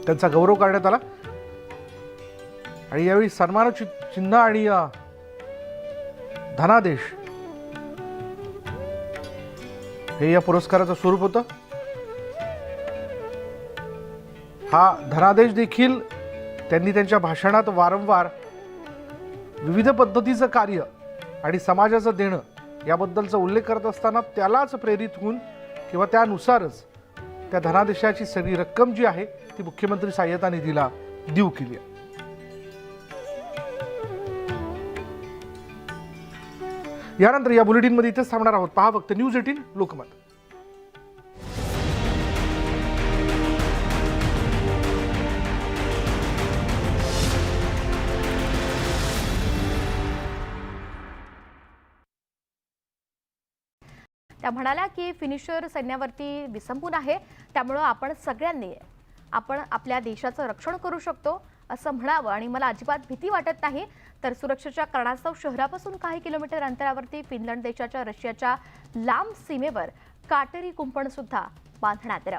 त्यांचा गौरव करण्यात आला आणि यावेळी सन्मान चिन्ह आणि धनादेश हे या पुरस्काराचं स्वरूप होतं. हा धनादेश देखील त्यांनी त्यांच्या भाषणात वारंवार विविध पद्धतीचं कार्य आणि समाजाचं देणं याबद्दलचा उल्लेख करत असताना त्यालाच प्रेरित होऊन किंवा त्यानुसारच त्या धनादेशाची सगळी रक्कम जी आहे ती मुख्यमंत्री सहाय्यता निधीला देऊ केली आहे. यानंतर या बुलेटिनमध्ये इथेच थांबणार आहोत. पहा फक्त न्यूज 18 लोकमत. त्या म्हणाल्या की फिनिशर सैन्यावरती विसंबून आहे, त्यामुळं आपण सगळ्यांनी आपल्या देशाचं रक्षण करू शकतो असं म्हणावं आणि मला अजिबात भीती वाटत नाही. तर सुरक्षेच्या कारणास्तव शहरापासून काही किलोमीटर अंतरावरती फिनलंड देशाच्या रशियाच्या लांब सीमेवर काटेरी कुंपण सुद्धा बांधण्यात आलं.